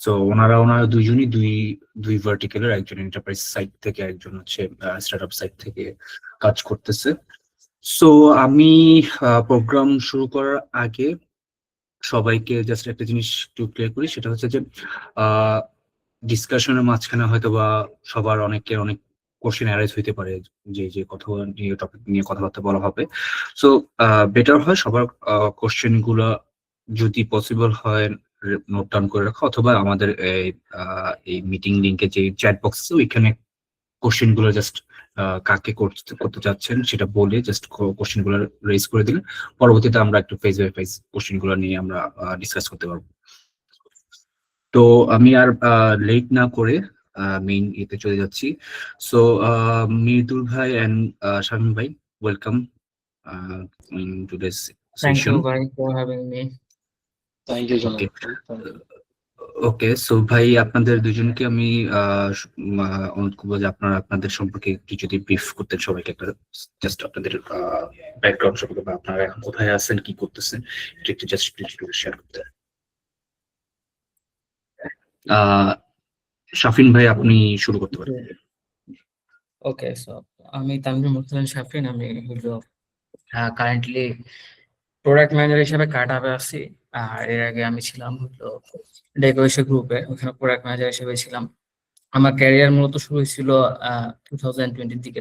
So ওনারা দুইজনই দুই ভার্টিক্যালের, একজন এন্টারপ্রাইজ সাইড থেকে, একজন হচ্ছে স্টার্টআপ সাইড থেকে কাজ করতেছে। সো আমি প্রোগ্রাম শুরু করার আগে সবাইকে জাস্ট একটা জিনিস একটু ক্লিয়ার করি, সেটা হচ্ছে যে ডিসকাশনের মাঝখানে হয়তো বা সবার অনেকের অনেক কোশ্চেন অ্যারাইজ হইতে পারে, যে কথা নিয়ে, টপিক নিয়ে কথাবার্তা বলা হবে। সো বেটার হয় সবার কোশ্চেন গুলা যদি পসিবল হয় নোট ডাউন করে রাখা, অথবা আমাদের এই মিটিং লিংকে যে চ্যাট বক্স আছে ওইখানে কোশ্চেন গুলো জাস্ট কাকে করতে চাচ্ছেন সেটা বলে জাস্ট কোশ্চেন গুলো রেজ করে দিলে পরবর্তীতে আমরা একটু ফেজ বাই ফেজ কোশ্চেন গুলো নিয়ে আমরা ডিসকাস করতে পারবো। তো আমি আর লেট না করে মেইন এতে চলে যাচ্ছি। সো মৃদুল ভাই এন্ড শামীম ভাই, welcome in today's Thank session. you, Bhai, for having me. Thank you, John. Okay, so ভাই আপনাদের দুজনকে আমি অনুরোধ করবো যে আপনারা আপনাদের সম্পর্কে একটু যদি ব্রিফ করতেন সবাইকে, একটা জাস্ট আপনাদের ব্যাকগ্রাউন্ড সম্পর্কে, বা আপনারা এখন কোথায় আছেন, কি করতেছেন, এটা একটু জাস্ট শেয়ার করতেন। শাফিন ভাই আপনি শুরু করতে পারেন। Okay, so আমি তানভীর মুরসালিন শাফিন। আমি হলো কারেন্টলি প্রোডাক্ট ম্যানেজার হিসেবে কাটাবে আছি। আর এর আগে আমি ছিলাম হলো ডেকোরেশন গ্রুপে, ওখানে প্রোডাক্ট ম্যানেজার হিসেবে ছিলাম। আমার ক্যারিয়ার মূলত শুরু হয়েছিল 2020 দিকে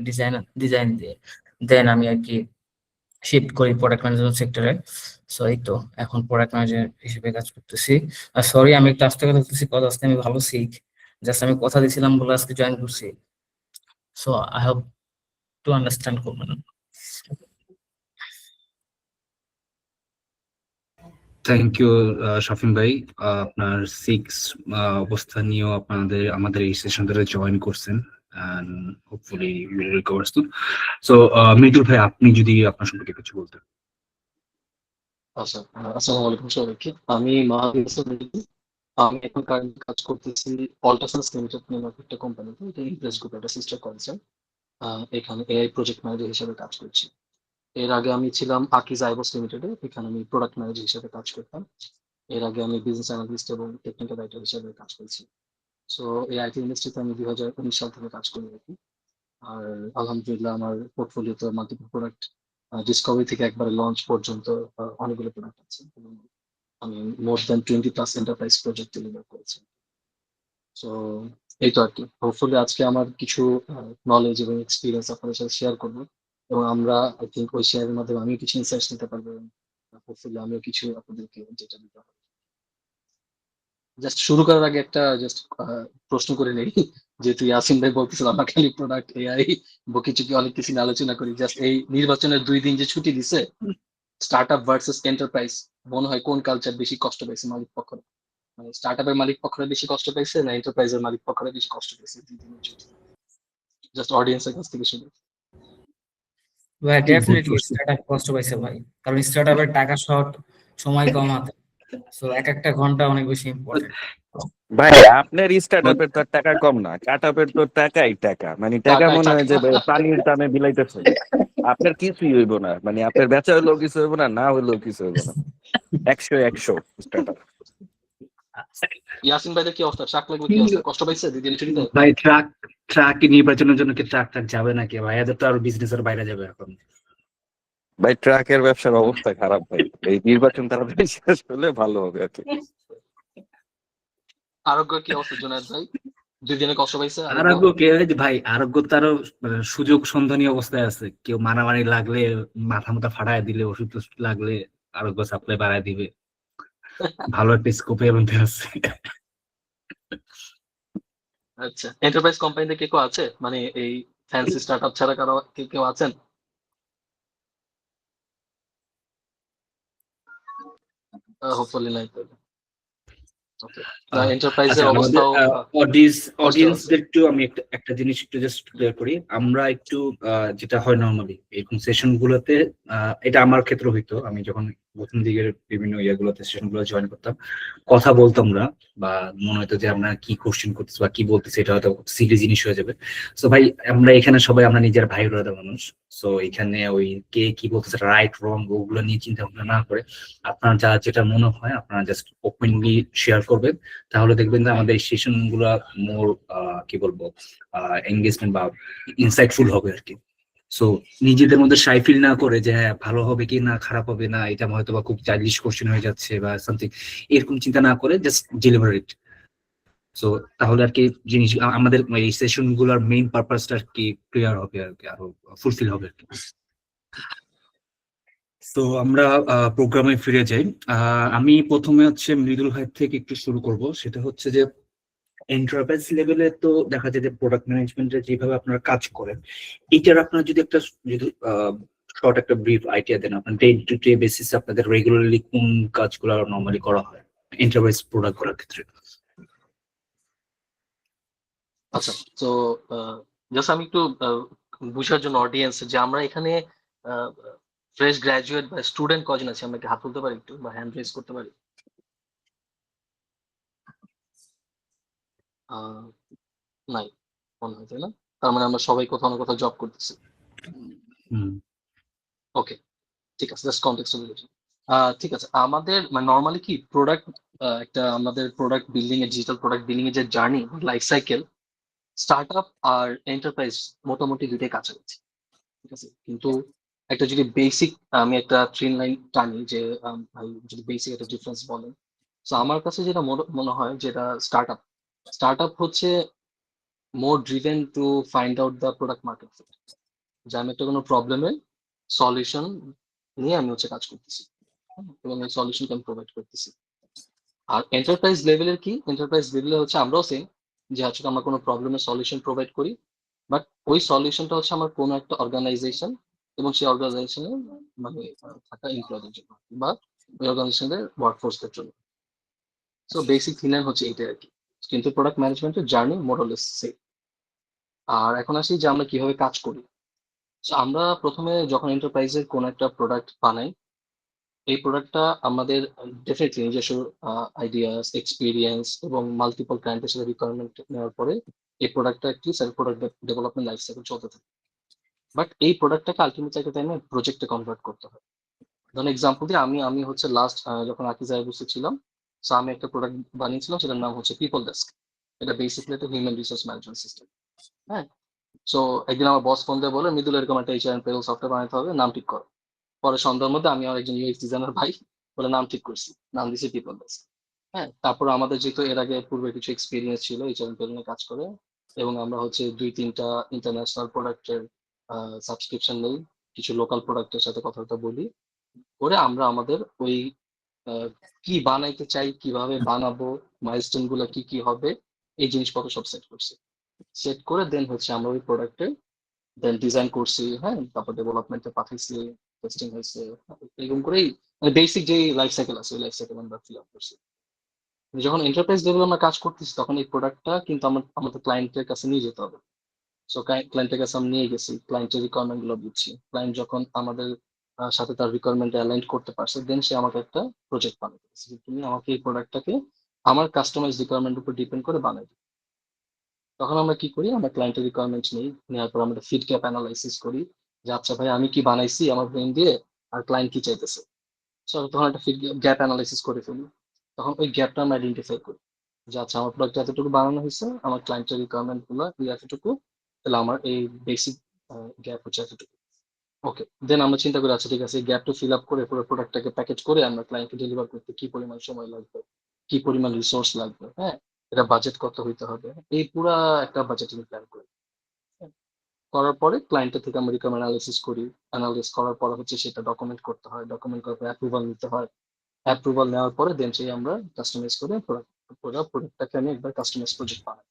ডিজাইন দিয়ে। দেন আমি আর কি শিফট করি প্রোডাক্ট ম্যানেজমেন্ট সেক্টরে। সো এই তো এখন প্রোডাক্ট ম্যানেজার হিসেবে কাজ করতেছি। আর সরি আমি একটু আস্তে কথা বলতেছি, কথা আজকে আমি ভালো শিখ, জাস্ট আমি কথা দিয়েছিলাম বলে আজকে জয়েন করছি। So I hope to understand করবেন। থ্যাংক ইউ শাফিন ভাই, আপনার সিক্স অবস্থা নিয়েও আমাদের এই সেশন ধরে জয়েন করছেন, and hopefully you will recover soon. So Mridul ভাই আপনি যদি আপনার সম্পর্কে কিছু বলতেন। আচ্ছা, আসসালামু আলাইকুম সবাইকে। আমি মাহাবীর হাসান মৃদুল। আমি এখন কারেন্টলি কাজ করতেছি অল্ট্রাসাউন্স লিমিটেড নামে একটা কোম্পানিতে, এটা ইমপ্রেস গ্রুপ একটা সিস্টার কনসার্ন। এখানে এআই প্রজেক্ট ম্যানেজার হিসেবে কাজ করছি। এর আগে আমি ছিলাম আকিজ আইবস লিমিটেডে, এখানে আমি প্রোডাক্ট ম্যানেজার হিসেবে কাজ করতাম। এর আগে আমি বিজনেস অ্যানালিস্ট এবং টেকনিক্যাল রাইটার হিসেবে কাজ করছি। সো এই আইটি ইন্ডাস্ট্রিতে আমি 2019 সাল থেকে কাজ করে থাকি। আর আলহামদুলিল্লাহ আমার পোর্টফোলিওতে মাল্টিপল প্রোডাক্ট ডিসকভারি থেকে একবারে লঞ্চ পর্যন্ত অনেকগুলো প্রোডাক্ট আছে এবং আমি more than 20+ enterprise project deliver করেছি। সো এই তো আর কি, হোপফুলি আজকে আমার কিছু নলেজ এবং এক্সপিরিয়েন্স আপনাদের সাথে শেয়ার করবো, এবং আমরা আই থিঙ্ক ওই শেয়ারের মাধ্যমে আমিও কিছু ইনসাইটস নিতে পারবো, এবং হোপফুলি আমিও কিছু আপনাদেরকে যেটা দিতে হবে। জাস্ট শুরু করার আগে একটা জাস্ট প্রশ্ন করে নেই, যেহেতু ইয়াসিন ভাই বলতেছিল আমরা খালি প্রোডাক্ট এআই বকিচুকি অনেক কিছু নিয়ে আলোচনা করি, জাস্ট এই নির্বাচনের 2 দিন যে ছুটি দিছে, স্টার্টআপ ভার্সেস এন্টারপ্রাইজ, মনে হয় কোন কালচার বেশি কষ্ট পাইছে মালিক পক্ষরা? মানে স্টার্টআপের মালিক পক্ষরা বেশি কষ্ট পাইছে না এন্টারপ্রাইজের মালিক পক্ষরা বেশি কষ্ট পাইছে 2 দিনের ছুটি? জাস্ট অডিয়েন্সের কাছ থেকে শুনি। ভাই ডেফিনেটলি স্টার্টআপ কষ্ট পাইছে ভাই, কারণ স্টার্টআপের টাকা শর্ট, সময় কম হাতে। সো এক একটা ঘন্টা অনেক বেশি ইম্পর্টেন্ট। ভাই আপনার স্টার্টআপের তো টাকা কম না, কাটআপের তো টাকাই টাকা, মানে টাকা মনে হয় যে পানির টানে বিলাইতেছে। আপনার কিছুই হইব না, মানে আপনার বেচা হইলেও কিছু হইব না, না হইলেও কিছু হইব না। 100 স্টার্টআপ। ইয়াসিন ভাইদের কি অবস্থা? ট্রাক লাগবে কি অবস্থা? কষ্ট পাইছে 2 দিনের ছুটিতে? ভাই ট্রাক নির্বাচনের জন্য কি ট্রাক যাবে নাকি ভাই? এদের তো আরো বিজনেসের বাইরে যাবে এখন। ভাই ট্রাকের ব্যবসার অবস্থা খারাপ ভাই, এই নির্বাচন তাড়াতাড়ি শেষ হলে ভালো হবে আর কি। আরোগ্য কি অবস্থা জুনায়েদ ভাই? 2 দিনে কষ্ট পাইছে? আরোগ্য কে ভাই? আরোগ্য তো আরো সুযোগ সন্ধানী অবস্থায় আছে। কেউ মারামারি লাগলে, মাথা মাথা ফাটায় দিলে, ওষুধ টষুধ লাগলে আরোগ্য সাপ্লাই বাড়ায় দিবে। ভালো একটা স্কোপে মধ্যে আছে। আচ্ছা, এন্টারপ্রাইজ কোম্পানিতে কে কেউ আছে? মানে এই ফ্যান্সি স্টার্টআপ ছাড়া কারো কেউ আছেন? হোপফুলি নাই। ওকে, এন্টারপ্রাইজের অবস্থাও অডিয়েন্সদের একটু আমি একটা জিনিস একটু জাস্ট ক্লিয়ার করি। আমরা একটু যেটা হয় নরমালি এরকম সেশন গুলোতে, এটা আমার ক্ষেত্রে হইতো, আমি যখন প্রথম দিকের বিভিন্ন ইয়েগুলোতে সেশনগুলো জয়েন করতাম, কথা বলতাম না, বা মনে হতো যে আমরা কি কোশ্চেন করতেছি বা কি বলতেছি এটা হয়তো সিলি জিনিস হয়ে যাবে। সো ভাই আমরা এখানে সবাই আমরা নিজের ভাই ব্রাদার মানুষ। সো এখানে ওই কে কি বলতেছে রাইট রং ওগুলো নিয়ে চিন্তা ভাবনা না করে আপনার যা যেটা মনে হয় আপনারা জাস্ট ওপেনলি শেয়ার করবেন, তাহলে দেখবেন যে আমাদের এই সেশন গুলা মোর কি বলবো এঙ্গেজমেন্ট বা ইনসাইটফুল হবে আর কি। সো নিজেদের মধ্যে শাই ফিল না করে যে হ্যাঁ ভালো হবে কি না খারাপ হবে না এটা হয়তো বা খুব চাইল্ডিশ কোশ্চেন হয়ে যাচ্ছে বা সামথিং, এরকম চিন্তা না করে জাস্ট ডেলিভার ইট। সো তাহলে আর কি জিনিস আমাদের এই সেশন গুলোর মেইন পারপাসটা আর কি ক্লিয়ার হবে আর কি, আরো ফুলফিল হবে আর কি। তো আমরা প্রোগ্রামে ফিরে যাই। আমি প্রথমে হচ্ছে মৃদুল ভাই থেকে একটু শুরু করব, সেটা হচ্ছে যে এন্টারপ্রাইজ লেভেলে তো দেখা যায় যে প্রোডাক্ট ম্যানেজমেন্টের যেভাবে আপনারা কাজ করেন, এটার আপনারা যদি একটা যদি শর্ট একটা ব্রিফ আইডিয়া দেন, আপনার ডে টু ডে বেসিসে আপনাদের রেগুলারলি কোন কাজগুলো নর্মালি করা হয় এন্টারপ্রাইজ প্রোডাক্ট করার ক্ষেত্রে। আচ্ছা, তো জাস্ট আমি একটু বুঝার জন্য অডিয়েন্স যে আমরা এখানে ফ্রেশ গ্রাজুয়েট বা স্টুডেন্ট কজন আছে, আমরা কি হাত তুলতে পারি একটু বা হ্যান্ড রেজ করতে পারি? আহ, নাই মনে হয়, তাই না? তার মানে আমরা সবাই কোথাও না কোথাও জব করতেছি। হুম ওকে, ঠিক আছে, জাস্ট কনটেক্সট বুঝেছি। ঠিক আছে, আমাদের মানে নর্মালি কি প্রোডাক্ট, একটা আমাদের প্রোডাক্ট বিল্ডিং এর ডিজিটাল প্রোডাক্ট বিল্ডিং এর যে জার্নি লাইফ সাইকেল, স্টার্টআপ আর এন্টারপ্রাইজ মোটামুটি দুইটাই কাছাকাছি, ঠিক আছে। কিন্তু একটা যদি বেসিক আমি একটা ট্রেন লাইন টানি যে ভাই যদি বেসিক একটা ডিফারেন্স বলেন, তো আমার কাছে যেটা মনে হয় যেটা স্টার্টআপ স্টার্টআপ হচ্ছে more driven to find out the product market fit, যে আমি একটা কোনো প্রবলেমের সলিউশন নিয়ে আমি হচ্ছে কাজ করতেছি, এবং এই সলিউশনকে আমি প্রোভাইড করতেছি। আর এন্টারপ্রাইজ লেভেলের কি, এন্টারপ্রাইজ লেভেলে হচ্ছে আমরাও সেম, যে হচ্ছে আমরা কোনো প্রবলেমের সলিউশন প্রোভাইড করি, বাট ওই সলিউশনটা হচ্ছে আমার কোনো একটা অর্গানাইজেশন এবং সেই অর্গানাইজেশনের মানে থাকা এমপ্লয়ীদের জন্য বা ওই অর্গানাইজেশনের ওয়ার্কফোর্সদের জন্য। সো বেসিক থিনার হচ্ছে এইটাই আর কি, কিন্তু প্রোডাক্ট ম্যানেজমেন্টের জার্নি মোরলেস সেম। আর এখন আসি যে আমরা কিভাবে কাজ করি। So, আমরা প্রথমে যখন এন্টারপ্রাইজের কোনো একটা প্রোডাক্ট বানাই, এই প্রোডাক্টটা আমাদের ডেফিনেটলি নিজস্ব আইডিয়াস, এক্সপিরিয়েন্স এবং মাল্টিপল ক্লায়েন্টের সাথে রিকোয়ারমেন্ট নেওয়ার পরে এই প্রোডাক্টটা একটি self product development life cycle চলতে থাকে। বাট এই প্রোডাক্টটাকে আলটিমেটলি একটা টাইমে প্রজেক্টে কনভার্ট করতে হয়। ধরুন এক্সাম্পল দিয়ে আমি আমি হচ্ছে লাস্ট যখন আকিজা আইবুসে ছিলাম, সো আমি একটা প্রোডাক্ট বানিয়েছিলাম, সেটার নাম হচ্ছে পিপল ডেস্ক। এটা বেসিক্যালি একটা হিউম্যান রিসোর্স ম্যানেজমেন্ট সিস্টেম। হ্যাঁ, সো একদিন আমার বস ফোন দিয়ে বলে মৃদুল এরকম একটা এইচআর এন্ড পেরোল সফটওয়্যার বানাতে হবে, নাম ঠিক করো। পরে সন্ধ্যার মধ্যে আমি আর একজন ইউএক্স ডিজাইনার ভাই বলে নাম ঠিক করছি, নাম দিয়েছি পিপল ডেস্ক। হ্যাঁ, তারপর আমাদের যেহেতু এর আগে পূর্বে কিছু এক্সপিরিয়েন্স ছিল এইচআর এন্ড পেরোলে কাজ করে, এবং আমরা হচ্ছে 2-3টা ইন্টারন্যাশনাল প্রোডাক্টের সাবস্ক্রিপশন নেই, কিছু লোকাল প্রোডাক্টের সাথে কথাবার্তা বলি, করে আমরা আমাদের ওই আহ, কি বানাইতে চাই, কিভাবে বানাবো, মাইলস্টোন গুলো কি কি হবে, এই জিনিসপত্র সব সেট করছি। সেট করে দেন হচ্ছে আমরা ওই প্রোডাক্টে দেন ডিজাইন করছি, হ্যাঁ, তারপর ডেভেলপমেন্টে পাঠাইছি, টেস্টিং হয়েছে, এরকম করেই মানে বেসিক যে লাইফ সাইকেল আছে ওই লাইফ সাইকেল আমরা ফিল আপ করছি। কিন্তু যখন এন্টারপ্রাইজ লেভেলে আমরা কাজ করতেছি তখন এই প্রোডাক্টটা কিন্তু আমাদের ক্লায়েন্টের কাছে নিয়ে যেতে হবে। সো ক্লায়েন্টের কাছে আমি নিয়ে গেছি, ক্লায়েন্টের রিকোয়ারমেন্ট গুলো বুঝছি, ক্লায়েন্ট যখন আমাদের সাথে তার রিকোয়ারমেন্ট অ্যালাইন করতে পারছে, দেন সে আমাকে একটা প্রজেক্ট বানাতে পারছে, তুমি আমাকে এই প্রোডাক্টটাকে আমার কাস্টমাইজ রিকোয়ারমেন্ট উপর ডিপেন্ড করে বানাই দিই। তখন আমরা কি করি, আমরা ক্লায়েন্টের রিকোয়ারমেন্ট নেই, নেওয়ার পর আমরা ফিড গ্যাপ অ্যানালাইসিস করি, যে আচ্ছা ভাই আমি কি বানাইছি আমার ব্রেন দিয়ে, আর ক্লায়েন্ট কি চাইতেছে। সো তখন একটা ফিড গ্যাপ অ্যানালাইসিস করে ফেলি, তখন ওই গ্যাপটা আমরা আইডেন্টিফাই করি, যে আচ্ছা আমার প্রোডাক্ট এতটুকু বানানো হয়েছে, আমার ক্লায়েন্টের রিকোয়ারমেন্ট গুলো এতটুকু, তাহলে আমার এই বেসিক গ্যাপ হচ্ছে এতটুকু। ওকে, দেন আমরা চিন্তা করি আচ্ছা ঠিক আছে এই গ্যাপটা ফিল আপ করে পুরো প্রোডাক্টটাকে প্যাকেজ করে আমরা ক্লায়েন্টকে ডেলিভার করতে কি পরিমাণ সময় লাগবে, কি পরিমাণ রিসোর্স লাগবে, হ্যাঁ, এটা বাজেট কত হইতে হবে, এই পুরা একটা বাজেটিং প্ল্যান করি। হ্যাঁ, করার পরে ক্লায়েন্টের থেকে আমরা রিকোয়ারমেন্ট অ্যানালাইসিস করি, অ্যানালাইজ করার পর হচ্ছে সেটা ডকুমেন্ট করতে হয়, ডকুমেন্ট করার পর অ্যাপ্রুভাল নিতে হয়, অ্যাপ্রুভাল নেওয়ার পরে দেন সেই আমরা কাস্টমাইজ করে প্রোডাক্টটাকে আমি একবার কাস্টমাইজ প্রজেক্ট বানাই।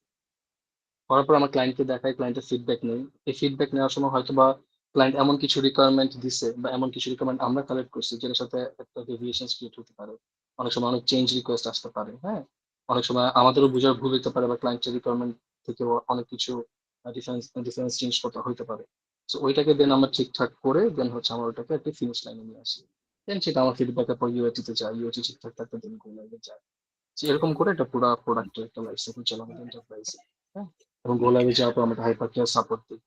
করার পর আমার ক্লায়েন্টকে দেখাই, ক্লায়েন্টের ফিডব্যাক নেই। এই ফিডব্যাক নেওয়ার সময় হয়তো বা ক্লায়েন্ট এমন কিছু রিকোয়ারমেন্ট দিছে বা এমন কিছু রিকোয়ারমেন্ট আমরা কালেক্ট করছি যেটার সাথে একটা ডেভিয়েশন ক্রিয়েট হতে পারে, অনেক সময় অনেক চেঞ্জ রিকোয়েস্ট আসতে পারে, হ্যাঁ, অনেক সময় আমাদেরও বোঝার ভুল হতে পারে বা ক্লায়েন্টের রিকোয়ারমেন্ট থেকে অনেক কিছু ডিফারেন্স ডিফারেন্স চেঞ্জ করতে হইতে পারে। সো ওইটাকে দেন আমরা ঠিকঠাক করে দেন হচ্ছে আমরা ওইটাকে একটা ফিনিশ লাইনে নিয়ে আসি। দেন সেটা আমার ফিডব্যাকের পর ইউএটি তে যায়, ইউএটি ঠিকঠাক থাকলে দেন গো লাইভে যায়। এরকম করে একটা পুরো প্রোডাক্টের একটা লাইফ সাইকেল চলে আমাদের এন্টারপ্রাইজে। হ্যাঁ, এবং গো লাইভে যাওয়ার পর আমরা হাইপার কেয়ার সাপোর্ট দিই।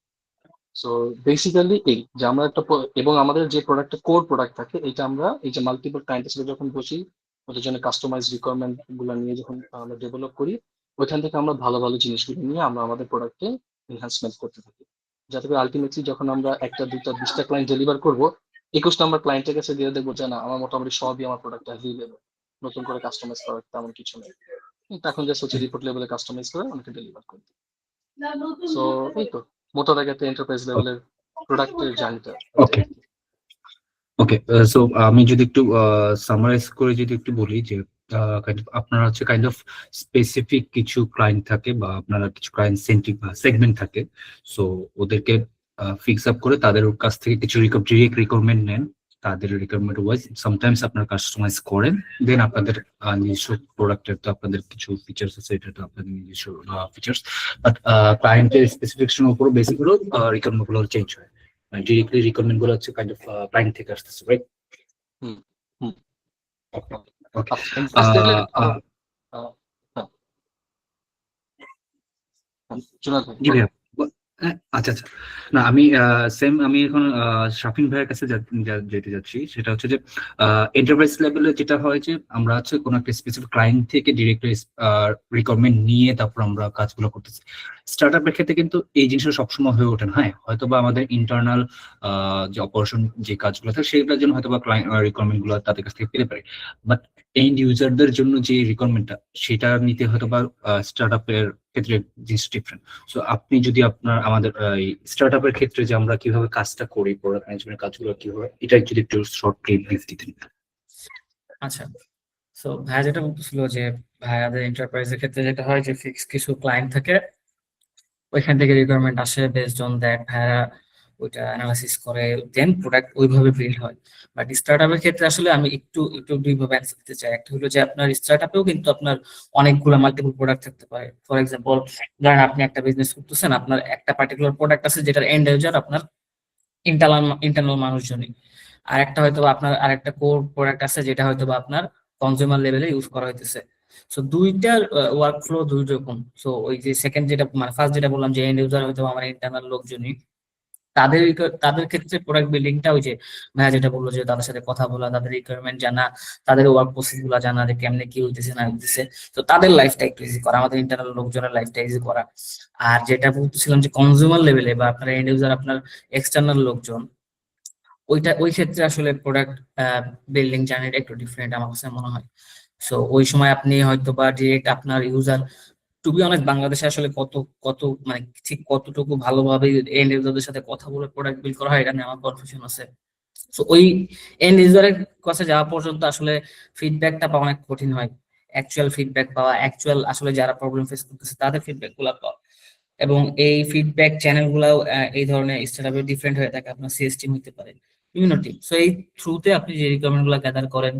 সো বেসিক্যালি এই যে আমরা একটা এবং আমাদের যে প্রোডাক্টটা কোর প্রোডাক্ট থাকে এটা আমরা এই যে মাল্টিপল ক্লায়েন্টের সাথে যখন বসি, ওদের জন্য কাস্টমাইজ রিকোয়ারমেন্ট গুলো নিয়ে যখন আমরা ডেভেলপ করি, ওইখান থেকে আমরা ভালো ভালো জিনিসগুলো নিয়ে আমরা আমাদের প্রোডাক্টে এনহান্সমেন্ট করতে থাকি, যাতে করে আলটিমেটলি যখন আমরা একটা দুইটা 20টা ক্লায়েন্ট ডেলিভার করবো, 21 নাম্বার ক্লায়েন্টের কাছে দিয়ে দেখবো যে না আমার মোটামুটি সবই আমার প্রোডাক্ট অ্যাভেলেবল, নতুন করে কাস্টমাইজ করার তেমন কিছু নেই। তখন জাস্ট হচ্ছে রিপোর্ট লেভেলে কাস্টমাইজ করে আমাকে ডেলিভার করতে। সো এই তো মোটা দাগে একটা এন্টারপ্রাইজ লেভেলের প্রোডাক্টের জার্নিটা। ওকে ওকে সো আমি যদি একটু সামারাইজ করে যদি একটু বলি যে আপনার হচ্ছে কাইন্ড অফ স্পেসিফিক কিছু ক্লায়েন্ট থাকে বা আপনারা কিছু ক্লায়েন্ট সেন্ট্রিক বা সেগমেন্ট থাকে, সো ওদেরকে ফিক্স আপ করে তাদের কাছ থেকে কিছু ডিরেক্ট রিকোয়ারমেন্ট নেন, তাদের রিকোয়ারমেন্ট ওয়াইজ সামটাইমস আপনার কাস্টমাইজ করেন, দেন আপনাদের নিজস্ব প্রোডাক্টের তো আপনাদের কিছু ফিচার্স আছে, এটা তো আপনাদের নিজস্ব ফিচার্স, বাট ক্লায়েন্টের স্পেসিফিকেশনের উপর বেসিক গুলো রিকোয়ারমেন্ট গুলো চেঞ্জ হয়, ডিরেক্টলি রিকোয়ারমেন্ট গুলো হচ্ছে কাইন্ড অফ ক্লায়েন্ট থেকে আসতেছে, রাইট? হুম হুম ওকে ওকে enterprise level এ আরো, হ্যাঁ, জুনাদ ভাই জি ভাইয়া আচ্ছা আচ্ছা, না আমি সেম আমি এখন শাফিন ভাইয়ের কাছে যেতে যাচ্ছি, সেটা হচ্ছে যে এন্টারপ্রাইজ লেভেলে যেটা হয় যে আমরা হচ্ছে কোনো একটা স্পেসিফিক ক্লায়েন্ট থেকে ডিরেক্টলি রিকোয়ারমেন্ট নিয়ে তারপর আমরা কাজগুলো করতেছি। স্টার্ট আপের ক্ষেত্রে কিন্তু এই জিনিসটা সবসময় হয়ে ওঠে না, হ্যাঁ হয়তো বা আমাদের ইন্টারনাল যে অপারেশন যে কাজগুলো থাকে সেগুলোর জন্য হয়তো বা ক্লায়েন্ট রিকোয়ারমেন্ট গুলো তাদের কাছ থেকে পেতে পারে, বাট এন্ড ইউজারদের জন্য যে রিকোয়ারমেন্টটা সেটা নিতে হয়তো বা স্টার্ট আপের ক্ষেত্রে জিনিস ডিফারেন্ট। সো আপনি যদি আপনার আমাদের স্টার্ট আপের ক্ষেত্রে যে আমরা কিভাবে কাজটা করি, প্রোডাক্ট ম্যানেজমেন্ট কাজগুলো কিভাবে, এটা যদি একটু শর্টলি ব্রিফ দিতেন। আচ্ছা, সো ভাইয়া যেটা বলতেছিল যে ভাইয়াদের এন্টারপ্রাইজের ক্ষেত্রে যেটা হয় যে ফিক্স কিছু ক্লায়েন্ট থাকে, ওইখান থেকে রিকোয়ারমেন্ট আসে, বেসড অন দ্যাট ভাইয়া ওইটা অ্যানালাইসিস করে, দেন প্রোডাক্ট ওইভাবে বিল্ড হয়। বাট স্টার্ট আপের ক্ষেত্রে আসলে আমি একটু একটু দুইভাবে অ্যান্সার দিতে চাই। একটা হলো যে আপনার স্টার্ট আপেও কিন্তু আপনার অনেকগুলো মাল্টিপল প্রোডাক্ট থাকতে পারে। ফর এক্সাম্পল, ধরেন আপনি একটা বিজনেস করতেছেন, আপনার একটা পার্টিকুলার প্রোডাক্ট আছে যেটার এন্ড ইউজার আপনার ইন্টারনাল মানুষজনই, আর একটা হয়তো আপনার আরেকটা কোর প্রোডাক্ট আছে যেটা হয়তো আপনার কনজিউমার লেভেলে ইউজ করা হইতেছে। সো দুইটার ওয়ার্ক ফ্লো দুই রকম। সো ওই যে সেকেন্ড যেটা মানে ফার্স্ট যেটা বললাম যে এন্ড ইউজার হয়তো আমার ইন্টারনাল লোকজনই, তাদের ক্ষেত্রে প্রোডাক্ট বিল্ডিংটা ওই যে ভাইয়া যেটা বললো যে তাদের সাথে কথা বলা, তাদের রিকোয়ারমেন্ট জানা, তাদের ওয়ার্ক প্রসেস গুলা জানা, যে কেমনে কি হইতেছে না হইতেছে, তো তাদের লাইফটা একটু ইজি করা, আমাদের ইন্টারনাল লোকজনের লাইফটা ইজি করা। আর যেটা বলতেছিলাম যে কনজিউমার লেভেলে বা আপনার এন্ড ইউজার আপনার এক্সটার্নাল লোকজন, ওই ক্ষেত্রে আসলে প্রোডাক্ট বিল্ডিং জার্নিটা একটু ডিফারেন্ট আমার কাছে মনে হয়। সো ওই সময় আপনি হয়তো বা ডিরেক্ট আপনার ইউজার, টু বি অনেস্ট বাংলাদেশে আসলে কত কত মানে ঠিক কতটুকু ভালোভাবে এন্ড ইউজারদের সাথে কথা বলে প্রোডাক্ট বিল্ড করা হয়, এটা নিয়ে আমার কনফিউশন আছে। সো ওই এন্ড ইউজারের কাছে যাওয়া পর্যন্ত আসলে ফিডব্যাকটা পাওয়া অনেক কঠিন হয়, অ্যাকচুয়াল ফিডব্যাক পাওয়া, অ্যাকচুয়াল আসলে যারা প্রবলেম ফেস করতেছে তাদের ফিডব্যাক গুলা পাওয়া। এবং এই ফিডব্যাক চ্যানেল গুলাও এই ধরনের স্টার্টআপে ডিফারেন্ট হয়ে থাকে, আপনার সিএস টিম হতে পারে, বিভিন্ন টিম। সো এই থ্রুতে আপনি যে রিকোয়ারমেন্ট গুলা গ্যাদার করেন,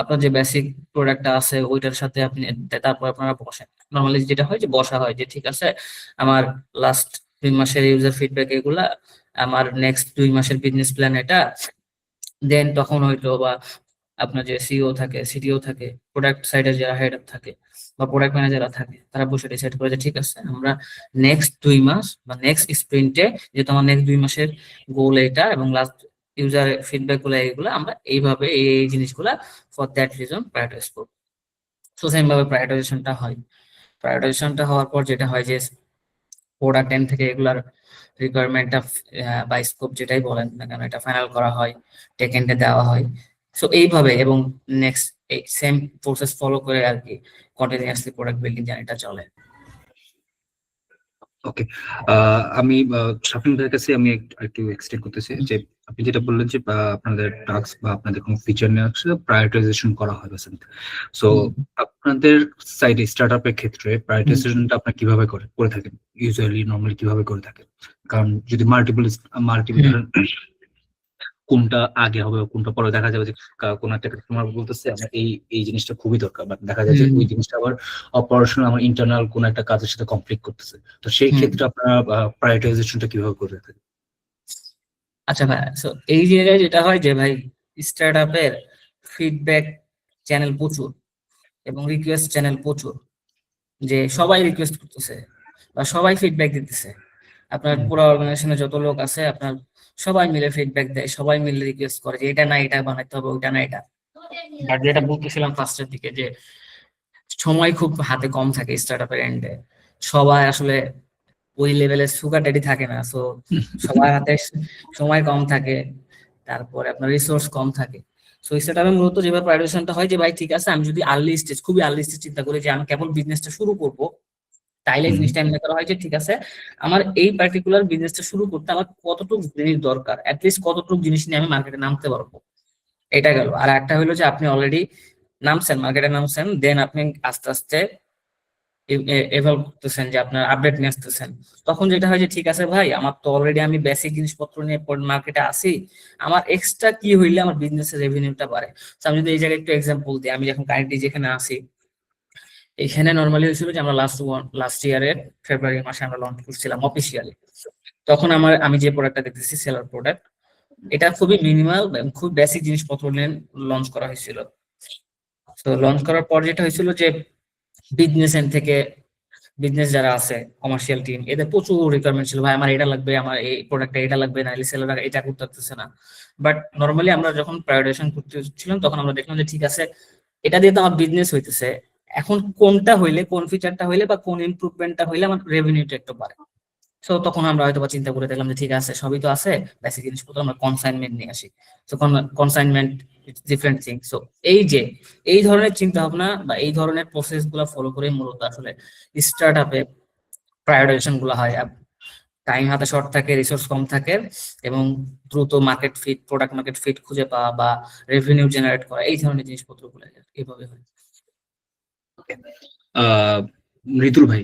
আপনার যে বেসিক প্রোডাক্টটা আছে ওইটার সাথে আপনি তারপর আপনারা বসেন। নর্মালি যেটা হয় যে বসা হয় যে ঠিক আছে আমার লাস্ট 2 মাসের ইউজার ফিডব্যাক এগুলা, আমার নেক্সট 2 মাসের বিজনেস প্ল্যান এটা, দেন তখন হয়তো বা আপনার যে সিও থাকে, সিটিও থাকে, প্রোডাক্ট সাইডের যারা হেড থাকে বা প্রোডাক্ট ম্যানেজাররা থাকে, তারা বসে ডিসাইড করে যে ঠিক আছে আমরা নেক্সট 2 মাস বা নেক্সট স্প্রিন্টে, যেহেতু আমার নেক্সট 2 মাসের গোল এটা এবং লাস্ট ইউজার ফিডব্যাক গুলো এইগুলো আমরা এইভাবে এই জিনিসগুলা ফর দ্যাট রিজন প্রায়োরিটাইজ করবো। সো সেম ভাবে প্রায়োরিটাইজেশনটা হয়। প্রায়োরিটাইজেশনটা হওয়ার পর যেটা হয় যে প্রোডাক্ট এন্ড থেকে এগুলার রিকোয়ারমেন্টটা বা স্কোপ যেটাই বলেন না কেন এটা ফাইনাল করা হয়, টেক এন্ডে দেওয়া হয়। সো এইভাবে এবং নেক্সট এই সেম প্রসেস ফলো করে আর কি কন্টিনিউয়াসলি প্রোডাক্ট বিল্ডিং জার্নিটা চলে। ওকে আমি শাফিন ভাইয়ের কাছে আমি একটু এক্সটেন্ড করতেছি যে আপনি যেটা বললেন যে আপনাদের টাস্ক বা আপনাদের কোনো ফিচার নিয়ে আসলে প্রায়োরিটাইজেশন করা হয় বেসিক্যালি। সো আপনাদের সাইডে স্টার্টআপের ক্ষেত্রে প্রায়োরিটাইজেশনটা আপনারা কিভাবে করে থাকেন, ইউজুয়ালি নরমালি কিভাবে করে থাকেন? কারণ যদি মাল্টিপল কোনটা আগে হবে কোনটা পরে, দেখা যাবে যে কোন একটা কাস্টমার বলতেছে আমার এই জিনিসটা খুবই দরকার, বাট দেখা যায় যে ওই জিনিসটা আবার অপারেশনাল আমার ইন্টারনাল কোন একটা কাজের সাথে কমপ্লিট করতেছে। তো সেই ক্ষেত্রে আপনারা প্রায়োরিটাইজেশনটা কিভাবে করে থাকেন? আচ্ছা ভাই, সো এই জায়গায় যেটা হয় যে ভাই স্টার্টআপের ফিডব্যাক চ্যানেল প্রচুর এবং রিকোয়েস্ট চ্যানেল প্রচুর, যে সবাই রিকোয়েস্ট করতেছে বা সবাই ফিডব্যাক দিতেছে। আপনার পুরো অর্গানাইজেশনে যত লোক আছে আপনার সবাই মিলে ফিডব্যাক দেয়, সবাই মিলে রিকোয়েস্ট করে যে এটা না এটা বানাইতে হবে, ওইটা না এটা। বাট যেটা বলতেছিলাম ফার্স্টের দিকে, যে সময় খুব হাতে কম থাকে স্টার্টআপের এন্ডে, সবাই আসলে ওই লেভেলের সুগার ড্যাডি থাকে না, সো সবার হাতে সময় কম থাকে, তারপরে আপনার রিসোর্স কম থাকে। সো স্টার্টআপে মূলত যেভাবে প্রায়োরিটেশনটা হয় যে ভাই ঠিক আছে আমি যদি আর্লি স্টেজ, খুবই আর্লি স্টেজ চিন্তা করি যে আমি কেবল বিজনেসটা শুরু করব, তাইলে এই জিনিসটা এমনি করা হয় যে ঠিক আছে আমার এই পার্টিকুলার বিজনেসটা শুরু করতে আমার কতটুকু জিনিস দরকার, অ্যাটলিস্ট কতটুকু জিনিস নিয়ে আমি মার্কেটে নামতে পারবো, এটা গেল। আর একটা হলো যে আপনি অলরেডি নামছেন, মার্কেটে নামছেন, দেন আপনি আস্তে আস্তে এভলভ করতেছেন, যে আপনার আপডেট নিয়ে আসতেছেন। তখন যেটা হয় যে ঠিক আছে ভাই আমার তো অলরেডি আমি বেসিক জিনিসপত্র নিয়ে মার্কেটে আসি, আমার এক্সট্রা কি হইলে আমার বিজনেসের রেভিনিউটা বাড়ে। তো আমি যদি এই জায়গায় একটু এক্সাম্পল দিই, আমি যখন কারেন্টলি যেখানে আসি, এখানে নর্মালি হয়েছিল যে আমরা লাস্ট ইয়ারের ফেব্রুয়ারি মাসে আমরা লঞ্চ করছিলাম অফিসিয়ালি। তখন আমি যে প্রোডাক্টটা দেখতেছি সেলার প্রোডাক্ট, এটা খুবই মিনিমাল, খুব বেসিক জিনিসপত্র নিয়ে লঞ্চ করা হয়েছিল। তো লঞ্চ করার পর যেটা হয়েছিল যে বিজনেস এন্ড থেকে, বিজনেস যারা আছে কমার্শিয়াল টিম, এদের প্রচুর রিকোয়ারমেন্ট ছিল, ভাই আমার এটা লাগবে, আমার এই প্রোডাক্টটা এটা লাগবে, না সেলাররা এটা করতে পারতেছে না। বাট নর্মালি আমরা যখন প্রায়োরিটেশন করতেছিলাম তখন আমরা দেখলাম যে ঠিক আছে এটা দিয়ে তো আমার বিজনেস হইতেছে, এখন কোনটা হইলে, কোন ফিচারটা হইলে বা কোন ইমপ্রুভমেন্টটা হইলে আমার রেভিনিউটা একটু বাড়ে। তো তখন আমরা হয়তো বা চিন্তা করে দেখলাম যে ঠিক আছে সবই তো আছে, বেসিক জিনিসপত্র আমরা কনসাইনমেন্ট নিয়ে আসি। তো কনসাইনমেন্ট ডিফারেন্ট থিং। সো এই ধরনের চিন্তা ভাবনা বা এই ধরনের প্রসেস গুলা ফলো করে মূলত আসলে স্টার্ট আপে প্রায়োরিটেশন গুলো হয়। টাইম হাতে শর্ট থাকে, রিসোর্স কম থাকে, এবং দ্রুত market fit, product market fit খুঁজে পাওয়া বা রেভিনিউ জেনারেট করা, এই ধরনের জিনিসপত্র গুলো এইভাবে হয়। মৃদুল ভাই,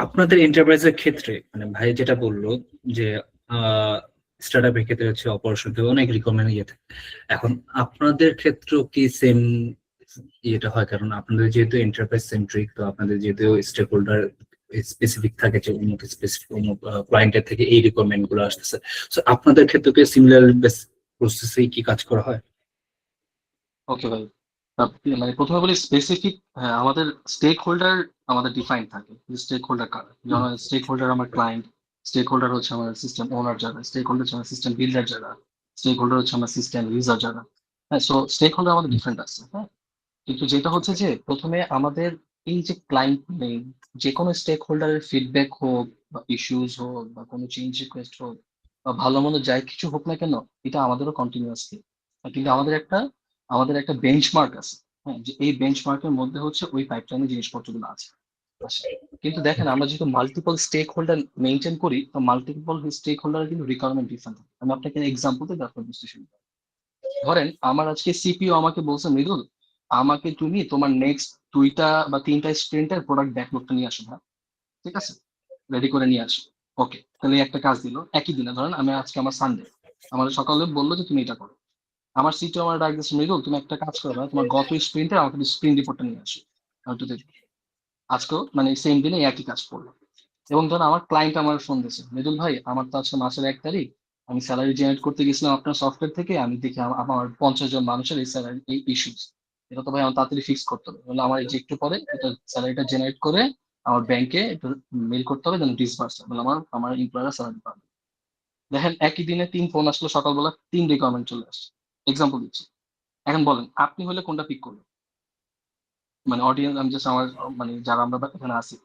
আপনাদের এন্টারপ্রাইজের ক্ষেত্রে মানে ভাই যেটা বললো যে স্টার্টআপের ক্ষেত্রে হচ্ছে অপারেশন অনেক রিকমেন্ড ইয়ে থাকে, এখন আপনাদের ক্ষেত্রেও কি সেম ইয়েটা হয়? কারণ আপনাদের যেহেতু এন্টারপ্রাইজ সেন্ট্রিক, তো আপনাদের যেহেতু স্টেক হোল্ডার স্পেসিফিক থাকে যে অমুক স্পেসিফিক অমুক ক্লায়েন্টের থেকে এই রিকোয়ারমেন্ট গুলো আসতেছে, সো আপনাদের ক্ষেত্রে কি সিমিলার প্রসেসেই কি কাজ করা হয়? ওকে ভাই, মানে প্রথমে বলি স্পেসিফিক, হ্যাঁ আমাদের স্টেক হোল্ডার আমাদের ডিফাইন থাকে, স্টেক হোল্ডার কারা, যেমন স্টেক হোল্ডার আমার ক্লায়েন্ট, স্টেক হোল্ডার হচ্ছে আমার সিস্টেম ওনার যারা, স্টেক হোল্ডার হচ্ছে আমার সিস্টেম বিল্ডার যারা, স্টেক হোল্ডার হচ্ছে আমার সিস্টেম ইউজার যারা। হ্যাঁ, সো স্টেক হোল্ডার আমাদের ডিফারেন্ট আছে। হ্যাঁ, কিন্তু যেটা হচ্ছে যে প্রথমে আমাদের এই যে ক্লায়েন্ট নেই, যে কোনো স্টেক হোল্ডারের ফিডব্যাক হোক বা ইস্যুস হোক বা কোনো চেঞ্জ রিকোয়েস্ট হোক বা ভালো মন্দ যাই কিছু হোক না কেন, এটা আমাদেরও কন্টিনিউয়াসলি, কিন্তু আমাদের একটা বেঞ্চমার্ক আছে। হ্যাঁ, যে এই বেঞ্চমার্কের মধ্যে হচ্ছে ওই পাইপলাইনের জিনিসপত্রগুলো আছে। কিন্তু দেখেন আমরা যেহেতু মাল্টিপল স্টেক হোল্ডার মেনটেন করি, তো মাল্টিপল স্টেক হোল্ডার কিন্তু রিকোয়ারমেন্ট ডিফারেন্ট। আমি আপনাকে এক্সাম্পল দিই, তারপর বুঝতে সুবিধা হবে। ধরেন আমার আজকে সিপিও আমাকে বলছে, মৃদুল আমাকে তুমি তোমার নেক্সট 2টা বা 3টা স্প্রিন্টের প্রোডাক্ট ব্যাকলগটা নিয়ে আসো। হ্যাঁ, ঠিক আছে, রেডি করে নিয়ে আসো। ওকে, তাহলে এই একটা কাজ দিল একই দিনে। ধরেন আমি আজকে আমার সানডে, আমার সকালে বললো যে তুমি এটা করো। আমার সিটিও আমার ডাক দিচ্ছে, মৃদুল তুমি একটা কাজ করো, তোমার গত স্প্রিন্টে আমাকে স্প্রিন্ট রিপোর্টটা নিয়ে আসো। আমি তো দেখবো আজকেও মানে সেম দিনে একই কাজ করলো। এবং ধরুন আমার ক্লায়েন্ট আমার ফোন দিয়েছে, মৃদুল ভাই আমার তো আজকে মাসের 1 তারিখ, আমি স্যালারি জেনারেট করতে গেছিলাম আপনার সফটওয়্যার থেকে, আমি দেখি আমার 50 জন মানুষের এই স্যালারি এই ইস্যুস, এটা তো ভাই আমার তাড়াতাড়ি ফিক্স করতে হবে, বলে আমার এই যে একটু পরে এটা স্যালারিটা জেনারেট করে আমার ব্যাংকে মেল করতে হবে, যেন ডিসবার্স হয়, বলে আমার এমপ্লয়াররা স্যালারি পাবে। দেখেন একই দিনে 3 ফোন আসলো, সকালবেলা 3 রিকোয়ারমেন্ট চলে আসছে। এক্সাম্পল দিচ্ছি, এখন বলেন আপনি হলে কোনটা পিক করবেন? মানে অডিয়েন্স, আমি জাস্ট আমার মানে যারা আমরা এখানে আছি,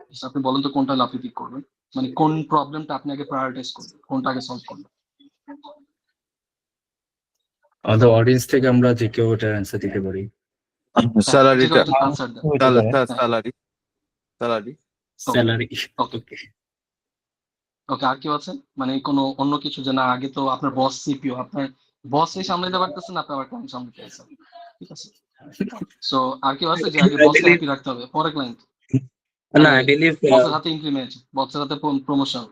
just আপনি বলেন তো কোনটা হলে আপনি পিক করবেন, মানে কোন প্রবলেমটা আপনি আগে প্রায়োরিটাইজ করবেন, কোনটা আগে সলভ করবেন? আমাদের অডিয়েন্স থেকে আমরা যে কেউ এটার অ্যান্সার দিতে পারি। স্যালারিটা, আনসার দেন। Salary, salary. Salary. Okay okay, আর কেউ আছে? মানে কোনো অন্য কিছু, যে না আগে তো আপনার বস সিপিও, আপনার বস এই সামলাতে পারতেছেন, আপনি আবার ক্লায়েন্ট সামলাতে পারছেন, ঠিক আছে। সো আর কেউ আছে যে আগে I বসকে believe, হ্যাপি রাখতে হবে, পরে ক্লায়েন্ট, না, মানে আই বিলিভ বসের হাতে ইনক্রিমেন্ট, বসের হাতে প্রমোশন?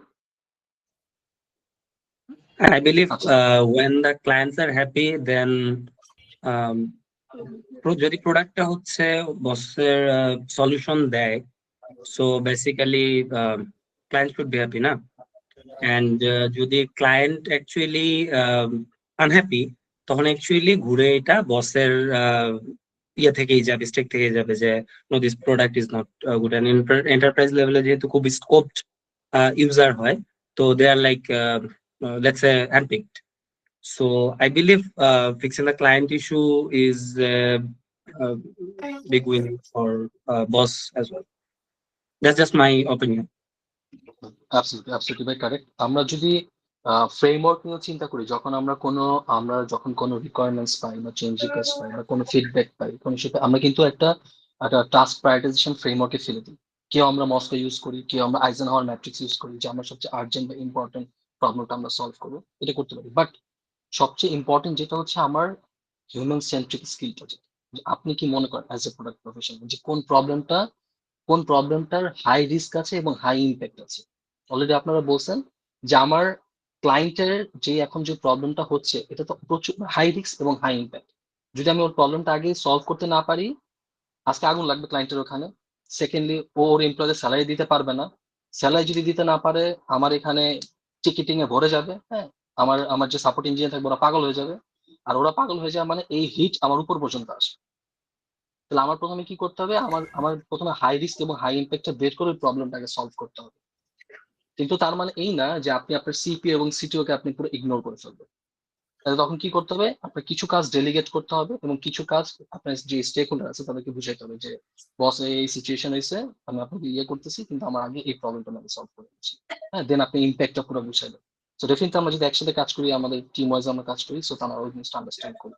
আচ্ছা, when the clients are happy then um, যদি প্রোডাক্টটা হচ্ছে বসের সলিউশন দেয়, so basically client should be happy না। এন্ড যদি ক্লায়েন্ট অ্যাকচুয়ালি আনহ্যাপি, তখন অ্যাকচুয়ালি ঘুরে এটা বসের ইয়ে থেকেই যাবে, স্টেক থেকে যাবে যে no this product is not good. And enterprise লেভেলে যেহেতু খুব স্কোপড ইউজার হয়, তো they are like let's say handpicked. So I believe fixing the client issue is a big win for boss as well. That's just my opinion. Absolutely ভাই correct. আমরা যদি framework নিয়ে চিন্তা করি, আমরা যখন কোনো রিকোয়ারমেন্টস পাই বা চেঞ্জ রিকোয়েস্ট পাই বা কোনো ফিডব্যাক পাই কোনো সাথে, আমরা কিন্তু একটা টাস্ক প্রায়োরিটাইজেশন ফ্রেমওয়ার্কে ফেলে দিই। কেউ আমরা মস্কো ইউজ করি, কেউ আমরা আইজেনহাওয়ার ম্যাট্রিক্স ইউজ করি, যে আমরা সবচেয়ে আর্জেন্ট বা ইম্পর্টেন্ট প্রবলেমটা আমরা সলভ করবো, এটা করতে পারি। বাট সবচেয়ে ইম্পর্টেন্ট যেটা হচ্ছে আমার হিউম্যান সেন্ট্রিক স্কিলটা, যে আপনি কি মনে করেন অ্যাজ এ প্রোডাক্ট প্রফেশনাল যে কোন প্রবলেমটার হাই রিস্ক আছে এবং হাই ইম্প্যাক্ট আছে। অলরেডি আপনারা বলছেন যে আমার ক্লায়েন্টের যে এখন যে প্রবলেমটা হচ্ছে এটা তো প্রচুর হাই রিস্ক এবং হাই ইম্প্যাক্ট। যদি আমি ওর প্রবলেমটা আগে সলভ করতে না পারি, আজকে আগুন লাগবে ক্লায়েন্টের ওখানে। সেকেন্ডলি, ওর এমপ্লয়ীদের স্যালারি দিতে পারবে না। স্যালারি যদি দিতে না পারে, আমার এখানে টিকিটিং এ ভরে যাবে। হ্যাঁ, আমার যে সাপোর্ট ইঞ্জিনিয়ার থাকবে ওরা পাগল হয়ে যাবে। আর ওরা পাগল হয়ে যাবে মানে এই হিট আমার উপর পর্যন্ত আসবে। তাহলে আমার প্রথমে কি করতে হবে? আমার প্রথমে হাই রিস্ক এবং হাই ইম্প্যাক্টটা বের করে প্রবলেমটাকে সলভ করতে হবে। কিন্তু তার মানে এই না যে আপনি আপনার সিপি এবং সিটিও কে আপনি পুরো ইগনোর করে ফেলবেন। তাহলে তখন কি করতে হবে? আপনার কিছু কাজ ডেলিগেট করতে হবে এবং কিছু কাজ আপনার যে স্টেক হোল্ডার আছে তাদেরকে বুঝাইতে হবে যে বস এই সিচুয়েশন হয়েছে, আমি আপনাকে ইয়ে করতেছি, কিন্তু আমার আগে এই প্রবলেমটা আমি সলভ করে দিচ্ছি। হ্যাঁ, দেন আপনি ইম্প্যাক্টটা পুরো বুঝাইবেন। সো ডেফিনেটলি আমরা যদি একসাথে কাজ করি, আমাদের টিম ওয়াইজ আমরা কাজ করি, সো তারা ওই জিনিসটা আন্ডারস্ট্যান্ড করি।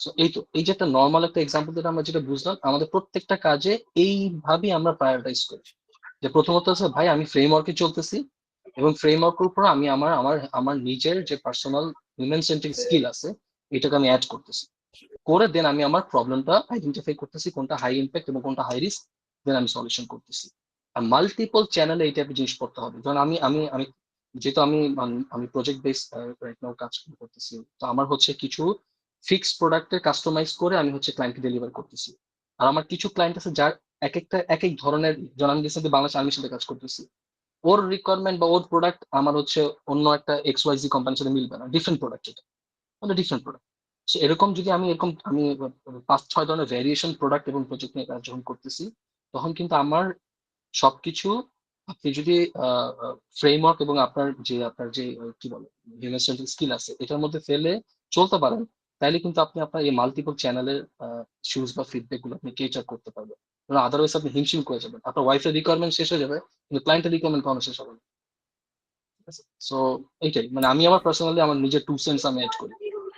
সো এই যে একটা নর্মাল একটা এক্সাম্পল যেটা আমরা যেটা বুঝলাম, আমাদের প্রত্যেকটা কাজে এইভাবেই আমরা প্রায়োরিটাইজ করি। যে প্রথমত হচ্ছে ভাই আমি ফ্রেমওয়ার্কে চলতেছি এবং ফ্রেমওয়ার্কের উপর আমি আমার নিজের যে পার্সোনাল হিউম্যান সেন্ট্রিক স্কিল আছে এটাকে আমি অ্যাড করতেছি। করে দেন আমি আমার প্রবলেমটা আইডেন্টিফাই করতেছি কোনটা হাই ইম্প্যাক্ট এবং কোনটা হাই রিস্ক, দেন আমি সলিউশন করতেছি। আর মাল্টিপল চ্যানেলে এই টাইপের জিনিস করতে হবে। ধরুন আমি আমি আমি যেহেতু আমি প্রজেক্ট বেস রাইট নাও কাজ করতেছি, তো আমার হচ্ছে কিছু ফিক্সড প্রোডাক্টের কাস্টমাইজ করে আমি হচ্ছে ক্লায়েন্টকে ডেলিভার করতেছি। আর আমার কিছু ক্লায়েন্ট আছে যার এক এক ধরনের, যেমন আমি রিসেন্টলি বাংলাদেশ আর্মির সাথে কাজ করতেছি, ওর রিকোয়ারমেন্ট বা ওর প্রোডাক্ট আমার হচ্ছে অন্য একটা XYZ কোম্পানির সাথে মিলবে না, ডিফারেন্ট প্রোডাক্ট, এটা মানে ডিফারেন্ট প্রোডাক্ট। সো এরকম যদি আমি 5-6 ধরনের ভ্যারিয়েশন প্রোডাক্ট এবং প্রজেক্ট নিয়ে কাজ যখন করতেছি, তখন কিন্তু আমার সবকিছু আপনি যদি ফ্রেমওয়ার্ক এবং আপনার যে কি বলে হিউম্যান সেন্ট্রিক স্কিল আছে এটার মধ্যে ফেলে চলতে পারেন, তাহলে কিন্তু আপনি আপনার এই মাল্টিপল চ্যানেলের ইস্যুস বা ফিডব্যাক গুলো আপনি কেচার করতে পারবেন। আদারওয়াইজ আপনি হিমশিম করে যাবেন, আপনার ওয়াইফের রিকোয়ারমেন্ট শেষ হয়ে যাবে কিন্তু ক্লায়েন্টের রিকোয়ারমেন্ট কখনো শেষ হবে না। সো এইটাই, মানে আমি আমার পার্সোনালি আমার নিজের 2 সেন্টস আমি অ্যাড করি।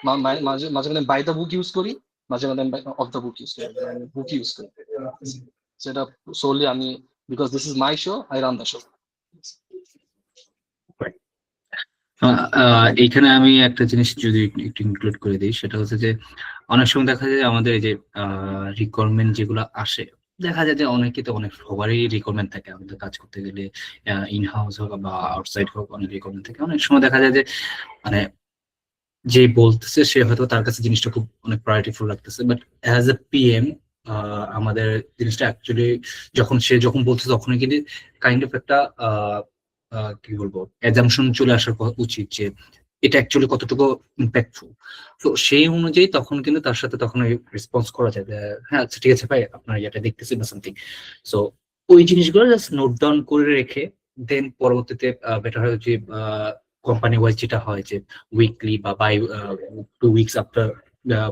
মাঝে মাঝে মাঝে বাই দ্য বুক ইউজ করি, মাঝে মাঝে অফ দ্য বুক ইউজ করি, বুক ইউজ করি। সেটা সোলি আমি, because this is my show, I run the show. এইখানে আমি একটা জিনিস যদি একটু ইনক্লুড করে দিই, সেটা হচ্ছে যে অনেক সময় দেখা যায় আমাদের এই যে রিকোয়ারমেন্ট যেগুলো আসে, দেখা যায় যে অনেক সবারই রিকোয়ারমেন্ট থাকে আমাদের কাজ করতে গেলে, ইন হাউস হোক বা আউটসাইড হোক, অনেক রিকোয়ারমেন্ট থাকে। অনেক সময় দেখা যায় যে মানে যে বলতেছে সে হয়তো তার কাছে জিনিসটা খুব অনেক প্রায়োরিটিফুল লাগতেছে, বাট অ্যাজ এ পিএম আমাদের জিনিসটা অ্যাকচুয়ালি যখন বলছে তখনই কিন্তু কাইন্ড অফ একটা কি বলবো অ্যাজাম্পশন চলে আসা উচিত যে এটা অ্যাকচুয়ালি কতটুকু ইম্প্যাক্টফুল। তো সেই অনুযায়ী তখন কিন্তু তার সাথে তখন রেসপন্স করা যায় যে হ্যাঁ আচ্ছা ঠিক আছে ভাই আপনার এটা দেখতেছি বা সামথিং। সো ওই জিনিসগুলো জাস্ট নোট ডাউন করে রেখে দেন পরবর্তীতে বেটার হয় যে কোম্পানি ওয়াইজ যেটা হয় যে উইকলি বা by 2 weeks after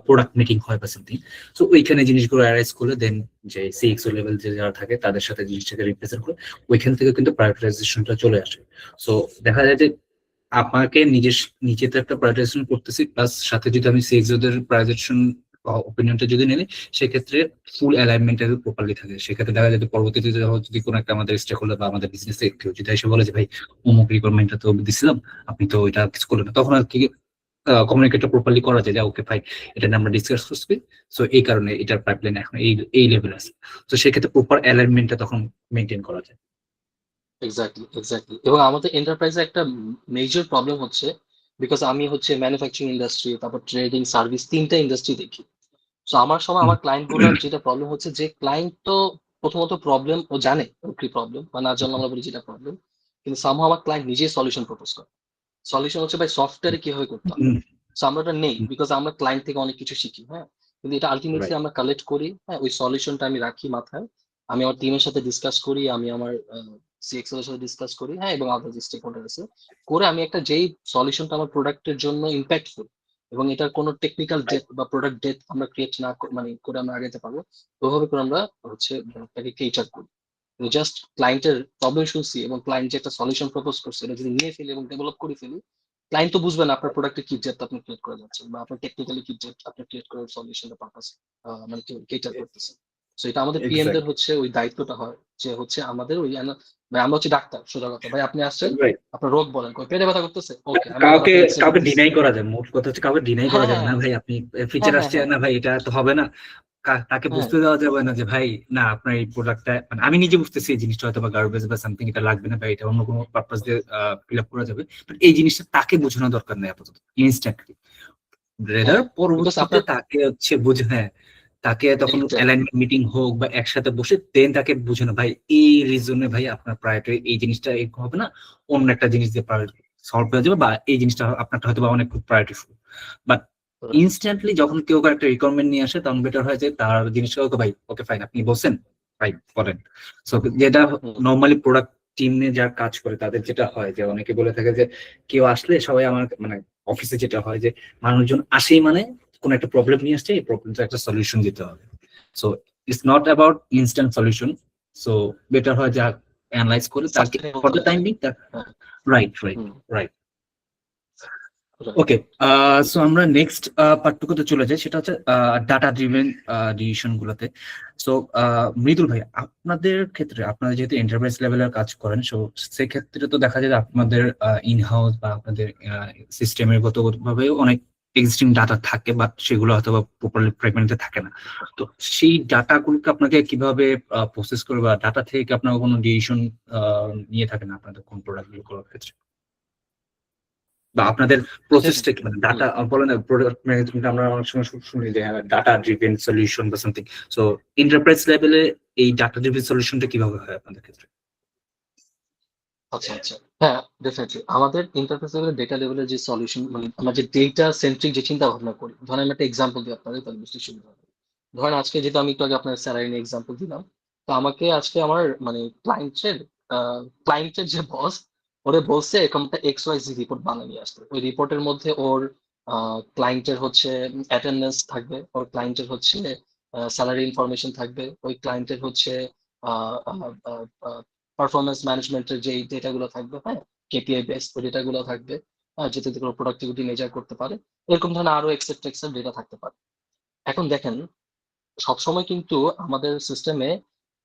product meeting হয় বা সামথিং। সো ওইখানে জিনিসগুলো অ্যারাইজ করলে দেন যে সিএক্সও লেভেল যে যারা থাকে তাদের সাথে জিনিসটাকে রিপ্রেজেন্ট করে ওইখান থেকে কিন্তু প্রায়োরিটাইজেশনটা চলে আসে। সো দেখা যায় যে আপনাকে নিজে তো একটা প্রায়োরিটাইজেশন করতেছি, প্লাস সাথে যদি আমি সিএক্সওদের প্রায়োরিটাইজেশন অপিনিয়নটা যদি নেই, সেক্ষেত্রে ফুল অ্যালাইনমেন্ট প্রপারলি থাকে। সেক্ষেত্রে দেখা যায় পরবর্তীতে যদি কোনো একটা আমাদের স্টেক হোল্ডার বা আমাদের বিজনেস কেউ যদি এসে বলে যে ভাই অমুক রিকোয়ারমেন্টটা তো দিছিলাম আপনি তো এটা কিছু করলেন না, তখন আর কি কমিউনিকেটটা প্রপারলি করা যায় যে ওকে ভাই এটা নিয়ে আমরা ডিসকাস করছি, সো এই কারণে এটার পাইপলাইন এখন এই লেভেল আছে। তো সেক্ষেত্রে প্রপার অ্যালাইনমেন্টটা তখন মেনটেন করা যায়। এক্স্যাক্টলি। এবং আমাদের এন্টারপ্রাইজে একটা মেজর প্রবলেম হচ্ছে, বিকজ আমি হচ্ছে ম্যানুফ্যাকচারিং ইন্ডাস্ট্রি, তারপর ট্রেডিং, সার্ভিস, 3টা ইন্ডাস্ট্রি দেখি। তো আমার সময় আমার ক্লায়েন্ট গুলোর যেটা প্রবলেম হচ্ছে, যে ক্লায়েন্ট তো প্রথমত প্রবলেম ও জানে ওর কি প্রবলেম, বা না জানলে আমরা বলি যেটা প্রবলেম, কিন্তু সামহাও আমার ক্লায়েন্ট নিজেই সলিউশন প্রপোজ করে। সলিউশন হচ্ছে ভাই সফটওয়্যারে কিভাবে করতে হবে, সো আমরা ওটা নেই বিকজ আমরা ক্লায়েন্ট থেকে অনেক কিছু শিখি, হ্যাঁ। কিন্তু এটা আলটিমেটলি রাইট। আমরা কালেক্ট করি, হ্যাঁ, ওই সলিউশনটা আমি রাখি মাথায়, আমি আমার টিমের সাথে ডিসকাস করি, আমি আমার সিএক্সএল এর সাথে ডিসকাস করি, হ্যাঁ, এবং আদার যে স্টেক হোল্ডার আছে, করে আমি একটা যেই সলিউশনটা আমার প্রোডাক্টের জন্য ইম্প্যাক্টফুল এবং এটার কোনো টেকনিক্যাল ডেথ বা প্রোডাক্ট ডেথ আমরা ক্রিয়েট না মানে করে আমরা আগাতে পারবো, ওইভাবে করে আমরা হচ্ছে ব্যাপারটাকে কেটার করি। জাস্ট ক্লায়েন্টের প্রবলেম শুনছি এবং ক্লায়েন্ট যে একটা সলিউশন প্রপোজ করছে এটা যদি নিয়ে ফেলি এবং ডেভেলপ করে ফেলি, ক্লায়েন্ট তো বুঝবে না আপনার প্রোডাক্টে কি ডেপথ আপনি ক্রিয়েট করে যাচ্ছেন বা আপনার টেকনিক্যালি কি ডেপথ আপনি ক্রিয়েট করার সলিউশনের পারপাস মানে কেটার করতেছেন। সো এটা আমাদের পিএম দের এক্স্যাক্ট। হচ্ছে ওই দায়িত্বটা হয় যে হচ্ছে আমাদের ওই ভাই আমরা হচ্ছে ডাক্তার, সোজা কথা, ভাই আপনি আসছেন, রাইট। আপনার রোগ বলেন, কই পেটে ব্যথা করতেছে, ওকে আমি এখন কাউকে আপনার এক্সরে কাউকে করতেছি। ডিনাই করা যায়, মোট কথা হচ্ছে কাউকে ডিনাই করা যাবে না হ্যাঁ ভাই আপনি হ্যাঁ ফিচার হ্যাঁ আসছে হ্যাঁ না ভাই এটা তো হবে না। তাকে হ্যাঁ বুঝতে দেওয়া যাবে না যে ভাই না আপনার এই প্রোডাক্টটা মানে আমি নিজে বুঝতেছি এই জিনিসটা হয়তো বা গার্বেজ বা সামথিং এটা লাগবে না ভাই, এটা অন্য কোনো পারপাস দিয়ে ফিল আপ করা যাবে, বাট এই জিনিসটা তাকে বোঝানো দরকার নেই আপাতত ইনস্ট্যান্টলি, রেদার হ্যাঁ বিকজ পরবর্তীতে আপনার তাকে হচ্ছে বুঝে, হ্যাঁ, তাকে তখন exactly, অ্যালাইনমেন্ট মিটিং হোক বা একসাথে বসে দেন তাকে বুঝানো ভাই এই রিজনে ভাই আপনার প্রায়োরিটি এই জিনিসটা এরকম হবে না, অন্য একটা জিনিস দিয়ে সলভ হয়ে যাবে, বা এই জিনিসটা আপনারটা হয়তো বা অনেক খুব প্রায়োরিটিফুল। বাট right, ইনস্ট্যান্টলি যখন কেউ একটা রিকোয়ারমেন্ট নিয়ে আসে তখন বেটার হয় যে তার জিনিসটা ওকে ভাই ওকে ফাইন আপনি বলছেন ভাই বলেন। সো যেটা হুম, নর্মালি প্রোডাক্ট টিমে যারা কাজ করে তাদের যেটা হয় যে অনেকে বলে থাকে যে কেউ আসলে সবাই আমার মানে অফিসে যেটা হয় যে মানুষজন আসেই মানে কোন একটা প্রবলেম নিয়ে আসছে, এই প্রবলেমটা একটা সলিউশন দিতে হবে। So it's not about instant solution. So better হয় যা অ্যানালাইজ করে তাকে sustainable ফর দ্য হতে টাইম হবে। বিং। হ্যাঁ, রাইট রাইট হুম, রাইট। right, ওকে, সো আমরা নেক্সট পার্টটুকুতে চলে যাই, সেটা হচ্ছে ডাটা ড্রিভেন ডিসিশন গুলোতে। সো মৃদুল ভাই আপনাদের ক্ষেত্রে আপনারা যেহেতু এন্টারপ্রাইজ লেভেলের কাজ করেন, সো সেক্ষেত্রে তো দেখা যায় যে আপনাদের ইন হাউস বা আপনাদের সিস্টেমের গতভাবে অনেক এক্সিস্টিং ডাটা থাকে, বাট সেগুলো হয়তো বা প্রপারলি ফ্র্যাগমেন্টে থাকে না। তো সেই ডাটাগুলোকে আপনাকে কিভাবে প্রসেস করে বা ডাটা থেকে আপনারা কোনো ডিসিশন নিয়ে থাকেন আপনাদের কোন প্রোডাক্ট গুলো করার ক্ষেত্রে, বা আপনাদের প্রসেসটা কি, মানে হুম, ডাটা বলে না প্রোডাক্ট ম্যানেজমেন্ট আমরা অনেক সময় শুনি যে ডাটা ড্রিভেন সলিউশন বা সামথিং। সো এন্টারপ্রাইজ লেভেলে এই ডাটা ড্রিভেন সলিউশনটা কিভাবে হয় আপনাদের ক্ষেত্রে? আচ্ছা আচ্ছা, হ্যাঁ, ডেফিনেটলি আমাদের ইন্টারফেস লেভেলের ডেটা লেভেলের যে সলিউশন মানে আমরা যে ডেটা সেন্ট্রিক যে চিন্তা ভাবনা করি, ধরেন আমি একটা এক্সাম্পল দিই আপনাদের তাহলে বুঝতে সুবিধা হবে। ধরেন আজকে যেহেতু আমি একটু আগে আপনার স্যালারি নিয়ে এক্সাম্পল দিলাম, তো আমাকে আজকে আমার মানে ক্লায়েন্টের যে বস ওরে বলছে এরকম একটা এক্স ওয়াই জি রিপোর্ট বানিয়ে নিয়ে আসতে, ওই রিপোর্টের মধ্যে ওর ক্লায়েন্টের হচ্ছে অ্যাটেন্ডেন্স থাকবে, ওর ক্লায়েন্টের হচ্ছে স্যালারি ইনফরমেশন থাকবে, ওই ক্লায়েন্টের হচ্ছে পারফরমেন্স ম্যানেজমেন্টের যে ডেটাগুলো থাকবে, হ্যাঁ, কেপিআই বেসড ওই ডেটাগুলো থাকবে, যেটা থেকে প্রোডাক্টিভিটি মেজার করতে পারে, এরকম ধরনের আরো এক্সেট্রা ডেটা থাকতে পারে। এখন দেখেন সবসময় কিন্তু আমাদের সিস্টেমে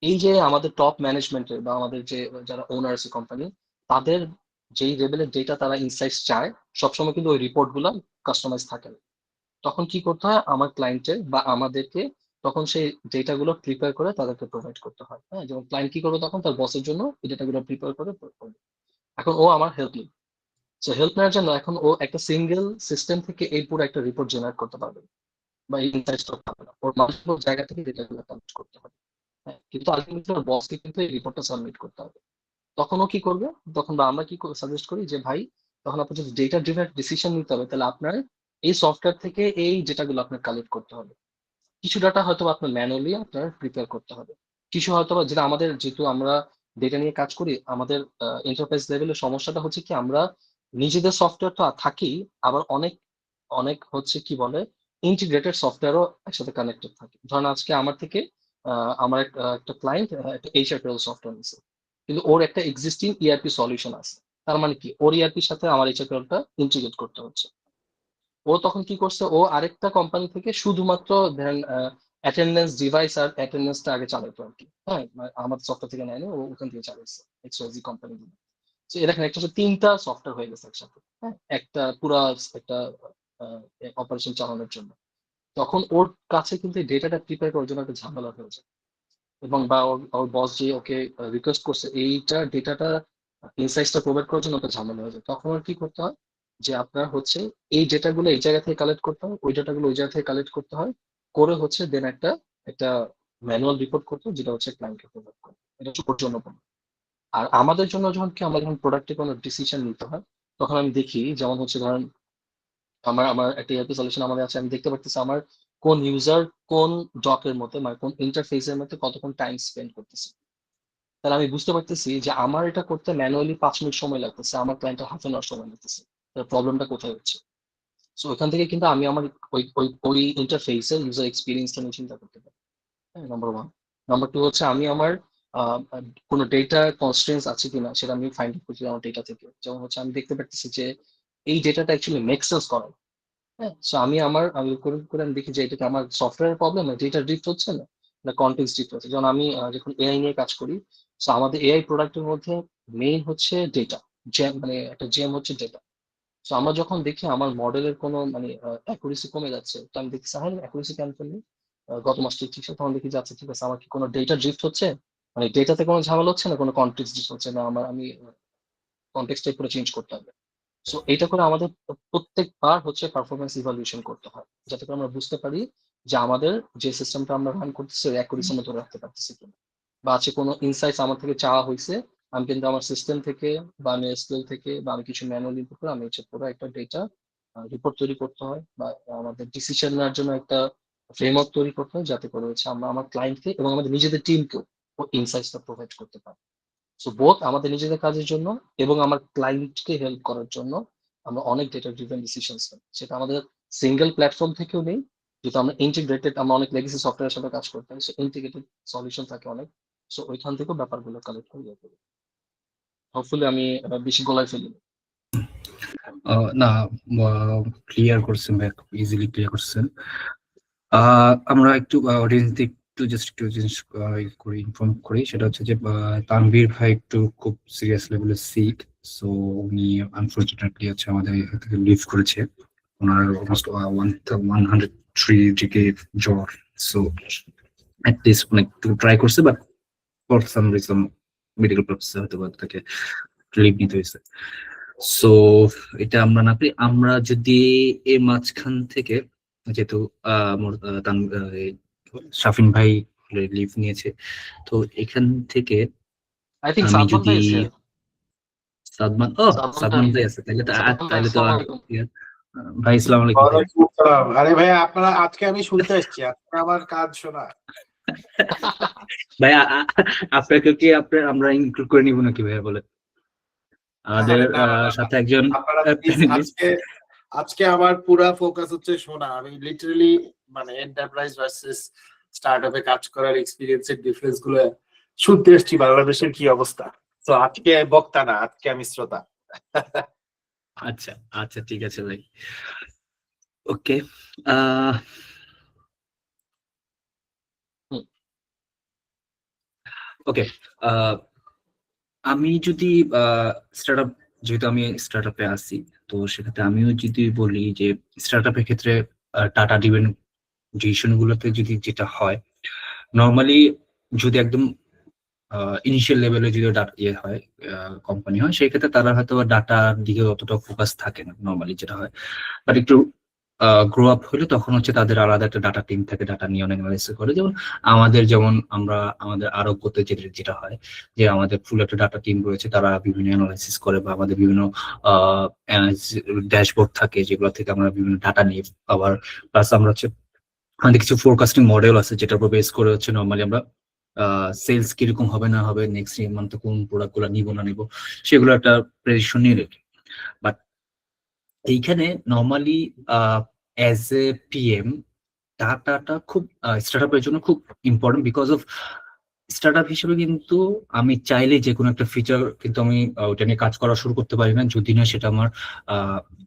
এই যে আমাদের টপ ম্যানেজমেন্টের বা আমাদের যে যারা ওনার আছে কোম্পানি, তাদের যেই লেভেলের ডেটা তারা ইনসাইটস চায় সবসময় কিন্তু ওই রিপোর্ট গুলা কাস্টমাইজ থাকে না। তখন কি করতে হয় আমার ক্লায়েন্টের বা আমাদেরকে তখন সেই ডেটা গুলো প্রিপেয়ার করে তাদেরকে প্রোভাইড করতে হয়, হ্যাঁ, যেমন ক্লায়েন্ট কি করবে তখন তার বসের জন্য এই ডেটা গুলো প্রিপেয়ার করে করবে। এখন ও আমার হেল্প নিবে, সো হেল্প নেওয়ার জন্য এখন ও একটা সিঙ্গেল সিস্টেম থেকে এই পুরো একটা রিপোর্ট জেনারেট করতে পারবে বা ইনসাইটস করতে পারবে না, ওর মাল্টিপল জায়গা থেকে ডেটা গুলো কালেক্ট করতে হবে, হ্যাঁ, কিন্তু আলটিমেটলি ওর বসকে কিন্তু এই রিপোর্টটা সাবমিট করতে হবে। তখন ও কি করবে, তখন বা আমরা কি সাজেস্ট করি যে ভাই তখন আপনার যদি ডেটা ড্রিভেন ডিসিশন নিতে হবে তাহলে আপনার এই সফটওয়্যার থেকে এই ডেটাগুলো আপনার কালেক্ট করতে হবে। কিছু ডাটা হয়তো বা আপনার ম্যানুয়ালি আপনার প্রিপেয়ার করতে হবে, কিছু হয়তো বা যেটা আমাদের যেহেতু আমরা ডেটা নিয়ে কাজ করি, আমাদের এন্টারপ্রাইজ লেভেলের সমস্যাটা হচ্ছে কি আমরা নিজেদের সফটওয়্যার তো থাকি, আবার অনেক অনেক হচ্ছে কি বলে ইন্টিগ্রেটেড সফটওয়্যারও একসাথে কানেক্টেড থাকে। ধরেন আজকে আমার থেকে আমার একটা ক্লায়েন্ট একটা এইচআর পেরোল সফটওয়্যার নিছে, কিন্তু ওর একটা এক্সিস্টিং ইআরপি সলিউশন আছে, তার মানে কি ওর ইআরপির সাথে আমার এইচআর পেরোলটা ইন্টিগ্রেট করতে হচ্ছে। ও তখন কি করছে, ও আরেকটা কোম্পানি থেকে শুধুমাত্র ধরেন অ্যাটেন্ডেন্স ডিভাইস আর অ্যাটেন্ডেন্সটা আগে চালাইতো আর কি, হ্যাঁ, মানে আমার সফটওয়্যার থেকে নেয়নি, ও ওখান থেকে চালাইছে এক্সওয়াইজি কোম্পানি। তো এরকম একটা হচ্ছে তিনটা সফটওয়্যার হয়ে গেছে একসাথে, হ্যাঁ, একটা পুরা একটা অপারেশন চালানোর জন্য। তখন ওর কাছে কিন্তু এই ডেটাটা প্রিপেয়ার করার জন্য একটা ঝামেলা হয়ে যায়, এবং বা ওর বস যে ওকে রিকোয়েস্ট করছে এইটা ডেটাটা ইনসাইটসটা প্রোভাইড করার জন্য একটা ঝামেলা হয়ে যায়। তখন আর কি করতে হয় যে আপনার হচ্ছে এই ডেটাগুলো এই জায়গা থেকে কালেক্ট করতে হয়, ওই ডেটাগুলো ওই জায়গা থেকে কালেক্ট করতে হয়, করে হচ্ছে দেন একটা একটা ম্যানুয়াল রিপোর্ট করতে হয়, যেটা হচ্ছে ক্লায়েন্টকে প্রোভাইড করে। এটা হচ্ছে ওর জন্য কোনো। আর আমাদের জন্য যখন কি আমরা যখন প্রোডাক্টে কোনো ডিসিশন নিতে হয় তখন আমি দেখি যেমন হচ্ছে ধরেন আমার আমার একটা ইআরপি সলিউশন আমাদের আছে, আমি দেখতে পারতেছি আমার কোন ইউজার কোন ডকের মধ্যে মানে কোন ইন্টারফেসের মধ্যে কতক্ষণ টাইম স্পেন্ড করতেছে। তাহলে আমি বুঝতে পারতেছি যে আমার এটা করতে ম্যানুয়ালি 5 মিনিট সময় লাগতেছে, আমার ক্লায়েন্টের হাফ অ্যান আওয়ার সময় লাগতেছে। প্রবলেমটা কোথায় হচ্ছে? সো ওইখান থেকে কিন্তু আমি আমার ওই ইন্টারফেসের ইউজার এক্সপিরিয়েন্সটা নিয়ে চিন্তা করতে পারি। হ্যাঁ, নাম্বার ওয়ান। নাম্বার টু হচ্ছে আমি আমার আহ, কোনো ডেটা কনস্ট্রেন্স আছে কিনা সেটা আমি ফাইন্ড আউট করছি আমার ডেটা থেকে। যেমন হচ্ছে আমি দেখতে পাচ্ছি যে এই ডেটাটা অ্যাকচুয়ালি মেক সেন্স করে। হ্যাঁ, সো আমি করে করে আমি দেখি যে এটা কি আমার সফটওয়্যারের প্রবলেম, ডেটা ড্রিফট হচ্ছে না কন্টেক্সট ড্রিফট হচ্ছে। যেমন আমি যখন এআই নিয়ে কাজ করি, সো আমাদের এআই প্রোডাক্টের মধ্যে মেইন হচ্ছে ডেটা, জেম মানে একটা জেম হচ্ছে ডেটা। সো আমরা যখন দেখি আমার মডেলের কোনো মানে অ্যাকুরেসি কমে যাচ্ছে, তো আমি দেখছি হ্যাঁ অ্যাকুরেসি কেন করলি, গত মাস ঠিক ছিল, তখন দেখি যাচ্ছে ঠিক আছে আমার কি কোনো ডেটা ড্রিফট হচ্ছে, মানে ডেটাতে কোনো ঝামেলা হচ্ছে না, কোনো কন্টেক্সট ড্রিফট হচ্ছে না, আমি কন্টেক্সট পুরো চেঞ্জ করতে হবে। সো এইটা করে আমাদের প্রত্যেকবার হচ্ছে পারফরমেন্স ইভালুয়েশন করতে হয়, যাতে করে আমরা বুঝতে পারি যে আমাদের যে সিস্টেমটা আমরা রান করতেছি অ্যাকুরেসি আমরা ধরে রাখতে পারতেছি কিনা, বা আছে কোনো ইনসাইটস আমার থেকে চাওয়া হয়েছে, আমি কিন্তু আমার সিস্টেম থেকে বা আমি এসকিউএল থেকে বা আমি কিছু ম্যানুয়াল ইনপুট করে আমি হচ্ছে পুরো একটা ডেটা রিপোর্ট তৈরি করতে হয়, বা আমাদের ডিসিশন নেওয়ার জন্য একটা ফ্রেমওয়ার্ক তৈরি করতে হয়, যাতে করে হচ্ছে আমরা আমার ক্লায়েন্টকে এবং আমাদের নিজেদের টিমকেও ইনসাইটসটা প্রোভাইড করতে পারি। সো বোথ আমাদের নিজেদের কাজের জন্য এবং আমার ক্লায়েন্টকে হেল্প করার জন্য আমরা অনেক ডেটা ড্রিভেন ডিসিশনস নিই। সেটা আমাদের সিঙ্গেল প্ল্যাটফর্ম থেকেও নেই, যেহেতু আমরা ইন্টিগ্রেটেড, আমরা অনেক লেগেসি সফটওয়্যারের সাথে কাজ করতে হয়, সো ইন্টিগ্রেটেড সলিউশন থাকে অনেক। সো ওইখান থেকেও ব্যাপারগুলো কালেক্ট করে ইয়ে করি। হোপফুলি আমি বেশি গলায় ফেলিনি। না, ক্লিয়ার করছেন ভাই, ইজিলি ক্লিয়ার করছেন। আমরা একটু অডিয়েন্স একটু জাস্ট একটু জিনিস করি, ইনফর্ম করি, সেটা হচ্ছে যে তানভীর ভাই একটু খুব সিরিয়াস লেভেলের সিক। সো উনি আনফরচুনেটলি হচ্ছে আমাদের এখান থেকে লিভ করেছে। ওনার অলমোস্ট 103 ডিগ্রি জ্বর। সো অ্যাটলিস্ট অনেক ট্রাই করছে, but for some reason medical পারপাসে হয়তো বা তাকে লিভ নিতে হয়েছে। সো এটা আমরা না পারি, আমরা যদি এর মাঝখান থেকে, যেহেতু শাফিন ভাই লিভ নিয়েছে, তো এখান থেকে আই থিঙ্ক আমি সাদমান যদি ভাই আছে। সাদমান সাদমান সাদমান ভাই, ভাই আছে, তাহলে তো সাদমান ভাই তাহলে তো আসসালামু আর আলাইকুম। ভাই আসসালামু আলাইকুম ভাই। ওয়ালাইকুম আসসালাম। আরে ভাই আপনারা আজকে আমি শুনতে এসেছি, আজকে আমার কাজ শোনা। ভাই আপনাকে কি আমরা ইনক্লুড করে নিব নাকি ভাইয়া, বলে আমাদের আরে না না না না, সাথে একজন আপনারা প্লিজ প্যানেলিস্ট। আজকে আজকে আমার পুরা ফোকাস হচ্ছে শোনা। আমি লিটারালি মানে এন্টারপ্রাইজ ভার্সেস স্টার্টআপে কাজ করার এক্সপেরিয়েন্সের ডিফারেন্স গুলো শুনতে এসেছি, বাংলাদেশের কি অবস্থা। তো আজকে বক্তা না, আজকে আমি শ্রোতা। আচ্ছা আচ্ছা, ঠিক আছে ভাই, ওকে। ওকে, আমি যদি স্টার্টআপ, যেহেতু আমি স্টার্টআপে আছি, তো সেক্ষেত্রে আমিও যদি বলি যে স্টার্টআপের ক্ষেত্রে ডাটা ড্রিভেন ডিসিশন গুলোতে যদি যেটা হয়, নর্মালি যদি একদম ইনিশিয়াল লেভেলে যদি ইয়ে হয়, কোম্পানি হয়, সেই ক্ষেত্রে তারা হয়তো ডাটার দিকে অতটা ফোকাস থাকে না নর্মালি, যেটা হয়। বাট একটু গ্রো আপ হলে তখন হচ্ছে তাদের আলাদা একটা ডাটা টিম থাকে, ডাটা নিয়ে অনেক অ্যানালাইসিস করে। যেমন আমরা আমাদের আরোগ্যতে যেটা হয়, যে আমাদের ফুল একটা ডাটা টিম রয়েছে, তারা বিভিন্ন অ্যানালাইসিস করে, বা আমাদের বিভিন্ন ড্যাশবোর্ড থাকে যেগুলো থেকে আমরা বিভিন্ন ডাটা নিই। আবার প্লাস আমরা হচ্ছে আমাদের কিছু ফোরকাস্টিং মডেল আছে, যেটার উপর বেস করে হচ্ছে নর্মালি আমরা সেলস কিরকম হবে না হবে, নেক্সট মান্থে কোন প্রোডাক্ট গুলো নিবো না নিবো, সেগুলো একটা প্রেডিকশন নিয়ে রেখে। বাট এইখানে নর্মালি অ্যাজ এ পিএম ডাটাটা খুব স্টার্টআপের জন্য খুব ইম্পর্টেন্ট, বিকজ অফ স্টার্টআপ হিসেবে কিন্তু আমি চাইলে যে কোনো একটা ফিচার কিন্তু আমি ওটা নিয়ে কাজ করা শুরু করতে পারি না, যদি না সেটা আমার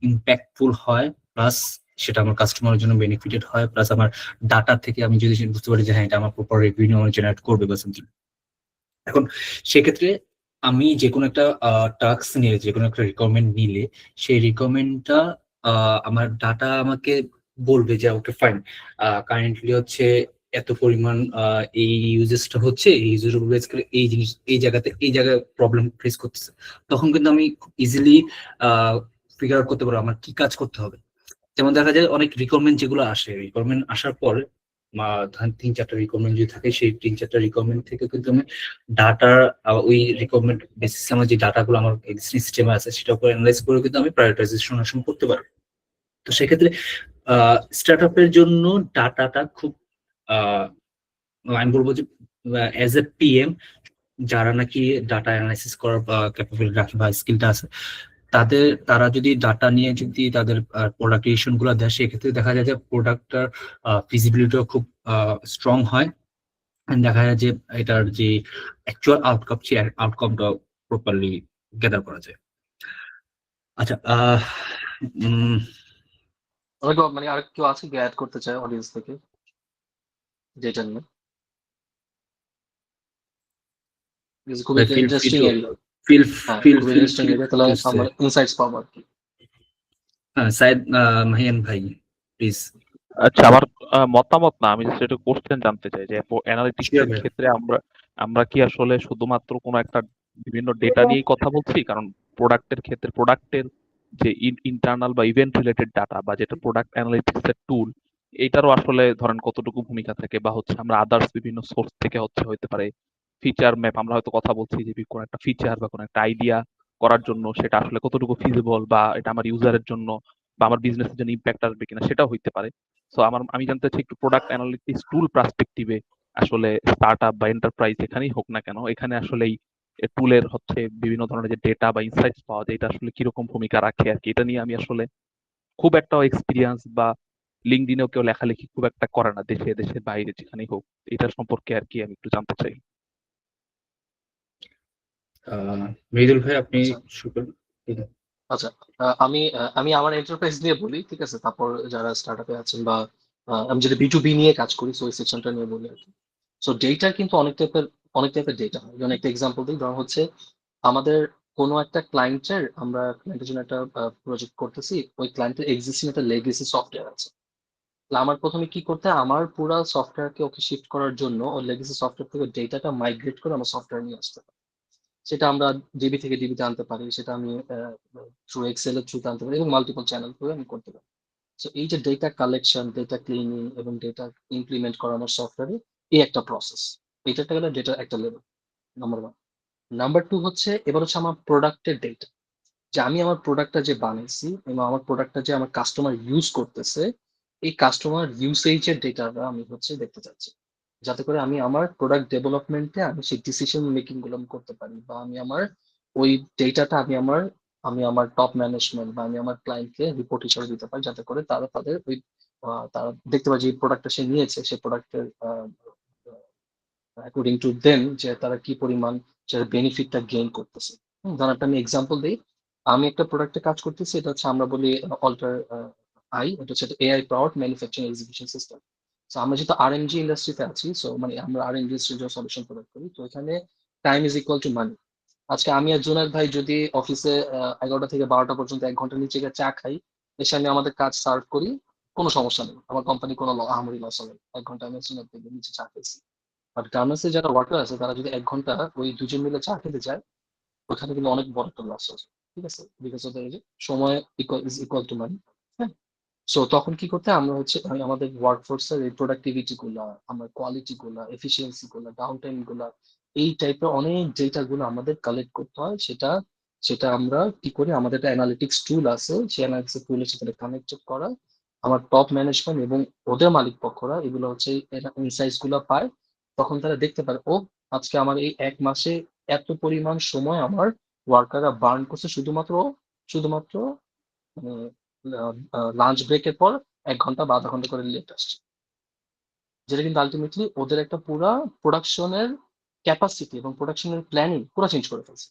ইম্প্যাক্টফুল হয়, প্লাস সেটা আমার কাস্টমারের জন্য বেনিফিটেড হয়, প্লাস আমার ডাটা থেকে আমি যদি বুঝতে পারি যে হ্যাঁ এটা আমার প্রপার রেভিনিউ জেনারেট করবে বা সামথিং। এখন সেক্ষেত্রে আমি যে কোনো একটা টাস্ক নিয়ে, যে কোনো একটা রিকোয়ারমেন্ট নিলে, সেই রিকোয়ারমেন্টটা আমার ডাটা আমাকে বলবে যে ওকে ফাইন, কারেন্টলি হচ্ছে এত পরিমাণ এই ইউজেসটা হচ্ছে, এই ইউজের উপর বেস করে এই জিনিস এই জায়গায় প্রবলেম ফেস করতেছে। তখন কিন্তু আমি ইজিলি ফিগার আউট করতে পারবো আমার কি কাজ করতে হবে। যেমন দেখা যায় অনেক রিকোয়ারমেন্ট যেগুলো আসে, রিকোয়ারমেন্ট আসার পর 3-4টা রিকোয়ারমেন্ট যদি থাকে, সেই 3-4টা রিকোয়ারমেন্ট থেকে কিন্তু আমি ডাটার ওই রিকোয়ারমেন্ট বেসিস আমার যে ডাটাগুলো আমার এক্সিস্টিং সিস্টেমে আছে সেটা উপর অ্যানালাইজ করে কিন্তু আমি প্রায়োরিটাইজেশন করতে পারবো। তো সেক্ষেত্রে স্টার্ট আপের জন্য ডাটাটা খুব আমি বলবো যে অ্যাজ এ পিএম যারা নাকি ডাটা অ্যানালাইসিস করার ক্যাপাবিলিটি রাখে বা স্কিলটা আছে, তারা যদি ডাটা নিয়ে যদি তাদের প্রোডাক্ট ক্রিয়েশন গুলো দেয়, সেক্ষেত্রে দেখা যায় যে প্রোডাক্টটার ফিজিবিলিটিও খুব স্ট্রং হয়। And দেখা যায় যে এটার যে অ্যাকচুয়াল আউটকাম, সেই আউটকামটা প্রপারলি গ্যাদার করা যায়। আচ্ছা, মানে আর কেউ আছে কি অ্যাড করতে চায় অডিয়েন্স থেকে যেটা নিয়ে? খুবই একটা feel free interesting to area. Feel হ্যাঁ, ফিল খুবই ফিল ইন্টারেস্টিং ফ্রি এরিয়া, তাহলে টু সে। আমরা ইনসাইটস পাবো আর কি। হ্যাঁ, সাইদ মাহিয়ান ভাই প্লিজ। আচ্ছা, আমার মতামত না, আমি জাস্ট একটা কোশ্চেন জানতে চাই যে অ্যানালিটিক্স শিওর এর ভাই। ক্ষেত্রে আমরা আমরা কি আসলে শুধুমাত্র কোনো একটা বিভিন্ন ডেটা নিয়েই কথা বলছি? কারণ প্রোডাক্টের ক্ষেত্রে প্রোডাক্টের যে ইন্টারনাল বা ইভেন্ট রিলেটেড ডাটা বা যেটা প্রোডাক্ট অ্যানালিটিক্স এর টুল, এইটারও আসলে ধরেন কতটুকু ভূমিকা থাকে, বা হচ্ছে আমরা আদার্স বিভিন্ন সোর্স থেকে হতে পারে ফিচার ম্যাপ, আমরা হয়তো কথা বলছি যে কোনো একটা ফিচার বা কোনো একটা আইডিয়া করার জন্য সেটা আসলে কতটুকু ফিজিবল, বা এটা আমার ইউজারের জন্য বা আমার বিজনেসের জন্য ইম্প্যাক্ট আসবে কিনা সেটাও হইতে পারে। সো আমি জানতে চাই একটু প্রোডাক্ট অ্যানালিটিক্স টুল পার্সপেক্টিভে আসলে স্টার্ট আপ বা এন্টারপ্রাইজ এখানেই হোক না কেন, এখানে আসলে এই টুলের বিভিন্ন ধরনের যে ডেটা বা ইনসাইটস পাওয়া যায়, এটা আসলে কিরকম ভূমিকা রাখে আর কি। এটা নিয়ে আমি আসলে খুব একটা এক্সপিরিয়েন্স বা লিঙ্কডইনেও কেউ লেখালেখি খুব একটা করে না, দেশে দেশের বাইরে যেখানেই হোক। এটা সম্পর্কে আর কি আমি একটু জানতে চাই। মৃদুল ভাই আপনি আচ্ছা শুরু করুন। আচ্ছা, আমি আমার এন্টারপ্রাইজ নিয়ে বলি, ঠিক আছে, তারপর যারা স্টার্ট আপে আছেন বা আমি যেটা B2B নিয়ে কাজ করি, সো ওই সেকশনটা নিয়ে বলি আর কি। সো ডেটা কিন্তু অনেক টাইপের ডেটা হয়। যেমন একটা এক্সাম্পল দিই, ধরুন হচ্ছে আমাদের কোনো একটা ক্লায়েন্টের জন্য একটা প্রজেক্ট করতেছি, ওই ক্লায়েন্টের এক্সিস্টিং একটা লেগেসি সফটওয়্যার আছে। তাহলে আমার প্রথমে কি করতে হয়, আমার পুরো সফটওয়্যারকে ওকে শিফট করার জন্য ওর লেগেসি সফটওয়্যার থেকে ডেটাটা মাইগ্রেট করে আমার সফটওয়্যার নিয়ে আসতে হবে। সেটা আমরা ডিবি থেকে ডিবিতে আনতে পারি, সেটা আমি থ্রু এক্সেল এর থ্রুতে আনতে পারি, এবং মাল্টিপল চ্যানেল করে আমি করতে পারি। সো এই যে ডেটা কালেকশন, ডেটা ক্লিনিং এবং ডেটা ইমপ্লিমেন্ট করা আমার সফটওয়্যারে, এই একটা প্রসেস। এটা একটা গেলে ডেটার একটা level, number one. Number two হচ্ছে, এবার হচ্ছে আমার প্রোডাক্টের ডেটা, যে আমি আমার প্রোডাক্টটা যে বানাইছি এবং আমার প্রোডাক্টটা যে আমার কাস্টমার ইউজ করতেছে, এই কাস্টমার ইউসেজের ডেটাটা আমি দেখতে চাচ্ছি, যাতে করে আমি আমার প্রোডাক্ট ডেভেলপমেন্টে আমি সেই ডিসিশন মেকিং গুলো আমি করতে পারি, বা আমি আমার ওই ডেটাটা আমি আমার টপ ম্যানেজমেন্ট বা আমি আমার ক্লায়েন্টকে রিপোর্ট হিসেবে দিতে পারি, যাতে করে তারা তাদের ওই তারা দেখতে পারে যে প্রোডাক্টটা সে নিয়েছে, সে প্রোডাক্টের অ্যাকর্ডিং টু দেম, যে তারা কি পরিমাণ সেটা বেনিফিটটা গেইন করতেছে। ধরেন একটা আমি এক্সাম্পল দিই, আমি একটা প্রোডাক্টে কাজ করতেছি, এটা হচ্ছে আমরা বলি অল্টার এটা হচ্ছে AI powered manufacturing execution system. So আমরা যেহেতু আর&জি ইন্ডাস্ট্রিতে আছি, সো মানে আমরা আর ইন্ডাস্ট্রির জন্য সলিউশন প্রোভাইড করি, তো এখানে time is equal to money. আজকে আমি আর জুনায়েদ ভাই যদি অফিসে 11টা থেকে 12টা পর্যন্ত 1 ঘন্টা নিচে গিয়ে চা খাই, এসে আমি আমাদের কাজ সার্ভ করি, কোনো সমস্যা নেই, আমার কোম্পানি কোনো আহামরি লস হবে না। 1 ঘন্টা আমি জুনায়েদ ভাইকে নিচে চা খেয়েছি। বাট গার্মেন্টসে যারা ওয়ার্কার আছে, তারা যদি 1 ঘন্টা ওই দুজন মিলে চা খেতে যায়, ওখানে কিন্তু অনেক বড় একটা লস আছে। ঠিক আছে, বিকজ অফ যে সময় ইকুয়াল টু মানি। হ্যাঁ, সো তখন কি করতে হয়, আমরা হচ্ছে আমাদের ওয়ার্কফোর্স এর এই প্রোডাক্টিভিটি গুলা, আমরা কোয়ালিটি গুলা, এফিসিয়েন্সি গুলা, ডাউন টাইম গুলা, এই টাইপের অনেক ডেটা গুলো আমাদের কালেক্ট করতে হয়। সেটা সেটা আমরা কি করি, আমাদের একটা অ্যানালিটিক্স টুল আছে, সেই অ্যানালিটিক্স টুলের সাথে কানেক্টেড করা, আমার টপ ম্যানেজমেন্ট এবং ওদের মালিক পক্ষরা এগুলো হচ্ছে ইনসাইটস গুলো পায়। তখন তারা দেখতে পারে, ও আজকে আমার এই 1 মাসে এত পরিমাণ সময় আমার ওয়ার্কাররা বার্ন করছে, শুধুমাত্র লাঞ্চ ব্রেকের পর 1 ঘন্টা বা আধা ঘন্টা করে লেট আসছে, যেটা কিন্তু আলটিমেটলি ওদের একটা পুরা প্রোডাকশনের ক্যাপাসিটি এবং প্রোডাকশনের প্ল্যানিং পুরো চেঞ্জ করে ফেলছে।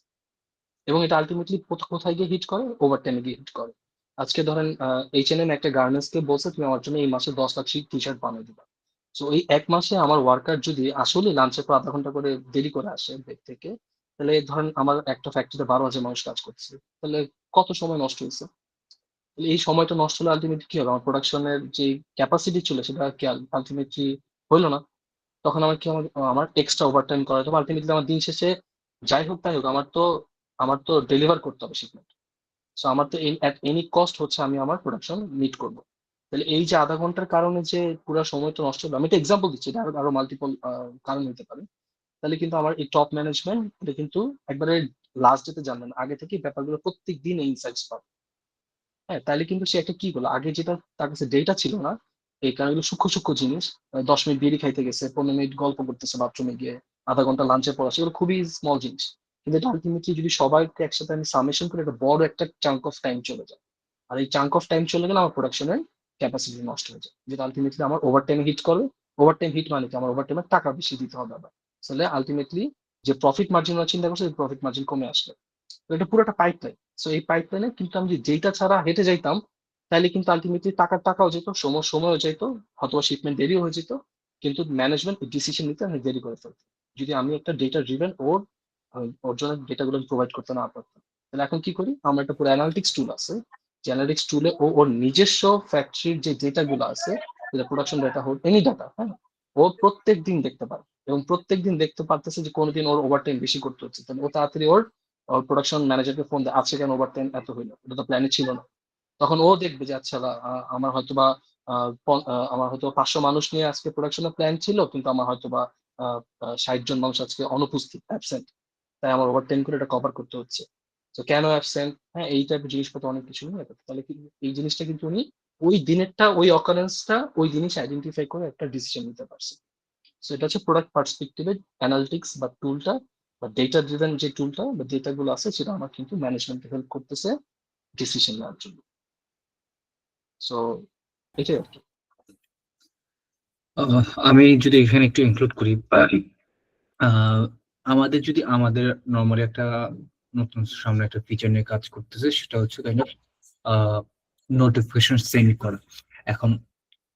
এবং এটা আলটিমেটলি কোথায় গিয়ে হিট করে, ওভার টাইমে গিয়ে হিট করে। আজকে ধরেন H&M একটা গার্মেন্টস কে বলছে, তুমি আমার জন্য এই মাসে 10 লাখ টি শার্ট বানিয়ে দিবা। সো এই 1 মাসে আমার ওয়ার্কার যদি আসলে লাঞ্চের পর আধা ঘন্টা করে দেরি করে আসে ব্রেক থেকে, তাহলে ধরেন আমার একটা ফ্যাক্টরিতে 12,000 মানুষ কাজ করছে, তাহলে কত সময় নষ্ট হয়েছে। তাহলে এই সময়টা নষ্ট হলে আলটিমেটলি কি হবে, আমার প্রোডাকশনের যে ক্যাপাসিটি ছিল সেটা কি আলটিমেটলি হইলো না। তখন আমার কি আমার এক্সট্রা ওভারটাইম করা হতো, আলটিমেটলি আমার দিন শেষে যাই হোক তাই হোক, আমার তো ডেলিভার করতে হবে শিপমেন্ট। সো আমার তো এট এনি কস্ট হচ্ছে আমি আমার প্রোডাকশন মিট করব। তাহলে এই যে আধা ঘন্টার কারণে যে পুরো সময়টা নষ্ট হলো, আমি একটা এক্সাম্পল দিচ্ছি, এটা আরো মাল্টিপল কারণ হতে পারে। তাহলে কিন্তু আমার এই টপ ম্যানেজমেন্ট এটা কিন্তু একবারে লাস্ট ডেতে জানবেন, আগে থেকে ব্যাপারগুলো প্রত্যেক দিন ইনসাইটস পাবে। হ্যাঁ, তাহলে কিন্তু সে একটা কি করলো, আগে যেটা তার কাছে ডেটা ছিল না, এই কারণে এগুলো সূক্ষ্ম সূক্ষ্ম জিনিস, 10 মিনিট বিড়ি খাইতে গেছে, 15 মিনিট গল্প করতেছে বাথরুমে গিয়ে, আধা ঘন্টা লাঞ্চের পর আসে, এগুলো খুবই স্মল জিনিস। কিন্তু এটা আলটিমেটলি যদি সবাইকে একসাথে আমি সামেশন করে একটা বড় একটা চাঙ্ক অফ টাইম চলে যায়। আর এই চাঙ্ক অফ টাইম চলে গেলে আমার প্রোডাকশনের ক্যাপাসিটি নষ্ট হয়ে যায়, যেটা আলটিমেটলি আমার ওভার টাইম হিট করবে। ওভার টাইম হিট মানে কি, আমার ওভার টাইমের টাকা বেশি দিতে হবে আবার। তাহলে আলটিমেটলি যে প্রফিট মার্জিন চিন্তা করছে, প্রফিট মার্জিন কমে আসবে। তো এটা পুরো একটা পাইপলাইন। সো এই পাইপলাইনে কিন্তু আমি যদি যেটা ছাড়া হেঁটে যাইতাম, তাহলে কিন্তু আলটিমেটলি টাকাও যেত, সময়ও যেত, হয়তো শিপমেন্ট দেরিও হয়ে যেত, কিন্তু ম্যানেজমেন্ট ডিসিশন নিতে আমি দেরি করে ফেলতাম, যদি আমি একটা ডেটা ড্রিভেন ওর জন্য ডেটাগুলো প্রোভাইড করতে না পারতাম। তাহলে এখন কি করি, আমার একটা পুরো অ্যানালিটিক্স টুল আছে, যে অ্যানালিটিক্স টুলে ওর নিজস্ব ফ্যাক্টরির যে ডেটাগুলো আছে, প্রোডাকশন ডেটা হোক, এনি ডাটা, হ্যাঁ, ও প্রত্যেক দিন দেখতে পারে, এবং প্রত্যেক দিন দেখতে পারতেছে যে কোনোদিন ওর ওভার টাইম বেশি করতে হচ্ছে, তাহলে ও তাড়াতাড়ি ওর প্রোডাকশন ম্যানেজারকে ফোন দেয়, আজকে কেন ওভার টাইম এত হইলো, এটা তো প্ল্যানে ছিল না। তখন ও দেখবে যে আচ্ছা, আমার হয়তো বা আমার হয়তো 500 মানুষ নিয়ে আজকে প্রোডাকশনের প্ল্যান ছিল, কিন্তু আমার হয়তো বা 60 জন মানুষ আজকে অনুপস্থিত, অ্যাবসেন্ট, তাই আমার ওভার টাইম করে এটা কভার করতে হচ্ছে। তো কেন অ্যাবসেন্ট, হ্যাঁ, এই টাইপের জিনিসপত্র অনেক কিছু নিয়ে, তাহলে এই জিনিসটা কিন্তু উনি ওই দিনেরটা, ওই অকারেন্সটা, ওই জিনিস আইডেন্টিফাই করে একটা ডিসিশন নিতে পারছে। সো এটা হচ্ছে প্রোডাক্ট পার্সপেক্টিভে অ্যানালিটিক্স বা টুলটা, বা ডেটা ড্রিভেন যে টুলটা বা ডেটা গুলো আছে, সেটা আমার কিন্তু ম্যানেজমেন্টকে হেল্প করতেছে ডিসিশন নেওয়ার জন্য। সো এটাই আর কি। আমি যদি এখানে একটু ইনক্লুড করি, আহ, আমাদের যদি আমাদের নর্মালি একটা নতুন সামনে একটা ফিচার নিয়ে কাজ করতেছে, সেটা হচ্ছে কাইন্ড অফ নোটিফিকেশন সেন্ড করা। এখন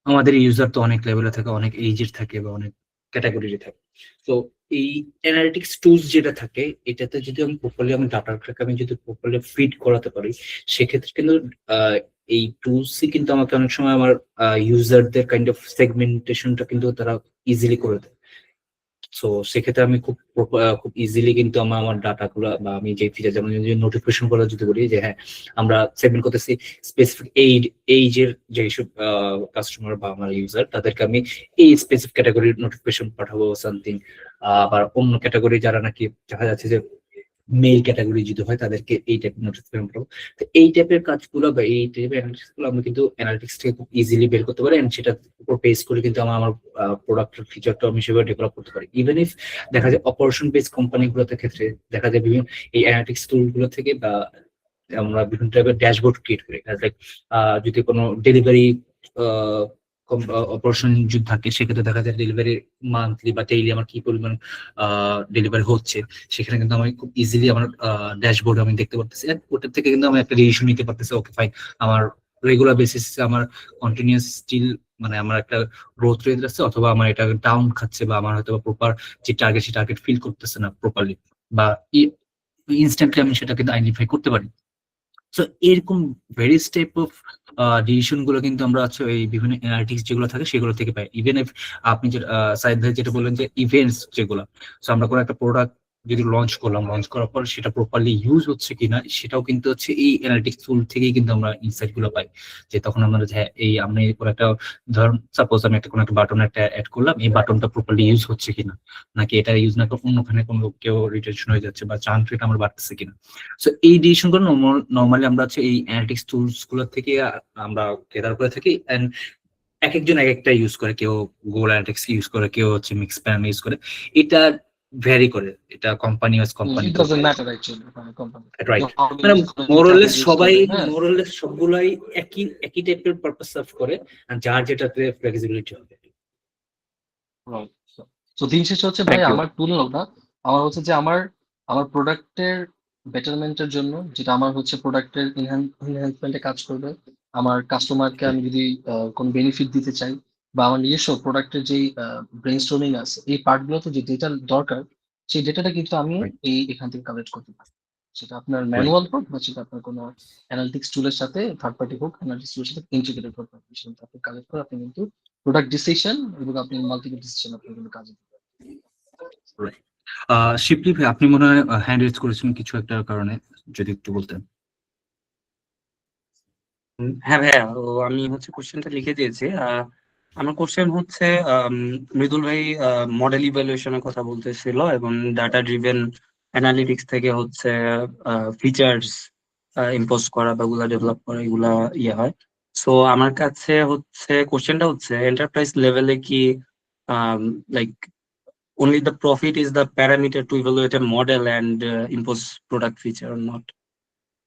আমাদের ইউজার তো অনেক লেভেলে থাকে, অনেক এইজের থাকে বা অনেক ক্যাটাগরির থাকে। তো এই অ্যানালিটিক্স টুলস যেটা থাকে, এটাতে যদি আমি ডাটাটাকে আমি যদি প্রপারলি ফিড করাতে পারি, সেক্ষেত্রে কিন্তু আহ, এই টুলসই কিন্তু আমাকে অনেক সময় আমার ইউজারদের কাইন্ড অফ সেগমেন্টেশনটা কিন্তু তারা ইজিলি করে দেয়। সো সেক্ষেত্রে আমি খুব ইজিলি কিন্তু আমার ডাটা গুলো বা আমি যে ফিচার, যেমন নোটিফিকেশন গুলো যদি বলি যে হ্যাঁ, আমরা সেগমেন্ট করতেছি স্পেসিফিক এইজের যেসব কাস্টমার বা আমার ইউজার, তাদেরকে আমি এই স্পেসিফিক ক্যাটাগরির নোটিফিকেশন পাঠাবো সামথিং। আবার অন্য ক্যাটাগরি যারা নাকি দেখা যাচ্ছে যে মেল ক্যাটাগরি যদি হয়, তাদেরকে এই টাইপের নোটিফিকেশন পাঠাবো। তো এই টাইপের কাজগুলো বা এই টাইপের অ্যানালিটিক্স গুলো আমি কিন্তু অ্যানালিটিক্স থেকে খুব ইজিলি বের করতে পারি, এন্ড সেটার উপর বেস করে কিন্তু আমার প্রোডাক্টের ফিচারটা আমি সেভাবে ডেভেলপ করতে পারি। ইভেন ইফ দেখা যায় অপারেশন বেস কোম্পানিগুলোতে ক্ষেত্রে দেখা যায় বিভিন্ন এই অ্যানালিটিক্স টুল গুলো থেকে বা আমরা বিভিন্ন টাইপের ড্যাশবোর্ড ক্রিয়েট করি। লাইক যদি কোনো ডেলিভারি অপারেশন যদি থাকে, সেক্ষেত্রে দেখা যায় ডেলিভারি মান্থলি বা ডেইলি আমার কি পরিমাণ ডেলিভারি হচ্ছে, সেখানে কিন্তু আমি খুব ইজিলি আমার ড্যাশবোর্ড আমি দেখতে পারতেছি। আর ওটার থেকে কিন্তু আমি একটা ডিসিশন নিতে পারতেছি, ওকে ফাইন, আমার রেগুলার বেসিসে আমার কন্টিনিউয়াস স্টিল মানে আমার একটা গ্রোথ রেট আছে, অথবা আমার এটা ডাউন খাচ্ছে, বা আমার হয়তো প্রপার যে টার্গেট, সেই টার্গেট ফিল করতেছে না প্রপারলি, বা ইনস্ট্যান্টলি আমি সেটা কিন্তু আইডেন্টিফাই করতে পারি। সো এরকম ভেরিয়াস টাইপ অফ ডিসিশন গুলো কিন্তু আমরা হচ্ছে এই বিভিন্ন অ্যানালিটিক্স যেগুলো থাকে সেগুলো থেকে পাই। ইভেন ইফ আপনি যে সাইদ ভাই যেটা বললেন যে ইভেন্টস যেগুলো, সো আমরা কোনো একটা প্রোডাক্ট যদি লঞ্চ করলাম, লঞ্চ করার পর সেটা প্রপারলি ইউজ হচ্ছে কিনা, সেটাও কিন্তু হচ্ছে এই অ্যানালিটিক্স টুল থেকেই কিন্তু আমরা ইনসাইট গুলো পাই। যে তখন আমরা হ্যাঁ, এই আমি কোনো একটা, ধরুন সাপোজ আমি একটা কোনো একটা বাটন একটা অ্যাড করলাম, এই বাটনটা প্রপারলি ইউজ হচ্ছে কিনা, নাকি এটা ইউজ না করে অন্যখানে কোনো কেউ রিটেনশন হয়ে যাচ্ছে, বা চান্স রেট আমার বাড়তেছে কিনা। সো এই ডিসিশন গুলো নর্মালি আমরা হচ্ছে এই অ্যানালিটিক্স টুলস গুলো থেকে আমরা গেদার করে থাকি। এন্ড এক একজন এক একটা ইউজ করে, কেউ গুগল অ্যানালিটিক্স ইউজ করে, কেউ হচ্ছে মিক্স প্যান ইউজ করে। এটা ভ্যারি করে, এটা company wise company. It doesn't matter actually company. Right, মানে মোরলেস সবগুলাই একই একই টাইপের পারপাস সার্ভ করে, আর যার যেটাতে ফ্লেক্সিবিলিটি হবে। তো দিন শেষে হচ্ছে ভাই, Thank you. আমার টুল না, আমার হচ্ছে যে আমার প্রোডাক্টের বেটারমেন্টের জন্য, যেটা আমার হচ্ছে প্রোডাক্টের এনহ্যান্সমেন্টে কাজ করবে, আমার কাস্টমারকে আমি যদি কোনো বেনিফিট দিতে চাই, বা আমার নিজস্ব প্রোডাক্টের যেই ব্রেনস্টর্মিং আছে, এই পার্টগুলোতে যে ডেটা দরকার, সেই ডেটাটা কিন্তু আমি Right. এখান থেকে কালেক্ট করতে পারি। সেটা আপনার Right. ম্যানুয়াল হোক, বা সেটা আপনার কোনো অ্যানালিটিক্স টুলের সাথে, থার্ড পার্টি হোক, অ্যানালিটিক্স টুলের সাথে ইন্টিগ্রেটেড হোক, সেটা আপনি কালেক্ট করে আপনি কিন্তু প্রোডাক্ট ডিসিশন এবং আপনি মাল্টিপল ডিসিশন আপনি কিন্তু কাজে দিতে পারেন। শিবলি ভাই, আপনি মনে হয় হ্যান্ড রেজ করেছেন কিছু একটা কারণে, যদি একটু বলতেন। হ্যাঁ ভাইয়া, ও আমি হচ্ছে কোশ্চেনটা লিখে দিয়েছি। আমার কোশ্চেন হচ্ছে, মৃদুল ভাই মডেল ইভ্যালুয়েশনের কথা বলতেছিল এবং ডাটা ড্রিভেন অ্যানালিটিক্স থেকে হচ্ছে ফিচার্স ইম্পোজ করা বা ওগুলা ডেভেলপ করা এগুলা ইয়ে হয়। সো আমার কাছে হচ্ছে কোশ্চেনটা হচ্ছে এন্টারপ্রাইজ লেভেলে কি like only the profit is the parameter to evaluate a model and impose product feature or not.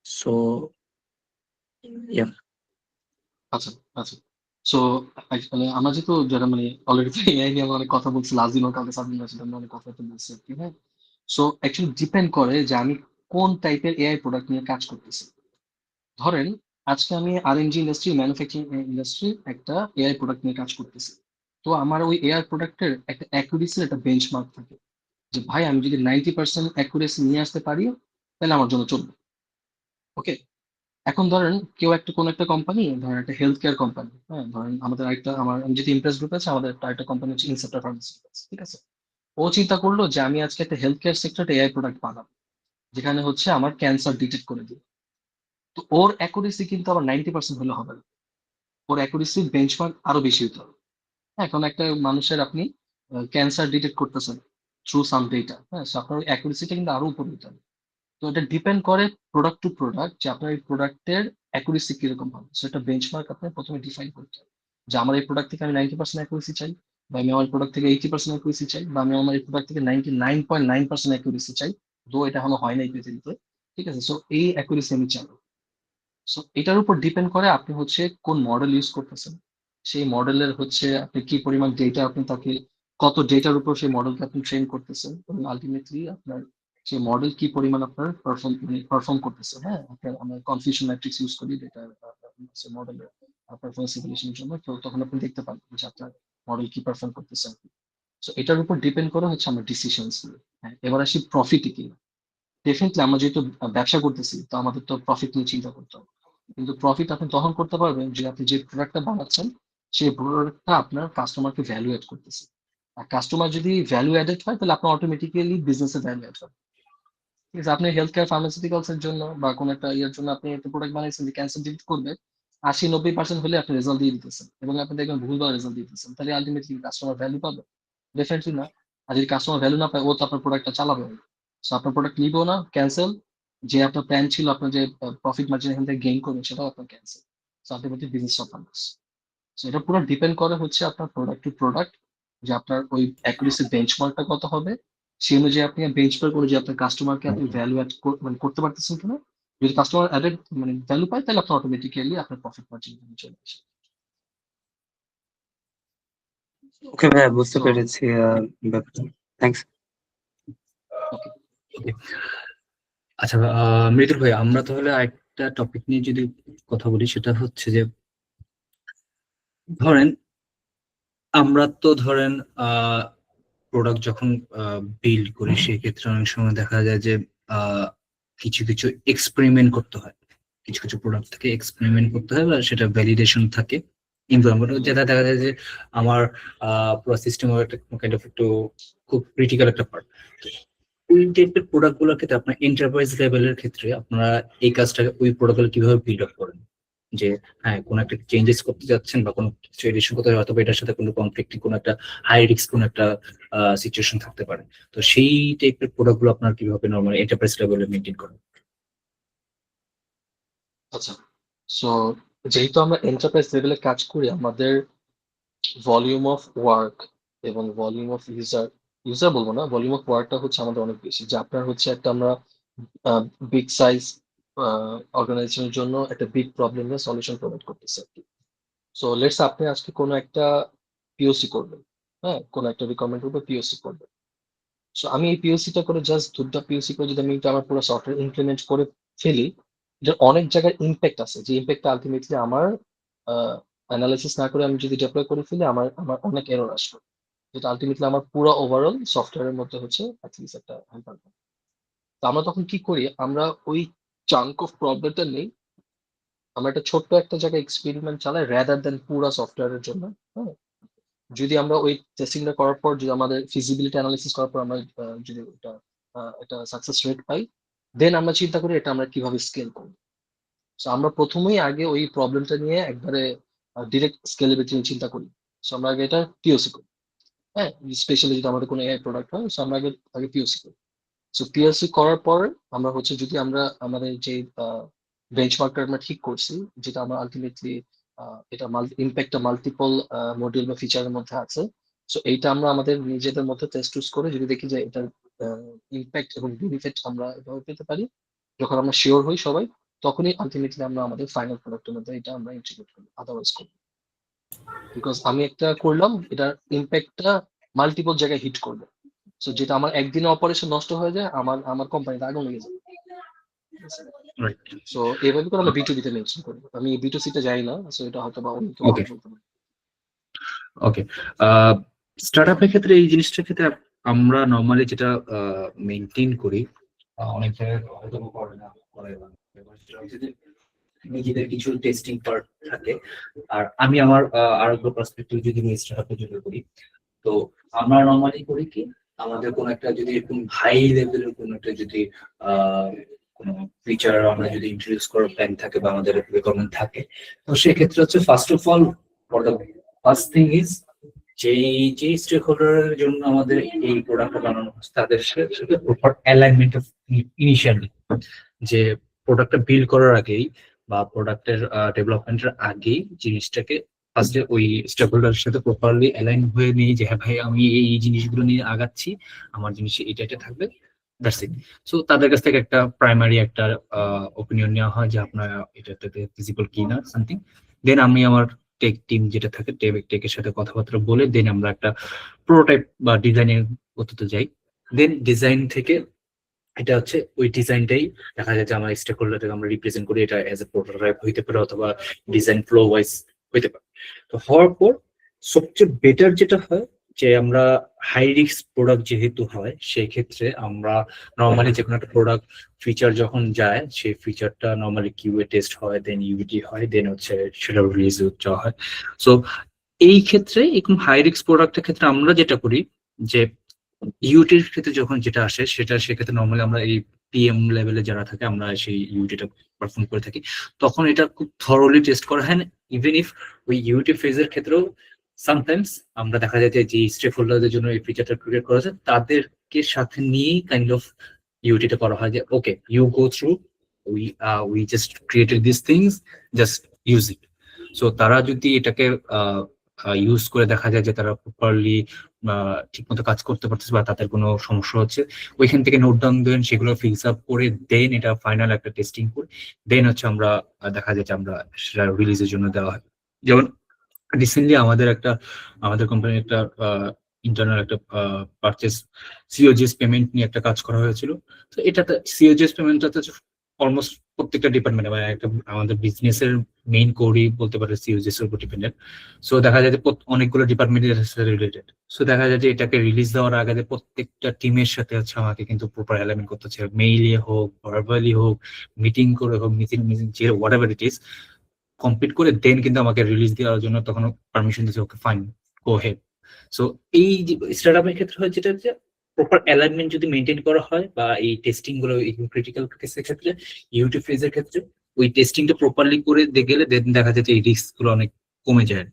So yeah. আচ্ছা আচ্ছা। সো মানে আমরা যেহেতু যারা মানে অলরেডি এআই নিয়ে আমরা অনেক কথা বলছি, লাজিমও কালকে সাবমিট আছে, আমরা অনেক কথা বলছি আর কি, হ্যাঁ। সো অ্যাকচুয়ালি ডিপেন্ড করে যে আমি কোন টাইপের এআই প্রোডাক্ট নিয়ে কাজ করতেছি। ধরেন আজকে আমি আরএনজি ইন্ডাস্ট্রি, ম্যানুফ্যাকচারিং ইন্ডাস্ট্রি একটা এআই প্রোডাক্ট নিয়ে কাজ করতেছি। তো আমার ওই এআই প্রোডাক্টের একটা অ্যাকুরেসির একটা বেঞ্চমার্ক থাকে, যে ভাই আমি যদি 90% অ্যাকুরেসি নিয়ে আসতে পারি তাহলে আমার জন্য চলবে। ওকে, এখন ধরেন কেউ একটা কোন একটা কোম্পানি, ধরেন একটা হেলথ কেয়ার কোম্পানি, হ্যাঁ, ধরেন আমাদের একটা আমি যদি ইমপ্রেস গ্রুপ আছে, আমাদের একটা কোম্পানি হচ্ছে ইনসেপ্টার ফার্মাসিউটিক্যালস, ঠিক আছে। ও চিন্তা করলো যে আমি আজকে একটা হেলথ কেয়ার সেক্টরে এআই প্রোডাক্ট বানাবো, যেখানে হচ্ছে আমার ক্যান্সার ডিটেক্ট করে দিবে। তো ওর অ্যাকুরেসি কিন্তু আবার 90% হলে হবে না, ওর অ্যাকুরেসি বেঞ্চমার্ক আরো বেশি হতে হবে। হ্যাঁ, এখন একটা মানুষের আপনি ক্যান্সার ডিটেক্ট করতেছেন থ্রু সাম ডেটা, হ্যাঁ, so আপনার অ্যাকুরেসিটা কিন্তু আরো উপরে হতে হবে। তো এটা ডিপেন্ড করে প্রোডাক্ট টু প্রোডাক্ট, যে আপনার এই প্রোডাক্টের অ্যাকুরেসি কিরকম হবে। সেটা বেঞ্চমার্ক আপনার প্রথমে ডিফাইন করতে হবে, যে আমার এই প্রোডাক্ট থেকে আমি 90% অ্যাকুরেসি চাই, বা আমি আমার প্রোডাক্ট থেকে 80% অ্যাকুরেসি চাই, বা আমি আমার এই প্রোডাক্ট থেকে 99.9% অ্যাকুরেসি চাই। তো এটা এখনো হয় নাই পৃথিবীতে, ঠিক আছে। সো এই অ্যাকুরেসি আমি চাই। সো এটার উপর ডিপেন্ড করে আপনি হচ্ছে কোন মডেল ইউজ করতেছেন, সেই মডেলের হচ্ছে আপনি কি পরিমাণ ডেটা, আপনি তাকে কত ডেটার উপর সেই মডেলকে আপনি ট্রেন করতেছেন, এবং আলটিমেটলি আপনার সেই মডেল কি পরিমাণ আপনার পারফর্ম করতেছে। হ্যাঁ, আপনার আমরা কনফিউশন ম্যাট্রিক্স ইউজ করি ডেটা মডেলের পারফরমেন্স ইভ্যালুয়েশনের জন্য, তো তখন আপনি দেখতে পাবেন যে আপনার মডেল কি পারফর্ম করতেছে। সো এটার উপর ডিপেন্ড করে হচ্ছে আমরা ডিসিশনস নিই। হ্যাঁ, এবার আসি প্রফিটে কি। ডেফিনেটলি আমরা যেহেতু ব্যবসা করতেছি, তো আমাদের তো প্রফিট নিয়ে চিন্তা করতে হবে। কিন্তু প্রফিট আপনি তখন করতে পারবেন যে আপনি যে প্রোডাক্টটা বানাচ্ছেন, সেই প্রোডাক্টটা আপনার কাস্টমারকে ভ্যালু এড করতেছে। আর কাস্টমার যদি ভ্যালু অ্যাডেড হয়, তাহলে আপনার অটোমেটিক্যালি বিজনেসে ভ্যালু অ্যাড হবে। ঠিক আছে, আপনি হেলথ কেয়ার ফার্মাসিউটিক্যালস এর জন্য বা কোনো একটা ইয়ের জন্য আপনি একটা প্রোডাক্ট বানাইছেন যে ক্যান্সার ডিটেক্ট করবে, 80-90% হলে আপনি রেজাল্ট দিয়ে দিতেছেন, এবং আপনি দেখবেন ভুলভাল রেজাল্ট দিতেছেন, তাহলে আলটিমেটলি কাস্টমার ভ্যালু পাবে? ডেফিনেটলি না। আর যদি কাস্টমার ভ্যালু না পায়, ও তো আপনার প্রোডাক্টটা চালাবে না। সো আপনার প্রোডাক্ট নিবেও না, ক্যান্সেল। যে আপনার প্ল্যান ছিল, আপনার যে প্রফিট মার্জিন এখান থেকে গেইন করবেন, সেটাও আপনার cancel. So ultimately business of loss. So এটা পুরো ডিপেন্ড করে হচ্ছে আপনার প্রোডাক্ট টু প্রোডাক্ট, যে আপনার ওই অ্যাকুরেসি বেঞ্চমার্কটা কত হবে, সেই অনুযায়ী আপনি বেঞ্চমার্ক করে যে আপনার কাস্টমারকে আপনি ভ্যালু অ্যাড মানে করতে পারতেছেন কিনা। যদি কাস্টমার অ্যাডেড মানে ভ্যালু পায়, তাহলে আপনার অটোমেটিক্যালি আপনার প্রফিট মার্জিন চলে আসে। ওকে ভাইয়া, বুঝতে সো পেরেছি ব্যাপারটা। থ্যাঙ্কস। ওকে, Okay. আচ্ছা, মৃদুল ভাই, আমরা তাহলে একটা টপিক নিয়ে যদি কথা বলি, সেটা হচ্ছে যে ধরেন ধরেন প্রোডাক্ট যখন বিল্ড করি, সেক্ষেত্রে অনেক সময় দেখা যায় যে আহ, কিছু কিছু এক্সপেরিমেন্ট করতে হয়, কিছু কিছু প্রোডাক্ট থেকে এক্সপেরিমেন্ট করতে হয়, বা সেটা ভ্যালিডেশন থাকে, ইমপ্লিমেন্ট, যেটা দেখা যায় যে আমার পুরো সিস্টেমের একটা কাইন্ড অফ একটু খুব ক্রিটিক্যাল একটা পার্ট। ওই টাইপের প্রোডাক্ট গুলোর ক্ষেত্রে আপনার এন্টারপ্রাইজ লেভেলের ক্ষেত্রে আপনারা এই কাজটাকে, ওই প্রোডাক্ট কিভাবে বিল্ড আপ করেন? যে হ্যাঁ, কোনো একটা চেঞ্জেস করতে যাচ্ছেন বা কোনো কিছু এডিশন করতে যাচ্ছেন, অথবা এটার সাথে কোনো কনফ্লিক্টিং কোনো একটা হাই রিস্ক কোনো একটা সিচুয়েশন থাকতে পারে, তো সেই টাইপের প্রোডাক্ট গুলো আপনার কিভাবে নরমাল এন্টারপ্রাইজ লেভেলে মেনটেন করেন? আচ্ছা। সো যেহেতু আমরা এন্টারপ্রাইজ লেভেলে কাজ করি, আমাদের ভলিউম অফ ওয়ার্ক এবং ভলিউম অফ ইউজার বলবো না, ভলিউম অফ ওয়ার্কটা হচ্ছে আমাদের অনেক বেশি। যে আপনার হচ্ছে একটা আমরা বিগ সাইজ অর্গানাইজেশনের জন্য একটা বিগ প্রবলেমের সলিউশন প্রোভাইড করতেছি আর কি। সো লেটস আপনি আজকে কোনো একটা পিওসি করবেন, হ্যাঁ, কোনো একটা রিকোয়ারমেন্টের উপর পিওসি করবেন। সো আমি এই পিওসিটা করে জাস্ট দুটা পিওসি করে যদি আমি এটা আমার পুরো সফটওয়্যার ইমপ্লিমেন্ট করে ফেলি, এটার অনেক জায়গায় ইম্প্যাক্ট আছে, যে ইম্প্যাক্টটা আলটিমেটলি আমার অ্যানালাইসিস না করে আমি যদি ডিপ্লয় করে ফেলি, আমার আমার অনেক এরর আসবে, যেটা আলটিমেটলি আমার পুরো ওভারঅল সফটওয়্যারের মধ্যে হচ্ছে অ্যাটলিস্ট একটা হ্যাম্পার করে। তো আমরা তখন কি করি, আমরা ওই চাঙ্ক অফ প্রবলেমটা নেই, আমরা একটা ছোট্ট একটা জায়গায় এক্সপেরিমেন্ট চালাই রাদার দেন পুরো সফটওয়্যারের জন্য। হ্যাঁ, যদি আমরা ওই টেস্টিংটা করার পর, যদি আমাদের ফিজিবিলিটি অ্যানালাইসিস করার পর আমরা যদি এটা একটা সাকসেস রেট পাই, দেন আমরা চিন্তা করি এটা আমরা কিভাবে স্কেল করব। সো আমরা প্রথমেই আগে ওই প্রবলেমটা নিয়ে একবারে ডিরেক্ট স্কেলেবিলিটি নিয়ে চিন্তা করি। সো আমরা আগে এটা পিওসি করি। হ্যাঁ, স্পেশালি যদি আমাদের কোনো এআই প্রোডাক্ট হয়, সো আমরা আগে আগে পিওসি করি। সো পিওসি করার পর আমরা হচ্ছে, যদি আমরা আমাদের যে বেঞ্চমার্কটা আমরা ঠিক করছি, যেটা আমরা আলটিমেটলি এটা ইম্প্যাক্টটা মাল্টিপল মডিউল বা ফিচারের মধ্যে আছে। সো এইটা আমরা আমাদের নিজেদের মধ্যে টেস্ট টুস করে যদি দেখি যে এটার ইম্প্যাক্ট এবং বেনিফিট আমরা এভাবে পেতে পারি, যখন আমরা শিওর হই সবাই, তখনই আলটিমেটলি আমরা আমাদের ফাইনাল প্রোডাক্টের মধ্যে এটা আমরা ইন্টিগ্রেট করি, আদারওয়াইজ করি। বিকজ আমি একটা করলাম, এটার ইম্প্যাক্টটা মাল্টিপল জায়গায় হিট করবে। সো যেটা আমার একদিনে অপারেশন নষ্ট হয়ে যায়, আমার কোম্পানিতে আগুন লেগে যাবে। রাইট। সো এইভাবে করে আমরা B2B তে মেনশন করি। আমি B2C তে যাই না, সো এটা হয়তো বা অন্য কেউ Okay. বলতে পারে। ওকে, স্টার্টআপের ক্ষেত্রে এই জিনিসটার ক্ষেত্রে আমরা নর্মালি যেটা মেনটেন করি, অনেক জায়গায় হয়তো বা করে না, করে না। সেটা হচ্ছে যে নিজেদের কিছু টেস্টিং পার্ট থাকে। আর আমি আমার আরেকটা পার্সপেক্টিভ যদি আমি স্টার্টআপের জন্য করি, তো আমরা নর্মালি করি কি, আমাদের কোনো একটা যদি এরকম হাই লেভেলের কোনো একটা যদি কোনো ফিচার আমরা যদি ইন্ট্রোডিউস করার প্ল্যান থাকে বা আমাদের রিকোয়ারমেন্ট থাকে, তো সেক্ষেত্রে হচ্ছে first of all for the first thing is যে স্টেক হোল্ডারের জন্য আমাদের এই প্রোডাক্টটা বানানো হচ্ছে তাদের সাথে প্রপার অ্যালাইনমেন্ট অফ ইনিশিয়ালি, যে প্রোডাক্টটা বিল্ড করার আগেই বা প্রোডাক্টের ডেভেলপমেন্টের আগেই জিনিসটাকে ফার্স্টে ওই স্টেক হোল্ডারের সাথে প্রপারলি অ্যালাইন হয়ে নিয়ে যে হ্যাঁ ভাই আমি এই জিনিসগুলো নিয়ে আগাচ্ছি, আমার জিনিস এটা থাকবে, দ্যাটস ইট। সো তাদের কাছ থেকে একটা প্রাইমারি একটা ওপিনিয়ন নেওয়া হয় যে আপনার এটাতে ফিজিবল কি না সামথিং। দেন আমি আমার টেক টিম যেটা থাকে টেকের সাথে কথাবার্তা বলে দেন আমরা একটা প্রোটোটাইপ বা ডিজাইনের পদ্ধতিতে যাই। দেন ডিজাইন থেকে এটা হচ্ছে ওই ডিজাইনটাই দেখা যায় যে আমার স্টেক হোল্ডারকে আমরা রিপ্রেজেন্ট করি, এটা এজ এ প্রোটোটাইপ হইতে পারে অথবা ডিজাইন ফ্লো ওয়াইজ হইতে পারে। তো হওয়ার পর সবচেয়ে বেটার যেটা হয় যে আমরা হাই রিস্ক প্রোডাক্ট যেহেতু হয়, সেই ক্ষেত্রে আমরা নর্মালি যে কোনো একটা প্রোডাক্ট ফিচার যখন যায় সেই ফিচারটা নর্মালি কিউএ টেস্ট হয়, দেন ইউটি হয়, দেন হচ্ছে সেটা রিলিজ যাওয়া হয়। সো এই ক্ষেত্রে এরকম হাই রিস্ক প্রোডাক্টের ক্ষেত্রে আমরা যেটা করি যে ইউটির ক্ষেত্রে যখন যেটা আসে সেক্ষেত্রে নর্মালি আমরা এই পিএম লেভেলে যারা থাকে আমরা সেই ইউটিটা পারফর্ম করে থাকি, তখন এটা খুব থরলি টেস্ট করা হয়। ইভেন ইফ ওই ইউটি ফেজের ক্ষেত্রেও সামটাইমস আমরা দেখা যায় যে স্টেক হোল্ডারদের জন্য এই ফিচারটা ক্রিয়েট করা যায় তাদেরকে সাথে নিয়েই কাইন্ড অফ ইউটিটা করা হয় যে okay you go through, we just created this things, just use it. So তারা যদি এটাকে ইউজ করে দেখা যায় যে তারা প্রপারলি ঠিক মতো কাজ করতে পারতেছে বা তাদের কোনো সমস্যা হচ্ছে, ওইখান থেকে নোট ডাউন দেন, সেগুলো ফিক্স আপ করে দেন এটা ফাইনাল একটা টেস্টিং করে দেন হচ্ছে আমরা দেখা যায় যে আমরা সেটা রিলিজের জন্য দেওয়া হয়। যেমন রিসেন্টলি আমাদের কোম্পানির একটা ইন্টারনাল একটা পারচেস সিওজিএস পেমেন্ট নিয়ে একটা কাজ করা হয়েছিল। তো এটাতে সিওজিএস পেমেন্টটাতে অলমোস্ট প্রত্যেকটা ডিপার্টমেন্টে মানে একটা আমাদের বিজনেসের মেইন কোরই বলতে পারে সিওজিএস এর উপর ডিপেন্ডেন্ট। সো দেখা যায় যে অনেকগুলো ডিপার্টমেন্টের সাথে রিলেটেড। সো দেখা যায় যে এটাকে রিলিজ দেওয়ার আগে যে প্রত্যেকটা টিমের সাথে হচ্ছে আমাকে কিন্তু প্রপার অ্যালাইনমেন্ট করতে হচ্ছে, মেইলে হোক, ভার্বালি হোক, মিটিং করে হোক, মিটিং যে what ever it is complete করে দেন কিন্তু আমাকে রিলিজ দেওয়ার জন্য তখন পারমিশন দিচ্ছে, ওকে ফাইন গো হেড। সো এই স্টার্টআপের ক্ষেত্রে হয় যেটা যে প্রপার অ্যালাইনমেন্ট যদি মেনটেন করা হয় বা এই টেস্টিং গুলো ক্রিটিক্যাল কেসের ক্ষেত্রে ইউটি ফেজের ক্ষেত্রে ওই টেস্টিংটা প্রপারলি করে গেলে দেন দেখা যায় যে এই রিস্ক গুলো অনেক কমে যায়।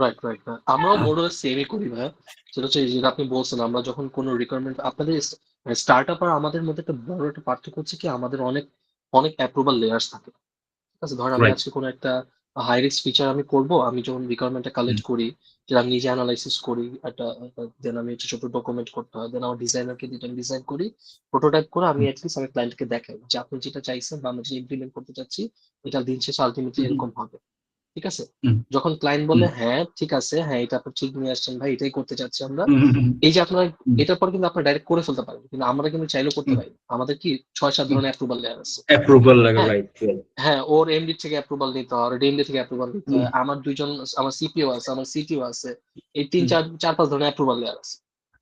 রাইট রাইট আমরাও মোর সেমই করি ভাইয়া। সেটা হচ্ছে যেটা আপনি বলছেন, আমরা যখন কোনো রিকোয়ারমেন্ট আপনাদের স্টার্ট আপ আর আমাদের মধ্যে একটা বড় একটা পার্থক্য হচ্ছে কি, আমাদের অনেক অনেক অ্যাপ্রুভাল লেয়ার্স থাকে। ঠিক আছে, ধর আমি রাইট। আজকে কোনো একটা হাই রিস্ক ফিচার আমি করব, আমি যখন রিকোয়ারমেন্টটা কালেক্ট করি, যেটা আমি নিজে অ্যানালাইসিস করি, একটা দেন আমি হচ্ছে ছোট ডকুমেন্ট করতে হয়, দেন আমার ডিজাইনারকে দিতে আমি ডিজাইন করি, প্রোটোটাইপ করে আমি অ্যাটলিস্ট আমার ক্লায়েন্টকে দেখাই যে আপনি যেটা চাইছেন বা আমরা যেটা ইমপ্লিমেন্ট করতে চাচ্ছি এটা দিন শেষে আলটিমেটলি এরকম হবে। ঠিক আছে, যখন ক্লায়েন্ট বলে হ্যাঁ ঠিক আছে, হ্যাঁ এটা আপনি ঠিক নিয়ে আসছেন ভাই, এটাই করতে চাচ্ছি আমরা, এই যে আপনার এটার পর কিন্তু আপনার ডাইরেক্ট করে ফেলতে পারেন, কিন্তু আমরা কিন্তু চাইলেও করতে পারি। আমাদের কি 6-7 ধরনের অ্যাপ্রুভাল লেয়ার আছে। অ্যাপ্রুভাল লাগে, হ্যাঁ রাইট। হ্যাঁ, ওর এমডি থেকে অ্যাপ্রুভাল নিতে হয়, ডিএমডি থেকে অ্যাপ্রুভাল নিতে হয়, আমার আমার সিপিও আছে, আমার সিটিও আছে, এই 3-4-5 ধরনের অ্যাপ্রুভাল লেয়ার আছে।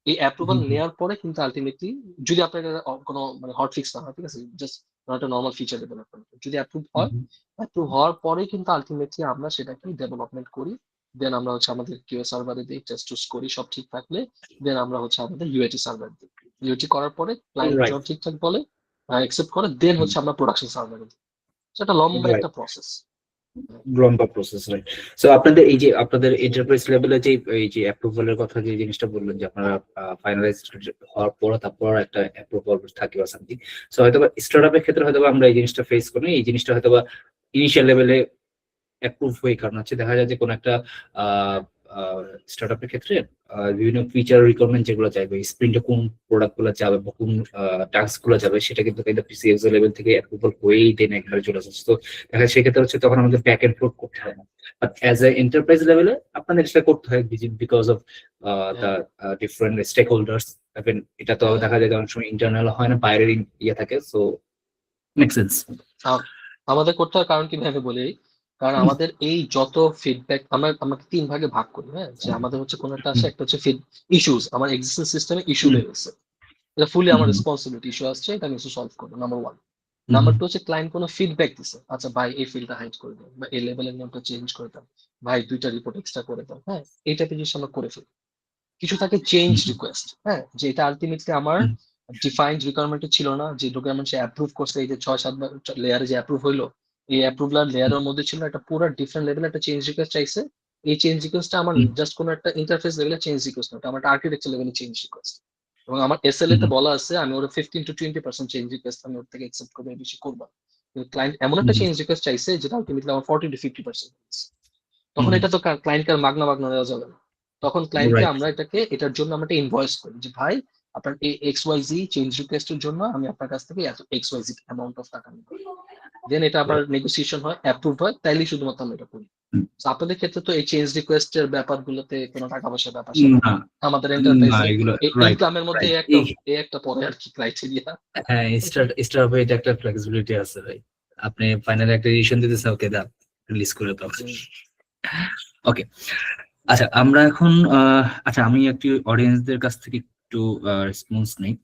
এই অ্যাপ্রুভাল নেওয়ার পরে কিন্তু আলটিমেটলি যদি আপনার কোনো মানে হট ফিক্স না হয়, ঠিক আছে, জাস্ট একটা নর্মাল ফিচার ডেভেলপমেন্ট যদি অ্যাপ্রুভ হওয়ার পরে কিন্তু আলটিমেটলি আমরা সেটাকে ডেভেলপমেন্ট করি। দেন আমরা হচ্ছে আমাদের কিউএ সার্ভারে দিই, টেস্ট টুস করি, সব ঠিক থাকলে দেন আমরা হচ্ছে আমাদের ইউএটি সার্ভার দিই। ইউএটি করার পরে ক্লায়েন্ট রাইট। যখন ঠিকঠাক বলে, অ্যাকসেপ্ট করে, দেন হচ্ছে আমরা প্রোডাকশন সার্ভারে দিই। সেটা লম্বা একটা প্রসেস। গ্রহণ বা প্রসেস, রাইট? সো আপনাদের এই যে আপনাদের এন্টারপ্রাইজ লেভেলে যে এই যে অ্যাপ্রুভালের কথা যে জিনিসটা বললেন যে আপনারা ফাইনালাইজ হওয়ার পর তারপর একটা অ্যাপ্রুভাল থাকে বা সামথিং। সো হয়তো স্টার্টআপের ক্ষেত্রে হয়তো আমরা এই জিনিসটা ফেস করি, এই জিনিসটা হয়তো ইনিশিয়াল লেভেলে অ্যাপ্রুভ হয়ে, কারণ হচ্ছে দেখা যায় যে কোনো একটা স্টার্টআপের ক্ষেত্রে বিভিন্ন ফিচার রিকোয়ারমেন্ট যেগুলো চাইবে, স্প্রিন্টে কোন প্রোডাক্ট গুলো যাবে বা কোন টাস্ক গুলো যাবে, সেটা কিন্তু পিসিএক্স লেভেল থেকে অ্যাপ্রুভাল হয়েই দেন একবারে চলে যাচ্ছে। তো দেখা যায় সেক্ষেত্রে হচ্ছে তখন আমাদের ব্যাক এন্ড ফোর্থ করতে হয় না। বাট অ্যাজ এ এন্টারপ্রাইজ লেভেলে আপনাদের সেটা করতে হয় because of the different stakeholders. এটা তো দেখা যায় যে অনেক সময় ইন্টারনাল হয় না, বাইরের ইয়ে থাকে। So make sense. আমাদের করতে হয় কারণ কি ভাবে বলি, কারণ আমাদের এই যত ফিডব্যাক আমরা 3 ভাগে ভাগ করি, হ্যাঁ, যে আমাদের হচ্ছে কোন একটা আসে, একটা হচ্ছে ইস্যুস, আমার এক্সিস্টিং সিস্টেমে ইস্যু হয়ে গেছে, এটা ফুলি আমার রেসপন্সিবিলিটি, ইস্যু আসছে এটা আমি সলভ করবো, নাম্বার 1। নাম্বার 2 হচ্ছে ক্লায়েন্ট কোনো ফিডব্যাক দিছে, আচ্ছা ভাই এই ফিল্ডটা হাইড করে দাও, বা এই লেভেলের নামটা চেঞ্জ করে দাও, ভাই 2টা রিপোর্ট এক্সট্রা করে দাও, হ্যাঁ, এই টাইপের জিনিস আমরা করে ফেলি। কিছু থাকে চেঞ্জ রিকোয়েস্ট, হ্যাঁ, যে এটা আলটিমেটলি আমার ডিফাইন্ড রিকোয়ারমেন্ট ছিল না, যে ডকুমেন্ট সে অ্যাপ্রুভ করছে, এই যে 6-7 লেয়ারে যে অ্যাপ্রুভ হইলো, এই অ্যাপ্রুভাল লেয়ারের মধ্যে ছিল একটা পুরো ডিফারেন্ট লেভেলে একটা চেঞ্জ রিকোয়েস্ট চাইছে। এই চেঞ্জ রিকোয়েস্টটা আমার জাস্ট কোনো একটা ইন্টারফেস লেভেলে চেঞ্জ রিকোয়েস্ট না, আমার একটা আর্কিটেকচার লেভেলে চেঞ্জ রিকোয়েস্ট, এবং আমার এসএলএ তে বলা আছে আমি ওর 15-20% চেঞ্জ রিকোয়েস্ট আমি ওর থেকে অ্যাকসেপ্ট করবো, বেশি করবো। ক্লায়েন্ট এমন একটা চেঞ্জ রিকোয়েস্ট চাইছে যেটা আলটিমেটলি আমার 40-50%। তখন এটা তো ক্লায়েন্টকে মাগনা মাগনা দেওয়া যাবে না, তখন ক্লায়েন্টকে আমরা এটার জন্য আমরা একটা ইনভয়েস করি যে ভাই আপনার এই XYZ চেঞ্জ রিকোয়েস্টের জন্য আমি আপনার কাছ থেকে এত XYZ অ্যামাউন্ট অফ টাকা নেব, দেন এটা আবার নেগোসিয়েশন হয়, অ্যাপ্রুভ হয়, তাইলেই শুধুমাত্র আমরা এটা করি। আপনাদের ক্ষেত্রে তো এই চেঞ্জ রিকোয়েস্টের ব্যাপারগুলোতে কোনো টাকা পয়সার ব্যাপার আমাদের এন্টারপ্রাইজে ইনকামের মধ্যে এই একটা পরে আর কি ক্রাইটেরিয়া। হ্যাঁ, স্টার্ট হয়ে এটা একটা ফ্লেক্সিবিলিটি আছে ভাই। আপনি ফাইনালি একটা ডিসিশন দিতেছেন, ওকে দাও রিলিজ করে দাও। ওকে, আচ্ছা আমরা এখন আচ্ছা আমি একটু অডিয়েন্সদের কাছ থেকে একটু রেসপন্স নেই।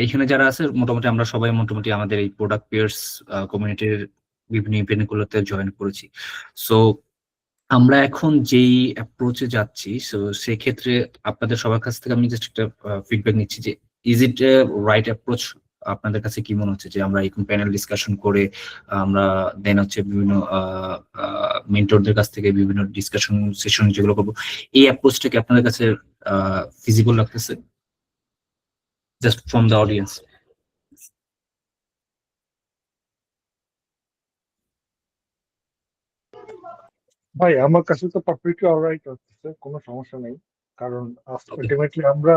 এখানে যারা আছে মোটামুটি আমরা সবাই মোটামুটি আমাদের এই প্রোডাক্ট পিয়ার্স কমিউনিটির বিভিন্ন ইভেন্ট গুলোতে জয়েন করেছি। সো আমরা এখন যেই অ্যাপ্রোচে যাচ্ছি, সো সেক্ষেত্রে আপনাদের সবার কাছ থেকে আমি জাস্ট একটা ফিডব্যাক নিচ্ছি যে is it A right approach? আপনাদের কাছে কি মনে হচ্ছে যে আমরা এরকম প্যানেল ডিসকাশন করে আমরা দেন হচ্ছে বিভিন্ন মেন্টরদের কাছ থেকে বিভিন্ন ডিসকাশন সেশন যেগুলো করবো, এই অ্যাপ্রোচটা কি আপনাদের কাছে ফিজিবল লাগতেছে জাস্ট ফ্রম দ্য অডিয়েন্স? ভাই আমার কাছে তো পারফেক্টলি অলরাইট হচ্ছে, কোনো সমস্যা নেই। কারণ আলটিমেটলি আমরা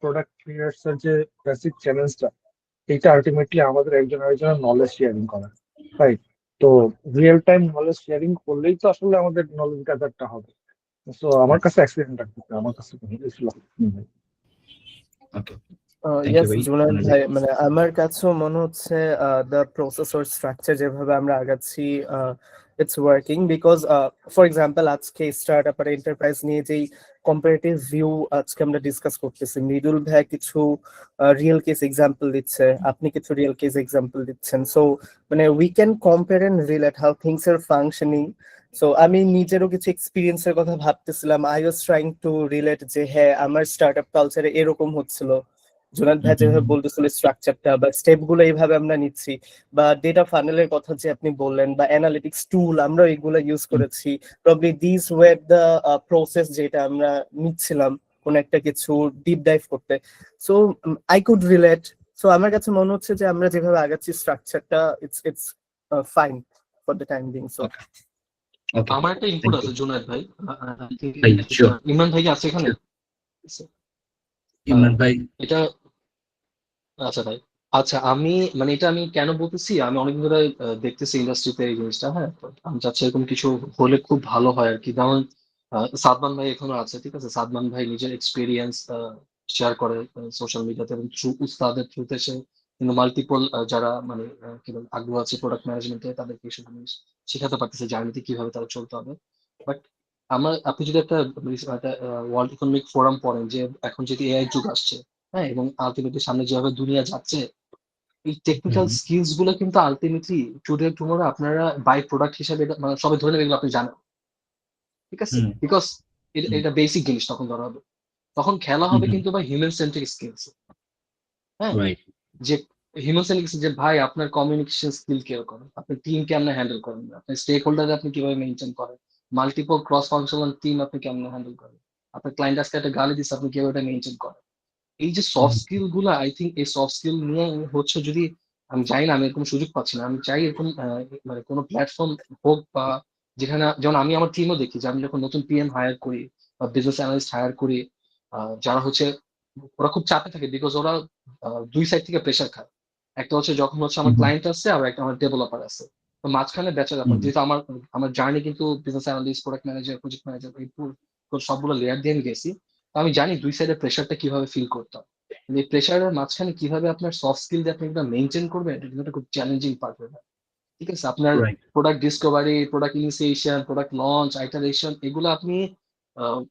প্রোডাক্ট ক্রিয়েটরস এর যে বেসিক চ্যালেঞ্জটা, এটা আলটিমেটলি আমাদের একজন আরেকজনের নলেজ শেয়ারিং করা, রাইট? তো রিয়েল টাইম নলেজ শেয়ারিং করলেই তো আসলে আমাদের নলেজ গ্যাদারটা হবে। সো আমার কাছে অ্যাক্সিডেন্ট লাগতেছে, আমার কাছে কোনো ইস্যু লাগতেছে না ভাই। ওকে, ইয়েস জুনায়েদ ভাই, মানে আমার কাছেও মনে হচ্ছে দ্য প্রসেস অর স্ট্রাকচার যেভাবে আমরা আগাচ্ছি it's working, because for example আজকে স্টার্টআপ আর এন্টারপ্রাইজ নিয়ে যেই কম্পারেটিভ ভিউ আজকে আমরা ডিসকাস করতেছি, মৃদুল ভাই কিছু রিয়েল কেস এক্সাম্পল দিচ্ছে, আপনি কিছু রিয়েল কেস এক্সাম্পল দিচ্ছেন। সো মানে we can compare and relate how things are functioning. So আমি নিজেরও কিছু এক্সপিরিয়েন্সের কথা ভাবতেছিলাম, I was trying to relate যে হ্যাঁ আমার স্টার্টআপ কালচারে এরকম হচ্ছিল, জোনাল ভাই যেভাবে বলতেছিল স্ট্রাকচারটা বা স্টেপ গুলো এইভাবে আমরা নিচ্ছি, বা ডেটা ফানেলের কথা যে আপনি বললেন, বা অ্যানালিটিক্স টুল আমরা এগুলো ইউজ করেছি, probably this were the process যেটা আমরা নিচ্ছিলাম কোন একটা কিছু ডিপ ডাইভ করতে। So I could relate. So আমার কাছে মনে হচ্ছে যে আমরা যেভাবে আগাচ্ছি স্ট্রাকচারটা it's fine for the time being. So আমার একটা ইনপুট আছে জুনায়েদ ভাই, ইমরান ভাই আছে এখানে? ইমরান ভাই, এটা আচ্ছা ভাই, আচ্ছা আমি মানে এটা আমি কেন বলতেছি, আমি অনেকদিন ধরে দেখতেছি ইন্ডাস্ট্রিতে এই জিনিসটা, হ্যাঁ, তো আমি চাচ্ছি এরকম কিছু হলে খুব ভালো হয় আর কি। যেমন সাদমান ভাই এখনো আছে, ঠিক আছে, সাদমান ভাই নিজের এক্সপিরিয়েন্স শেয়ার করে সোশ্যাল মিডিয়াতে, এবং থ্রু উস্তাদের থ্রুতে সে কিন্তু মাল্টিপল যারা মানে কি বলে আগ্রহ আছে প্রোডাক্ট ম্যানেজমেন্টে, তাদেরকে এসব জিনিস শেখাতে পারতেছে, জার্নিতে কিভাবে তারা চলতে হবে। বাট আপনি যদি একটা ওয়ার্ল্ড ইকোনমিক ফোরাম পড়েন, যে এখন যদি এআই যুগ আসছে, হ্যাঁ, এবং আলটিমেটলি সামনে যেভাবে দুনিয়া যাচ্ছে, এই টেকনিক্যাল স্কিলস গুলো কিন্তু আলটিমেটলি টুডে টুমোরো আপনারা বাই প্রোডাক্ট হিসেবে মানে সবাই ধরে নেবেন এগুলো আপনি জানেন, ঠিক আছে, বিকজ এটা বেসিক জিনিস তখন ধরা হবে। তখন খেলা হবে কিন্তু বা হিউম্যান সেন্ট্রিক স্কিলস, হ্যাঁ, যে হিউম্যান লিখেছে যে ভাই আপনার কমিউনিকেশন স্কিল কিরকম, আপনি টিম কেমনে হ্যান্ডেল করেন, আপনার স্টেক হোল্ডার আপনি কিভাবে মেনটেন করেন, মাল্টিপল ক্রস ফাংশনাল টিম আপনি কেমনে হ্যান্ডেল করেন, আপনার ক্লায়েন্ট আজকে একটা গালি দিচ্ছে আপনি কিভাবে এটা মেনটেন করেন। এই যে সফট স্কিল গুলা, আই থিঙ্ক এই সফট স্কিল নিয়ে হচ্ছে, যদি আমি চাই না, আমি এরকম সুযোগ পাচ্ছি না, আমি চাই এরকম মানে কোনো প্ল্যাটফর্ম হোক, বা যেখানে, যেমন আমি আমার টিমও দেখি যে আমি যখন নতুন পিএম হায়ার করি বা বিজনেস অ্যানালিস্ট হায়ার করি, যারা হচ্ছে ওরা খুব চাপে থাকে, বিকজ ওরা দুই সাইড থেকে প্রেশার খায়। একটা হচ্ছে যখন হচ্ছে আমার ক্লায়েন্ট আছে, আর একটা আমার ডেভেলপার আছে, তো মাঝখানে বেচার ব্যাপার, যেহেতু আমার আমার জার্নি কিন্তু business analyst, product manager, project manager, এই সবগুলো লেয়ার দিয়ে আমি গেছি। তো আমি জানি দুই সাইডের প্রেশারটা কিভাবে ফিল করতে হয়। কিন্তু এই প্রেশারের মাঝখানে কিভাবে আপনার সফট স্কিল দিয়ে আপনি এটা মেনটেন করবেন, এটা কিন্তু একটা খুব চ্যালেঞ্জিং পার্ট হয়ে যায়। ঠিক আছে, আপনার right. Product Discovery, product initiation, product launch, iteration, এগুলো আপনি আহ,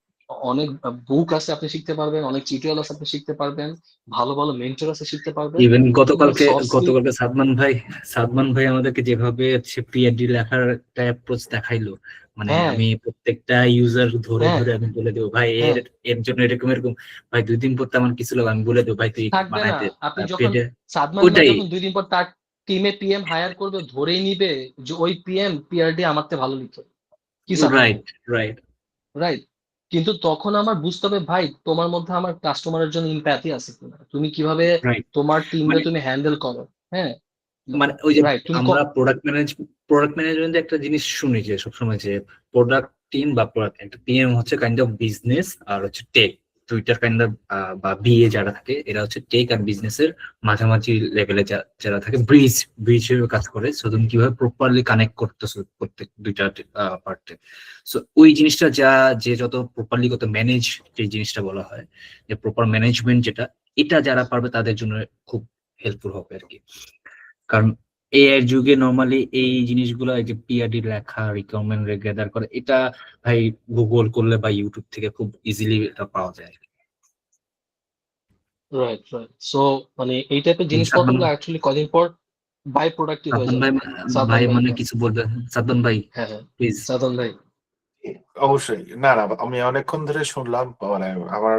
অনেক বুক আছে আপনি শিখতে পারবেন, অনেক টিউটোরিয়াল আছে আপনি শিখতে পারবেন, ভালো ভালো মেন্টর আছে শিখতে পারবেন। ইভেন কিন্তু গতকালকে সফট স্কিল, গতকালকে সাদমান ভাই আমাদেরকে যেভাবে হচ্ছে পিএডি লেখার একটা অ্যাপ্রোচ দেখাইলো, মানে হ্যাঁ আমি প্রত্যেকটা ইউজার ধরে হ্যাঁ ধরে আমি বলে দেবো ভাই এর হ্যাঁ, এর জন্য এরকম এরকম, ভাই 2 দিন পর তো আমার কিছু লোক আমি বলে দেবো ভাই তুই থাকবে না। বানাইতে আপনি যখন পেজে। সাদমান ভাই ওটাই যখন 2 দিন পর তার টিমে পিএম হায়ার করবে, ধরেই নিবে যে ওই পিএম পিআরডি আমার থেকে ভালো লিখে, কি সাদমান ভাই, রাইট, রাইট, রাইট। কিন্তু তখন আমার বুঝতে হবে ভাই তোমার মধ্যে আমার কাস্টমারের জন্য ইম্প্যাথি আছে কিনা, তুমি কিভাবে রাইট। তোমার টিমে মানে তুমি হ্যান্ডেল করো। হ্যাঁ, মানে ওই যে রাইট, তুমি আমরা প্রোডাক্ট ম্যানেজমেন্ট একটা জিনিস শুনি যে সবসময় যে প্রোডাক্ট টিম বা প্রোডাক্ট একটা পিএম হচ্ছে কাইন্ড অফ বিজনেস আর হচ্ছে টেক, দুইটার কাইন্ড অফ বা বিএ যারা থাকে এরা হচ্ছে টেক আর বিজনেসের মাঝামাঝি লেভেলে যারা থাকে, ব্রিজ ব্রিজ হিসেবে কাজ করে। সো তুমি কিভাবে প্রপারলি কানেক্ট করতেছো প্রত্যেক দুইটা পার্টে। সো ওই জিনিসটা যে যত প্রপারলি কত ম্যানেজ, যে জিনিসটা বলা হয় যে প্রপার ম্যানেজমেন্ট, যেটা এটা যারা পারবে তাদের জন্য খুব হেল্পফুল হবে আর কি। কারণ এআই এর যুগে নরমালি এই জিনিসগুলো, এই যে পিআরডি লেখা, রিকোয়ারমেন্ট গ্যাদার করে, এটা ভাই গুগল করলে বা ইউটিউব থেকে খুব ইজিলি এটা পাওয়া যায়। Right right. সো মানে এই টাইপের সাদমান জিনিসপত্রগুলো অ্যাকচুয়ালি কদিন পর বাই প্রোডাক্টিভ হয়ে সাদমান যাবে। ভাই, সাদমান ভাই ভাই, মানে হ্যাঁ কিছু বলবেন? সাদমান ভাই হ্যাঁ হ্যাঁ, প্লিজ। সাদমান ভাই। অবশ্যই। না না, আমি অনেকক্ষণ ধরে শুনলাম, মানে আমার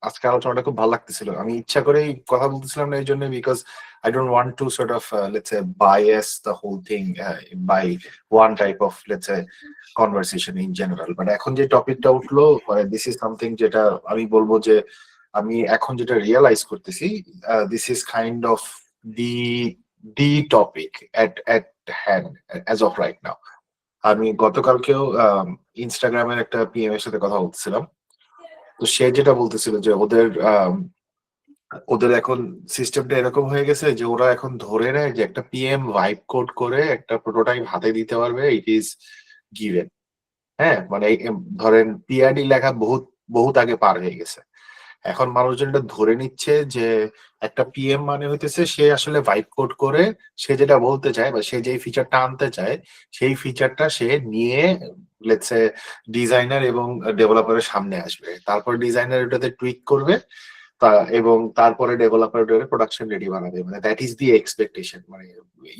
আজকে আলোচনাটা খুব ভালো লাগতেছিল। আমি ইচ্ছা করেই কথা বলতেছিলাম না এই জন্য, because I don't want to sort of let's say bias the whole thing by one type of let's say conversation in general. But এখন যে টপিকটা উঠলো, মানে দিস ইজ সামথিং যেটা আমি বলবো যে আমি এখন যেটা রিয়েলাইজ করতেছি, this is kind of the the topic at hand as of right now. আমি গতকালকেও ইনস্টাগ্রামের একটা পিএম এর সাথে কথা বলতেছিলাম, তো সে যেটা বলতেছিল যে ওদের এখন সিস্টেমটা এরকম হয়ে গেছে যে ওরা এখন ধরে নেয় যে একটা পিএম ভাইব কোড করে একটা প্রোটোটাইপ হাতে দিতে পারবে, ইট ইজ গিভেন। হ্যাঁ, মানে ধরেন পিআরডি লেখা বহুত বহুত আগে পার হয়ে গেছে। এখন মানুষজন এটা ধরে নিচ্ছে যে একটা পিএম মানে হইতেছে সে আসলে ভাইব কোড করে সে যেটা বলতে চায় বা সে যেই ফিচারটা আনতে চায় সেই ফিচারটা সে নিয়ে লেটস সে ডিজাইনার এবং ডেভেলপারের সামনে আসবে, তারপর ডিজাইনার ওটাতে টুইক করবে এবং তারপরে ডেভেলপার ওটাকে প্রোডাকশন রেডি বানাবে। মানে দ্যাট ইজ দি এক্সপেকটেশন। মানে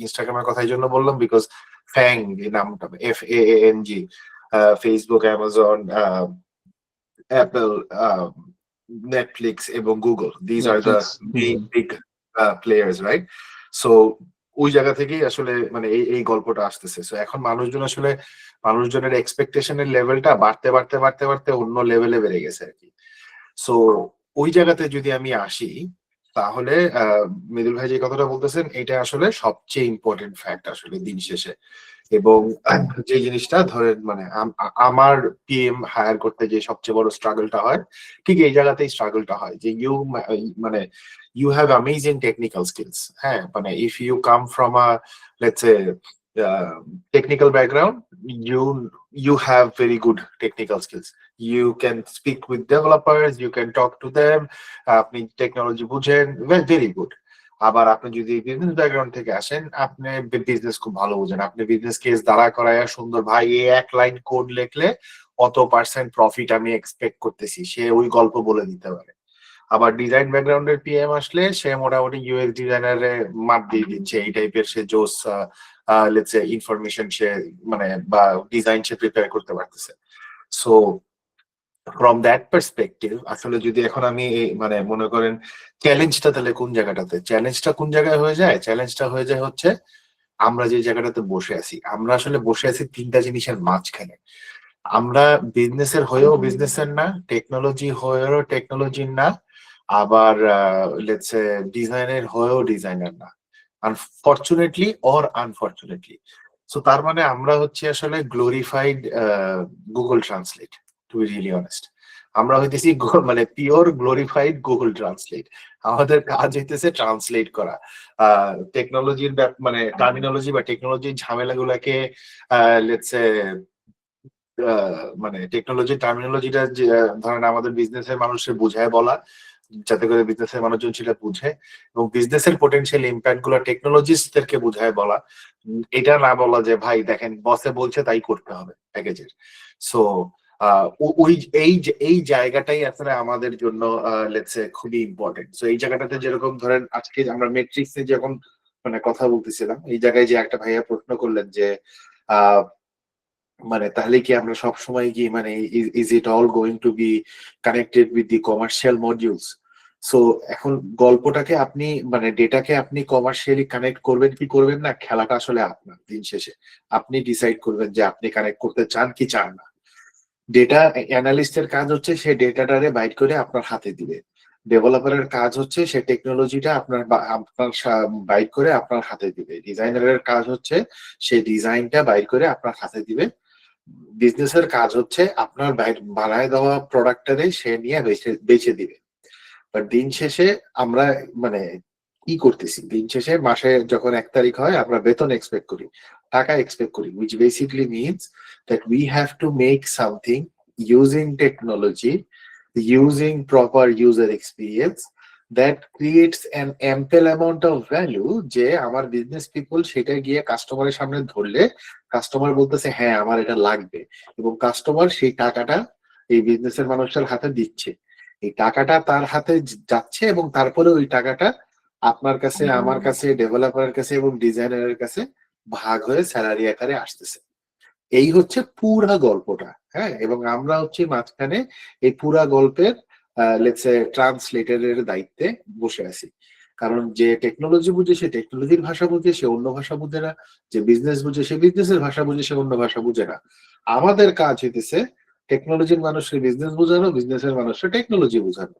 ইনস্টাগ্রামের কথা এই জন্য বললাম বিকজ ফ্যাং এই নামটা, FAANG, Facebook, Amazon, Apple, Netflix এবং Google, these are the main big players, right? So ওই জায়গা থেকেই আসলে মানে এই গল্পটা আসতেছে। সো এখন মানুষজনের এক্সপেকটেশনের লেভেলটা বাড়তে বাড়তে বাড়তে বাড়তে অন্য লেভেলে বেড়ে গেছে আর কি। সো ওই জায়গাতে যদি আমি আসি, তাহলে মৃদুল ভাই যে কথাটা বলতেছেন এটা আসলে সবচেয়ে ইম্পর্টেন্ট ফ্যাক্ট আসলে দিন শেষে। এবং যে জিনিসটা ধরেন মানে আমার পিএম হায়ার করতে যে সবচেয়ে বড় স্ট্রাগলটা হয়, ঠিক এই জায়গাতেই স্ট্রাগলটা হয় যে মানে you have amazing technical skills. হ্যাঁ, মানে if you come from a let's say technical background, you have very good technical skills. You can speak with developers, you can talk to them, আপনি টেকনোলজি বুঝেন, very good. আবার আপনি যদি business background থেকে আসেন, আপনি বিজনেস খুব ভালো বুঝেন, আপনি বিজনেস কেস দাঁড়া করায় সুন্দর ভাই এই এক লাইন কোড লিখলে অত পার্সেন্ট প্রফিট আমি এক্সপেক্ট করতেছি, সে ওই গল্প বলে দিতে পারে। আবার ডিজাইন ব্যাকগ্রাউন্ডের পিএম আসলে সে মোটামুটি ইউএক্স ডিজাইনারে মাত দিয়ে দিচ্ছে, এই টাইপের সে জোস লেটস সে ইনফরমেশন সে মানে বা ডিজাইন সে প্রিপেয়ার করতে পারতেছে। সো ফ্রম দ্যাট পার্সপেক্টিভ আসলে যদি এখন আমি মানে মনে করেন চ্যালেঞ্জটা তাহলে কোন জায়গাটাতে, চ্যালেঞ্জটা কোন জায়গায় হয়ে যায়, চ্যালেঞ্জটা হয়ে যায় হচ্ছে আমরা যে জায়গাটাতে বসে আছি, আমরা আসলে বসে আছি তিনটা জিনিসের মাঝখানে। আমরা বিজনেসের হয়েও বিজনেসের না, টেকনোলজি হয়েও টেকনোলজির না, আবার লেটস সে ডিজাইনের হয়েও ডিজাইনার না, আনফরচুনেটলি অর আনফরচুনেটলি। সো তার মানে আমরা হচ্ছে আসলে glorified Google Translate, to be really honest. আমরা হইতেছি মানে পিওর গ্লোরিফাইড গুগল ট্রান্সলেট। আমাদের কাজ হইতেছে ট্রান্সলেট করা টেকনোলজির মানে টার্মিনোলজি বা টেকনোলজির ঝামেলাগুলোকে লেটস সে মানে টেকনোলজি টার্মিনোলজিটা যে ধরেন আমাদের বিজনেসের মানুষের বুঝায় বলা, যাতে করে বিজনেসের মানুষজন সেটা বুঝে, এবং বিজনেসের পোটেনশিয়াল ইম্প্যাক্ট গুলো টেকনোলজিস্টদেরকে বুঝায় বলা। এটা না বলা যে ভাই দেখেন বসে বলছে তাই করতে হবে প্যাকেজের। সো ওই এই জায়গাটাই আসলে আমাদের জন্য লেটস সে খুবই ইম্পর্টেন্ট। সো এই জায়গাটাতে যেরকম ধরেন আজকে আমরা ম্যাট্রিক্স নিয়ে যখন মানে কথা বলতেছিলাম, এই জায়গায় যে একটা ভাইয়া প্রশ্ন করলেন যে মানে তাহলে কি আমরা সব সময় কি মানে is it all going to B connected with the commercial modules? So এখন গল্পটাকে আপনি মানে ডেটাকে আপনি কমার্শিয়ালি কানেক্ট করবেন কি করবেন না, খেলাটা আসলে আপনার। দিন শেষে আপনি ডিসাইড করবেন যে আপনি কানেক্ট করতে চান কি চান না। ডেটা অ্যানালিস্টের কাজ হচ্ছে সে ডেটাটারে বাইট করে আপনার হাতে দিবে, ডেভেলপারের কাজ হচ্ছে সে টেকনোলজিটা আপনার বাইট করে আপনার হাতে দিবে, ডিজাইনারের কাজ হচ্ছে সে ডিজাইনটা বাইট করে আপনার হাতে দিবে, বিজনেসের কাজ হচ্ছে আপনার বানায় দেওয়া প্রোডাক্টটারে সে নিয়ে বেচে দিবে। বাট দিন শেষে আমরা মানে কি করতেছি, দিন শেষে মাসে যখন 1 তারিখ হয় আমরা বেতন এক্সপেক্ট করি, টাকা এক্সপেক্ট করি, which basically means that we have to make something using technology, using proper user experience that creates an ample amount of value, যে আমার বিজনেস পিপল সেটা গিয়ে কাস্টমারের সামনে ধরলে কাস্টমার বলতেছে হ্যাঁ আমার এটা লাগবে, এবং কাস্টমার সেই টাকাটা এই বিজনেসের মানুষের হাতে দিচ্ছে, এই টাকাটা তার হাতে যাচ্ছে, এবং তারপরে ওই টাকাটা আপনার কাছে, আমার কাছে, ডেভেলপারের কাছে এবং ডিজাইনারের কাছে ভাগ হয়ে স্যালারি আকারে আসতেছে। এই হচ্ছে পুরা গল্পটা। হ্যাঁ, এবং আমরা হচ্ছে মাঝখানে এই পুরা গল্পের লেটস সে ট্রান্সলেটরের দায়িত্বে বসে আছি। কারণ যে টেকনোলজি বুঝে সে টেকনোলজির ভাষা বুঝে, সে অন্য ভাষা বুঝে না, যে বিজনেস বুঝে সে বিজনেসের ভাষা বুঝে, সে অন্য ভাষা বুঝে না। আমাদের কাজ হইতেছে টেকনোলজির মানুষের বিজনেস বোঝানো, বিজনেসের মানুষের টেকনোলজি বোঝানো।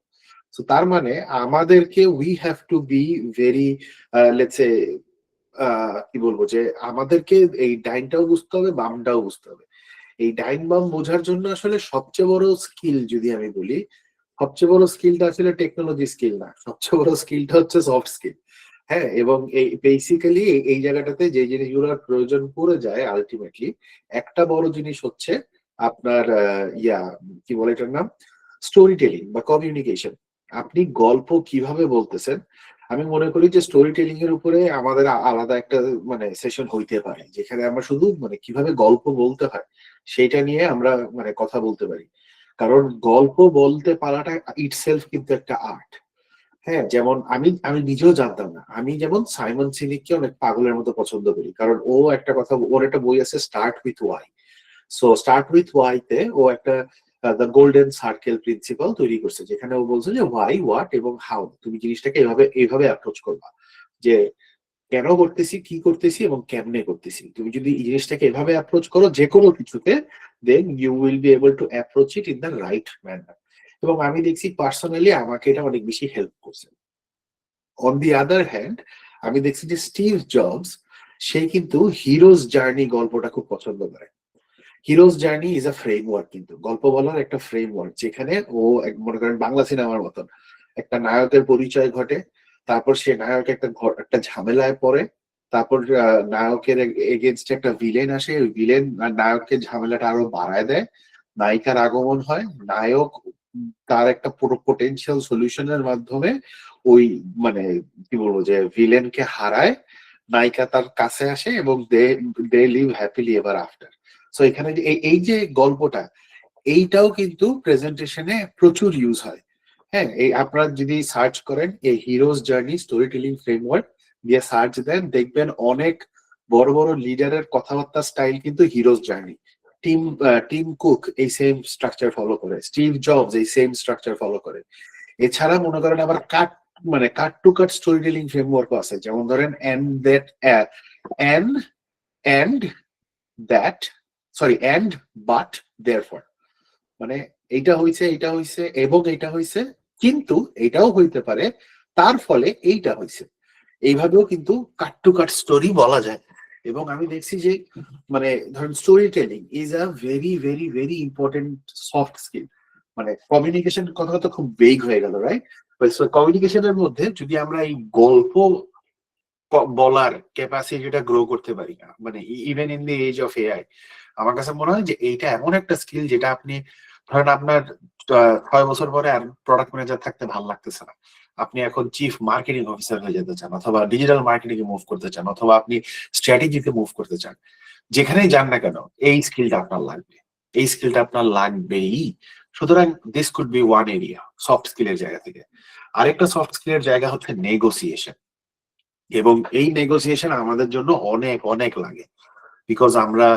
তো তার মানে আমাদেরকে we have to be very let's সে কি বলবো, যে আমাদেরকে এই ডাইনটাও বুঝতে হবে বামটাও বুঝতে হবে। এই ডাইন বাম বোঝার জন্য আসলে সবচেয়ে বড় স্কিল যদি আমি বলি, সবচেয়ে বড় স্কিলটা আসলে টেকনোলজি স্কিল না, সবচেয়ে বড় স্কিলটা হচ্ছে সফট স্কিল। হ্যাঁ, এবং এই বেসিক্যালি এই জায়গাটাতে যে জিনিসগুলোর প্রয়োজন পড়ে যায় আলটিমেটলি, একটা বড় জিনিস হচ্ছে আপনার কি বলে এটার নাম, স্টোরি টেলিং বা কমিউনিকেশন। আপনি গল্প কিভাবে বলতেছেন, আমি মনে করি যে স্টোরি টেলিং এর উপরে আমাদের আলাদা একটা মানে সেশন হইতে পারে, যেখানে আমরা শুধু মানে কিভাবে গল্প বলতে হয় সেটা নিয়ে আমরা মানে কথা বলতে পারি। কারণ গল্প বলতে পারাটা ইটসেলফ কিন্তু একটা আর্ট। হ্যাঁ, যেমন আমি নিজেও জানতাম না, আমি যেমন সাইমন সিনিককে অনেক পাগলের মতো পছন্দ করি, কারণ ও একটা কথা, ওর একটা বই আছে Start with Why. So Start with Why তে ও একটা দ্য গোল্ডেন সার্কেল প্রিন্সিপাল তৈরি করছে, যেখানে ও বলছে যে ওয়াই, হোয়াট এবং হাউ, তুমি জিনিসটাকে এইভাবে অ্যাপ্রোচ করবা, যে কেন করতেছি, কি করতেছি এবং কেমনে করতেছি। তুমি যদি এই জিনিসটাকে এভাবে অ্যাপ্রোচ করো যে কোনো কিছুতে, then you will be able to approach it in the right manner. এবং আমি দেখছি পার্সোনালি আমাকে এটা অনেক বেশি হেল্প করছে। অন দি আদার হ্যান্ড আমি দেখছি যে স্টিভ জবস সে কিন্তু হিরোজ জার্নি গল্পটা খুব পছন্দ করে। Heroes journey is a framework, কিন্তু গল্প বলার একটা ফ্রেমওয়ার্ক, যেখানে ও মনে করেন বাংলা সিনেমার মতন একটা নায়কের পরিচয় ঘটে, তারপর সে নায়ক একটা ঝামেলায় পড়ে, তারপর নায়কের এগেনস্টে একটা ভিলেন আসে, ওই ভিলেন নায়ককে ঝামেলাটা আরো বাড়ায় দেয়, নায়িকার আগমন হয়, নায়ক তার একটা পুরো পোটেনশিয়াল সলিউশনের মাধ্যমে ওই মানে কি বলবো যে ভিলেনকে হারায়, নায়িকা তার কাছে আসে এবং they live happily ever after. So এখানে যে এই যে গল্পটা, এইটাও কিন্তু প্রেজেন্টেশনে প্রচুর ইউজ হয়। হ্যাঁ, এই আপনারা যদি সার্চ করেন এই hero's journey story telling framework দিয়ে সার্চ দেন, দেখবেন অনেক বড় বড় লিডারের কথাবার্তা স্টাইল কিন্তু হিরোজ জার্নি, টিম কুক এই সেম স্ট্রাকচার ফলো করে, স্টিভ জবস এই সেম স্ট্রাকচার ফলো করে। এছাড়া মনে করেন আবার cut to cut story telling framework আছে, যেমন ধরেন and that sorry and but therefore, মানে এইটা হইছে এবং এইটা হইছে, কিন্তু এইটাও হইতে পারে, তার ফলে এইটা হইছে। এইভাবেও কিন্তু কাট টু কাট স্টোরি বলা যায়। এবং আমি দেখছি যে মানে ধরেন story telling is a very very very important soft skill. মানে কমিউনিকেশন কথা তো খুব বেগ হয়ে গেল, রাইট? কমিউনিকেশনের মধ্যে যদি আমরা এই গল্প বলার ক্যাপাসিটিটা গ্রো করতে পারি না, মানে even in the age of AI, আমার কাছে মনে হয় যে এইটা এমন একটা স্কিল যেটা আপনি ধরেন আপনার 6 বছর পরে আর প্রোডাক্ট ম্যানেজার থাকতে ভালো লাগতেছে না, আপনি এখন চিফ মার্কেটিং অফিসার হয়ে যেতে চান, অথবা ডিজিটাল মার্কেটিং এ মুভ করতে চান, অথবা আপনি স্ট্র্যাটেজিতে মুভ করতে চান, যেখানেই যান না কেন এই স্কিলটা আপনার লাগবে, এই স্কিলটা আপনার লাগবেই। সুতরাং this could be one area soft স্কিলের জায়গা থেকে। আরেকটা সফট স্কিলের জায়গা হচ্ছে নেগোসিয়েশন, এবং এই নেগোসিয়েশন আমাদের জন্য অনেক অনেক লাগে, বিকজ আমরা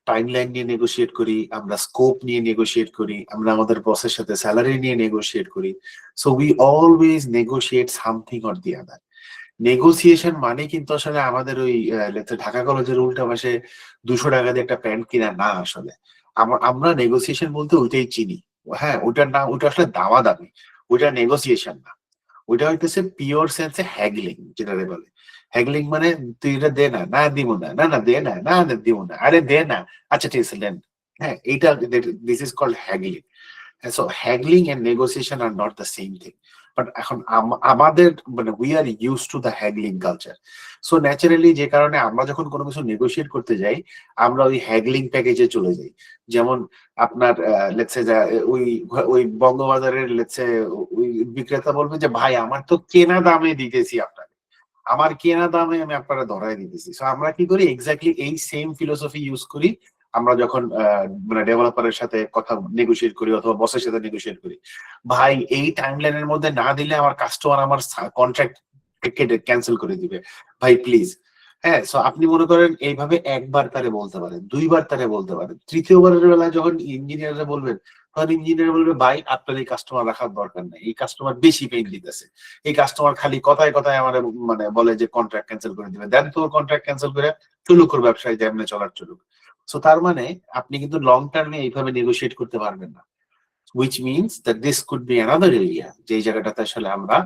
টাইমলাইন নিয়ে নেগোসিয়েট করি, আমরা স্কোপ নিয়ে নেগোসিয়েট করি, আমরা আমাদের বসের সাথে স্যালারি নিয়ে নেগোসিয়েট করি। So we always negotiate something or the other. Negotiation মানে কিন্তু আসলে আমাদের ওই ঢাকা কলেজের উল্টা পাশে 200 টাকা দিয়ে একটা প্যান্ট কিনা না, আসলে আমরা নেগোসিয়েশন বলতে ওইটাই চিনি। হ্যাঁ, ওইটার নাম, ওইটা আসলে দামাদামি, ওইটা নেগোসিয়েশন না, ওইটা হইতেছে পিওর সেন্সে হ্যাগলিং, যেটা বলে। হ্যাগলিং মানে তুই এটা দে না, না দিব না, না না দে না, না না দিব না, আরে দে না, আচ্ছা ঠিক আছে দেন। হ্যাঁ, এইটা this is called haggling. So haggling and negotiation are not the same thing. But এখন আমাদের মানে we are used to the haggling culture. So naturally যে কারণে আমরা যখন কোনো কিছু নেগোসিয়েট করতে যাই, আমরা ওই হ্যাগলিং প্যাকেজে চলে যাই। যেমন আপনার লেটসে ওই ওই বঙ্গবাজারের লেটসে ওই বিক্রেতা বলবে যে ভাই আমার তো কেনা দামে দিতেছি আপনাকে, আমার কেনা দামে আমি আপনারা ধরাই দিতেছি। সো আমরা কি করি, এক্স্যাক্টলি এই সেম ফিলোসফি ইউজ করি আমরা যখন মানে ডেভেলপারের সাথে কথা নেগোসিয়েট করি অথবা বসের সাথে নেগোসিয়েট করি। ভাই এই টাইমলাইনের মধ্যে না দিলে আমার কাস্টমার আমার কন্ট্রাক্ট ক্যান্সেল করে দিবে, ভাই প্লিজ। হ্যাঁ, সো আপনি মনে করেন এইভাবে একবার তারে বলতে পারেন, দুইবার তারে বলতে পারেন, তৃতীয়বারের বেলায় যখন ইঞ্জিনিয়াররা বলবেন, তখন ইঞ্জিনিয়ার বলবে ভাই আপনার এই কাস্টমার রাখার দরকার নেই, এই কাস্টমার বেশি পেইন দিতেছে, এই কাস্টমার খালি কথায় কথায় আমার মানে বলে যে কন্ট্রাক্ট ক্যান্সেল করে দিবে, দেন তোর কন্ট্রাক্ট ক্যান্সেল করে চলুক ওর ব্যবসায় যেমনি চলার চলুক। সো তার মানে আপনি কিন্তু লং টার্মে এইভাবে নেগোসিয়েট করতে পারবেন না, which means that this could be another area যে জায়গাটাতে আসলে আমরা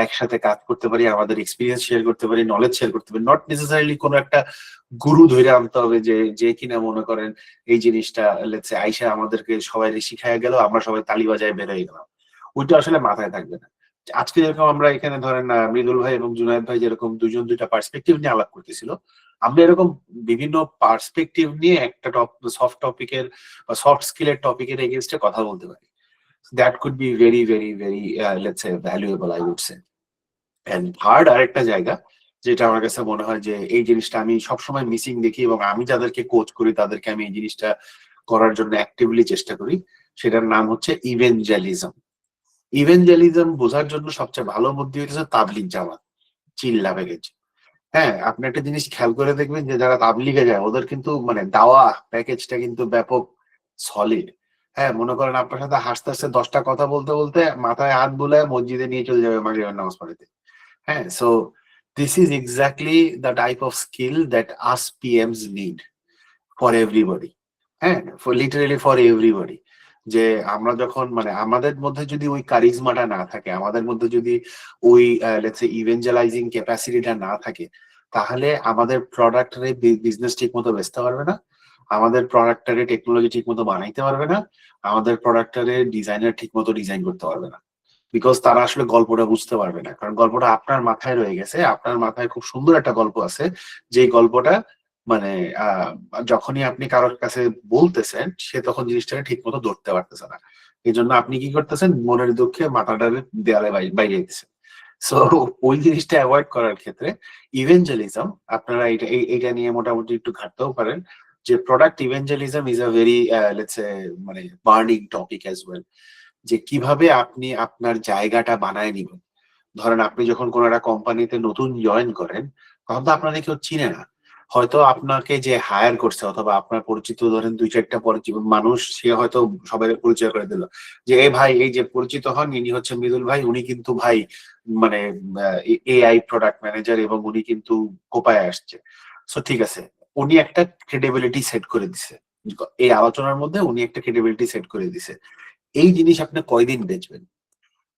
একসাথে কাজ করতে পারি, আমাদের এক্সপিরিয়েন্স শেয়ার করতে পারি, নলেজ শেয়ার করতে পারি। নট নেসেসারিলি কোনো একটা গুরু ধরে আনতে হবে যে কিনা মনে করেন এই জিনিসটা লেটসে আইসা আমাদেরকে সবাই শিখাইয়া গেল, আমরা সবাই তালি বাজায় বের হয়ে গেলাম, ওইটা আসলে মাথায় থাকবে না। আজকে যেরকম আমরা এখানে ধরেন মৃদুল ভাই এবং জুনায়েদ ভাই যেরকম দুজন দুইটা পার্সপেক্টিভ নিয়ে আলাপ করতেছিল, আমরা এরকম বিভিন্ন পার্সপেক্টিভ নিয়ে একটা সফট টপিকের বা সফট স্কিলের টপিকের এগেইনস্টে কথা বলতে পারি। That could be very very very let's say valuable, I would say. And third আরেকটা জায়গা যেটা আমার কাছে মনে হয় যে এই জিনিসটা আমি সবসময় মিসিং দেখি, এবং আমি যাদেরকে কোচ করি তাদেরকে আমি এই জিনিসটা করার জন্য অ্যাক্টিভলি চেষ্টা করি, সেটার নাম হচ্ছে ইভেঞ্জেলিজম। ইভেঞ্জেলিজম বোঝার জন্য সবচেয়ে ভালো বুদ্ধি হচ্ছে তাবলিগ জামাত, চিল্লা প্যাকেজ। হ্যাঁ, আপনি একটা জিনিস খেয়াল করে দেখবেন যে যারা তাবলিগে যায় ওদের কিন্তু মানে দাওয়া প্যাকেজটা কিন্তু ব্যাপক সলিড। হ্যাঁ, মনে করেন আপনার সাথে হাসতে হাসতে 10টা কথা বলতে বলতে মাথায় হাত বুলায় মসজিদে নিয়ে চলে যাবে মাগরিবের নামাজ পড়াতে। হ্যাঁ, so this is exactly the type of skill that us পিএমস need for everybody. হ্যাঁ, লিটারেলি ফর এভরিবডি। যে আমরা যখন মানে আমাদের মধ্যে যদি ওই কারিজমাটা না থাকে, আমাদের মধ্যে যদি ওই লেটস সে ইভেঞ্জেলাইজিং ক্যাপাসিটিটা না থাকে, তাহলে আমাদের প্রোডাক্টের বিজনেস ঠিক মতো বেচতে পারবে না, আমাদের প্রোডাক্টের টেকনোলজি ঠিক মতো বানাইতে পারবে না, আমাদের প্রোডাক্টের ডিজাইনার ঠিক মতো ডিজাইন করতে পারবে না, বিকজ তারা আসলে গল্পটা বুঝতে পারবে না। কারণ গল্পটা আপনার মাথায় রয়ে গেছে, আপনার মাথায় খুব সুন্দর একটা গল্প আছে, যে গল্পটা মানে যখনই আপনি কারোর কাছে বলতেছেন সে তখন জিনিসটাকে ঠিক মতো ধরতে পারতেছে না। এই জন্য আপনি কি করতেছেন, মনের দুঃখে মাথাটা দেয়ালে বাইরে দিতেছেন। সো ওই জিনিসটা অ্যাভয়েড করার ক্ষেত্রে ইভেঞ্জেলিজম আপনারা এইটা নিয়ে মোটামুটি একটু ঘাটতেও পারেন, যে product evangelism is a very let's say মানে বার্নিং টপিক অ্যাজ ওয়েল। যে কিভাবে আপনি আপনার জায়গাটা বানায় নিবেন। ধরেন আপনি যখন কোনো একটা কোম্পানিতে নতুন জয়েন করেন, তখন তো আপনাদের কেউ চিনে না, হয়তো আপনাকে যে হায়ার করছে অথবা আপনার পরিচিত ধরেন 2-4টা পরিচিত মানুষ, সে হয়তো সবাই পরিচয় করে দিল যে এই ভাই, এই যে পরিচিত হন, ইনি হচ্ছে মৃদুল ভাই, উনি কিন্তু ভাই মানে এআই প্রোডাক্ট ম্যানেজার এবং উনি কিন্তু কোপায় আসছে। সো ঠিক আছে, উনি একটা ক্রেডিবিলিটি সেট করে দিছে, এই আলোচনার মধ্যে উনি একটা ক্রেডিবিলিটি সেট করে দিছে। এই জিনিস আপনি কয়দিন বেচবেন?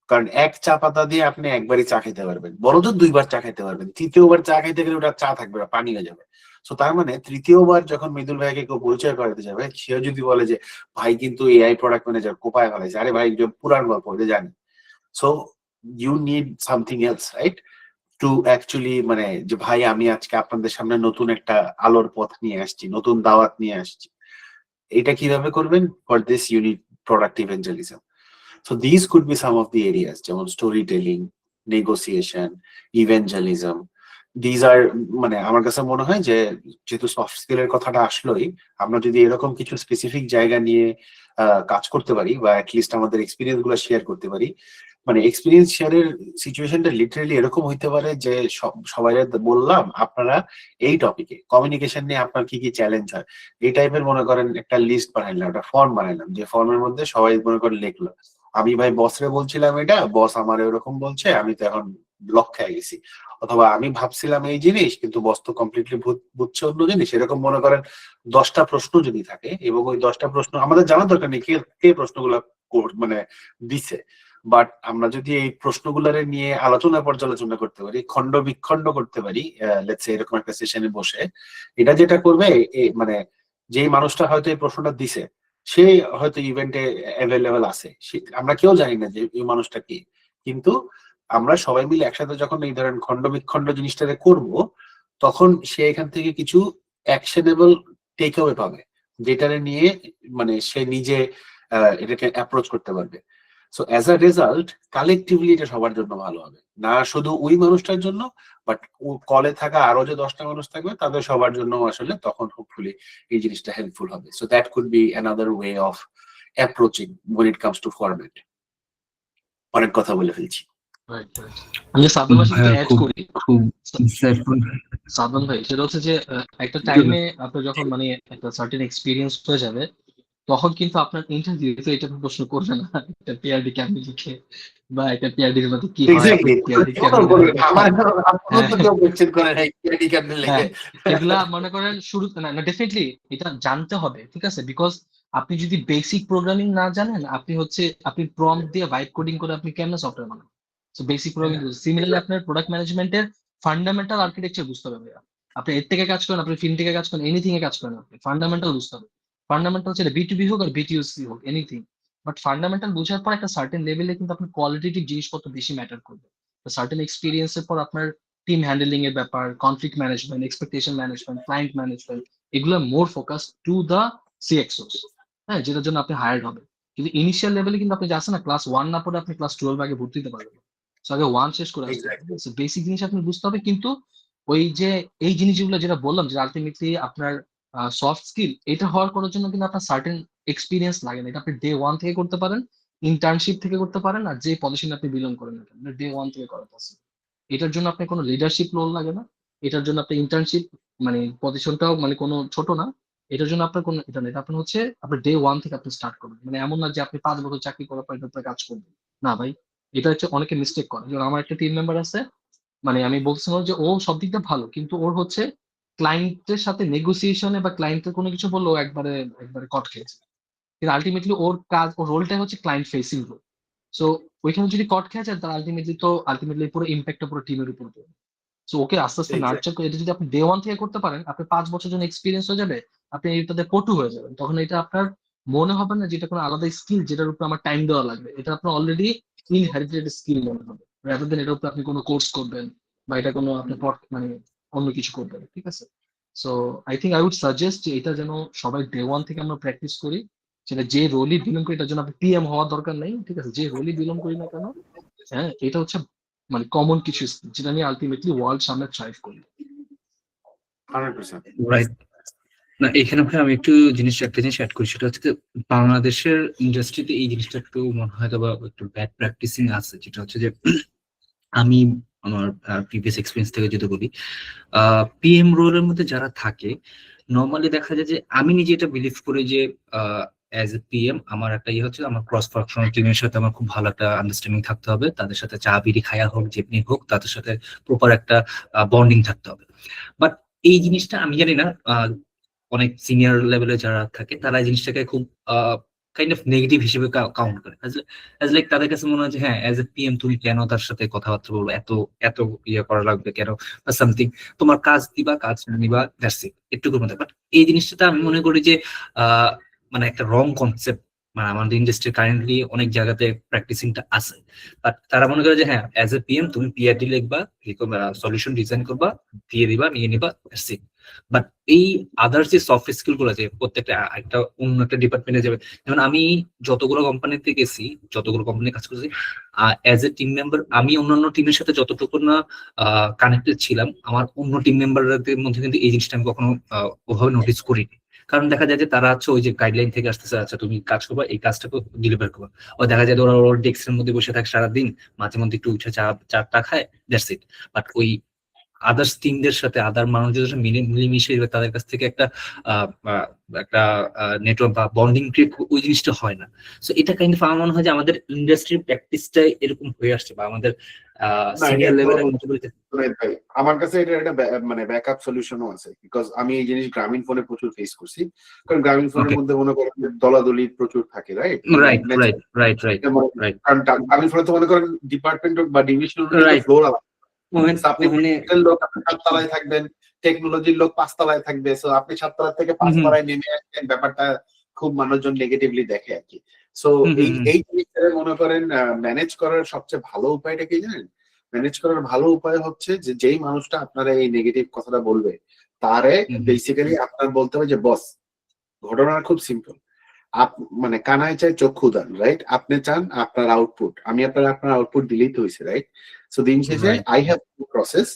কারণ এক চা পাতা দিয়ে আপনি একবারই চা খেতে পারবেন, বড়জোর 2বার চা খেতে পারবেন, তৃতীয়বার চা খেতে গেলে ওটা চা থাকবে না, পানি হয়ে যাবে। সো তার মানে তৃতীয়বার যখন মৃদুল ভাইকে কেউ পরিচয় করাতে যাবে, সেও যদি বলে যে ভাই কিন্তু এআই প্রোডাক্ট ম্যানেজার কোপায় ফেলাইছে, আরে ভাই পুরান গল্প, যে জানি। So you need something else, right, to actually মানে যে ভাই আমি আজকে আপনাদের সামনে নতুন একটা আলোর পথ নিয়ে আসছি, নতুন দাওয়াত নিয়ে আসছি। এটা কিভাবে করবেন? For this you need product evangelism. So these could be some of the areas, যেমন storytelling, negotiation, evangelism. These are মানে আমার কাছে মনে হয় যে যেহেতু সফট স্কিলের কথাটা আসলোই, আমরা যদি এরকম কিছু স্পেসিফিক জায়গা নিয়ে কাজ করতে পারি বা অ্যাটলিস্ট আমাদের এক্সপিরিয়েন্স গুলো শেয়ার করতে পারি। মানে এক্সপিরিয়েন্স শেয়ারের সিচুয়েশনটা লিটারালি এরকম হইতে পারে যে সবাই বললাম আপনারা এই টপিকে কমিউনিকেশন নিয়ে আপনার কি কি চ্যালেঞ্জ হয়, এই টাইপের মনে করেন একটা লিস্ট বানাইলাম, একটা ফর্ম বানাইলাম, যে ফর্মের মধ্যে সবাই মনে করেন লিখলো আমি ভাই বসরে বলছিলাম এটা, বস আমার এরকম বলছে, আমি তো এখন ব্লক খেয়ে গেছি, অথবা আমি ভাবছিলাম এই জিনিস কিন্তু বস তো কমপ্লিটলি বুঝছে অন্য জিনিস। এরকম মনে করেন 10টা প্রশ্ন যদি থাকে, এবং ওই 10টা প্রশ্ন আমাদের জানা দরকার নেই কে কে প্রশ্নগুলো মানে দিছে, বাট আমরা যদি এই প্রশ্নগুলোরে নিয়ে আলোচনা পর্যালোচনা করতে পারি, খণ্ড বিখণ্ড করতে পারি, লেটস সে এরকম একটা সেশনে বসে, এটা যেটা করবে মানে যেই মানুষটা হয়তো এই প্রশ্নটা দিছে সে হয়তো ইভেন্টে অ্যাভেলেবেল আছে, আমরা কেউ জানি না যে এই মানুষটা কি, কিন্তু আমরা সবাই মিলে একসাথে যখন এই ধরেন খণ্ড বিখণ্ড জিনিসটাকে করব, তখন সে এখান থেকে কিছু অ্যাকশনেবল টেক অ্যাওয়ে পাবে, যেটারে নিয়ে মানে সে নিজে এটাকে অ্যাপ্রোচ করতে পারবে। So as a result collectively এটা সবার জন্য ভালো হবে, না শুধু ওই মানুষটার জন্য, বাট কলে থাকা আরো যে 10টা মানুষ থাকবে তাদের সবার জন্য আসলে তখন হোপফুলি এই জিনিসটা হেল্পফুল হবে। So that could be another way of approaching when it comes to format. অনেক কথা বলে ফেলছি। আমি সাদমান ভাই সাথে অ্যাড খুব করি। খুব insightful। সাদমান ভাই, সেটা হচ্ছে যে একটা টাইমে আপনার যখন মানে একটা সার্টেন এক্সপিরিয়েন্স হয়ে যাবে, তখন কিন্তু আপনার ইন্টারভিউতে এটা প্রশ্ন করবে না একটা পিআরডি কেমনে লিখে বা একটা পিআরডির মধ্যে কি হয়, এক্স্যাক্টলি, পিআরডি কেমনে আমার তো কেউ কোশ্চেন করে নাই কি কেমনে লিখে। এগুলা মনে করেন শুরু না, ডেফিনেটলি এটা জানতে হবে, ঠিক আছে, বিকজ আপনি যদি বেসিক প্রোগ্রামিং না জানেন, আপনি প্রম্পট দিয়ে ভাইব কোডিং করে আপনি কেমনে সফটওয়্যার বানাবেন? সো বেসিক প্রোগ্রামিং, সিমিলারলি আপনার প্রোডাক্ট ম্যানেজমেন্টের ফান্ডামেন্টাল আর্কিটেকচার বুঝতে হবে। আপনি এর থেকে কাজ করেন, আপনি ফিন থেকে কাজ করেন, এনিথিং এ কাজ করেন, আপনি ফান্ডামেন্টাল বুঝতে হবে। ফান্ডামেন্টাল হচ্ছে বিটুবি হোক আর বিটিউসি হোক, এনিথিং, বাট ফান্ডামেন্টাল বোঝার পর একটা সার্টেন লেভেলে কিন্তু আপনার কোয়ালিটেটিভ জিনিসপত্র বেশি ম্যাটার করবে। সার্টেন এক্সপিরিয়েন্সের পর আপনার টিম হ্যান্ডেলিং এর ব্যাপার, conflict management, expectation management, client management, এগুলো মোর ফোকাস টু দ্য সিএক্সওস, হ্যাঁ, যেটার জন্য আপনি হায়ার্ড হবে। কিন্তু ইনিশিয়াল লেভেলে কিন্তু আপনি যাচ্ছেন না, ক্লাস 1 না পড়ে আপনি ক্লাস 12 আগে ভর্তি হতে পারবেন। সো আগে 1 শেষ করে আসতে হবে, বেসিক জিনিস আপনি বুঝতে হবে। কিন্তু ওই যে এই জিনিসগুলো যেটা বললাম, যে আলটিমেটলি আপনার সফট স্কিল, এটা হওয়ার করার জন্য কিন্তু আপনার সার্টেন এক্সপিরিয়েন্স লাগে না। এটা আপনি ডে 1 থেকে করতে পারেন, ইন্টার্নশিপ থেকে করতে পারেন, আর যে পজিশনে আপনি বিলং করেন না কেন, ডে 1 থেকে করা পসিবল। এটার জন্য আপনার কোনো লিডারশিপ রোল লাগে না, এটার জন্য আপনি ইন্টার্নশিপ মানে পজিশনটাও মানে কোনো ছোট না, এটার জন্য আপনার কোনো এটা নেই। আপনার হচ্ছে আপনার ডে 1 থেকে আপনি স্টার্ট করবেন। মানে এমন না যে আপনি 5 বছর চাকরি করার পর এটা কাজ করবেন, না ভাই। এটা হচ্ছে অনেকে মিস্টেক করে। যেমন আমার একটা টিম মেম্বার আছে, মানে আমি বলছিলাম যে ও সব দিক দিয়ে ভালো, কিন্তু ওর হচ্ছে ক্লায়েন্টের সাথে নেগোসিয়েশনে বা ক্লায়েন্টের কোনো কিছু বললো একবারে একবারে কট খেয়েছে। কিন্তু আলটিমেটলি ওর কাজ, ওর রোলটাই হচ্ছে ক্লায়েন্ট ফেসিং রোল। সো ওইখানে যদি কট খেয়ে যায়, তাহলে আলটিমেটলি পুরো ইম্প্যাক্টটা পুরো টিমের উপর পড়বে। সো ওকে আস্তে আস্তে নার্চার করে, এটা যদি আপনি ডে 1 থেকে করতে পারেন, আপনি 5 বছর জন্য এক্সপিরিয়েন্স হয়ে যাবে, আপনি এটাতে পটু হয়ে যাবেন। তখন এটা আপনার মনে হবে না যেটা কোনো আলাদা স্কিল যেটার উপর আমার টাইম দেওয়া লাগবে, এটা আপনার অলরেডি ইনহেরিটেড স্কিল মনে হবে, রাদার দেন এটার উপর আপনি কোনো কোর্স করবেন বা এটা কোনো আপনি মানে অন্য কিছু করবেন, ঠিক আছে। সো আই উড সাজেস্ট যে এটা যেন সবাই ডে 1 থেকে আমরা প্র্যাকটিস করি। সেটা যে রোলই বিলং করি, এটার জন্য আপনি পিএম হওয়ার দরকার নেই, ঠিক আছে, যে রোলই বিলং করি না কেন, হ্যাঁ, এটা হচ্ছে মানে কমন কিছু যেটা নিয়ে আলটিমেটলি ওয়ার্ল্ড সামনে থ্রাইভ করি। 100%। রাইট। না এখানে ভাই আমি একটু একটা জিনিস অ্যাড করি, সেটা হচ্ছে যে বাংলাদেশের ইন্ডাস্ট্রিতে এই জিনিসটা একটু মনে হয় বা একটু ব্যাড প্র্যাকটিসিং আছে, যেটা হচ্ছে যে আমি আমার প্রিভিয়াস এক্সপিরিয়েন্স থেকে যদি বলি, পিএম রোলের মধ্যে যারা থাকে নর্মালি দেখা যায় যে আমি নিজে এটা বিলিভ করি যে অ্যাজ এ পিএম আমার একটা ইয়ে হচ্ছে, আমার ক্রস ফাংশনাল টিমের সাথে আমার খুব ভালো একটা আন্ডারস্ট্যান্ডিং থাকতে হবে, তাদের সাথে চা বিড়ি খায়া হোক যেমনি হোক তাদের সাথে প্রপার একটা বন্ডিং থাকতে হবে। বাট এই জিনিসটা আমি জানি না, অনেক সিনিয়র লেভেলে যারা থাকে তারা এই জিনিসটাকে খুব কাইন্ড অফ নেগেটিভ হিসেবে কাউন্ট করে, অ্যাজ লাইক তাদের কাছে মনে হয় যে হ্যাঁ অ্যাজ এ পিএম তুমি কেন তার সাথে কথাবার্তা বলবো, এত এত ইয়ে করা লাগবে কেন বা সামথিং, তোমার কাজ দিবা কাজ নিবা দ্যাটস ইট, একটুকুর মধ্যে। বাট এই জিনিসটা আমি মনে করি যে মানে একটা রং কনসেপ্ট, মানে আমাদের ইন্ডাস্ট্রি কারেন্টলি অনেক জায়গাতে প্র্যাকটিসিংটা আছে, বাট তারা মনে করে যে হ্যাঁ অ্যাজ এ পিএম তুমি পিআরডি লিখবা, সলিউশন ডিজাইন করবা, দিয়ে দিবা, নিয়ে নিবা, দ্যাটস ইট। বাট এই আদার্স যে সফট স্কিল গুলো আছে প্রত্যেকটা একটা অন্য একটা ডিপার্টমেন্টে যাবে, যেমন আমি যতগুলো কোম্পানিতে গেছি, যতগুলো কোম্পানি কাজ করেছি অ্যাজ এ টিম মেম্বার, আমি অন্যান্য টিমের সাথে যতটুকু না কানেক্টেড ছিলাম, আমার অন্য টিম মেম্বারদের মধ্যে কিন্তু এই জিনিসটা আমি কখনো ওভাবে নোটিস করিনি। কারণ দেখা যায় যে তারা হচ্ছে ওই যে গাইডলাইন থেকে আসতেছে, আচ্ছা তুমি কাজ করবা, এই কাজটাকে ডেলিভার করবা, ও দেখা যায় ওরা ওর ডেস্কের মধ্যে বসে থাকে সারাদিন, মাঝে মধ্যে একটু উঠে চাটা খায়, দ্যাটস ইট। বাট ওই আদার্স টিমদের সাথে আদার মানুষদের সাথে মিলেমিশে তাদের কাছ থেকে একটা নেটওয়ার্ক বা বন্ডিং ক্রিয়েট, ওই জিনিসটা হয় না। সো এটা কাইন্ড অফ আমার মনে হয় যে আমাদের ইন্ডাস্ট্রির প্র্যাকটিসটা এরকম হয়ে আসছে, বা আমাদের সিনিয়র লেভেলের ভাই আমার কাছে এটা একটা মানে ব্যাকআপ সলিউশনও আছে, বিকজ আমি এই জিনিস গ্রামীণ ফোনে প্রচুর ফেস করছি। কারণ গ্রামীণ ফোনের মধ্যে মনে করেন দলাদলি প্রচুর থাকে, রাইট? কারণ গ্রামীণ ফোনে তো মনে করেন ডিপার্টমেন্ট বা ডিভিশনাল ফ্লোর আলাদা, আপনি লোক আপনি 7 তলায় থাকবেন, টেকনোলজির লোক 5 তলায় থাকবে, সো আপনি 7 তলা থেকে 5 তলায় নেমে আসবেন, ব্যাপারটা খুব মানুষজন নেগেটিভলি দেখে আর কি। সো এই জিনিসটা মনে করেন ম্যানেজ করার সবচেয়ে ভালো উপায়টা কি জানেন? ম্যানেজ করার ভালো উপায় হচ্ছে যে যেই মানুষটা আপনারা এই নেগেটিভ কথাটা বলবে তারে বেসিক্যালি আপনার বলতে হবে যে বস, ঘটনা খুব সিম্পল, মানে কানায় চাই চক্ষু দান, রাইট? আপনি চান আপনার আউটপুট, আমি আপনার আউটপুট দিলেই তো হয়েছে, রাইট? সো দিন শেষে I have process,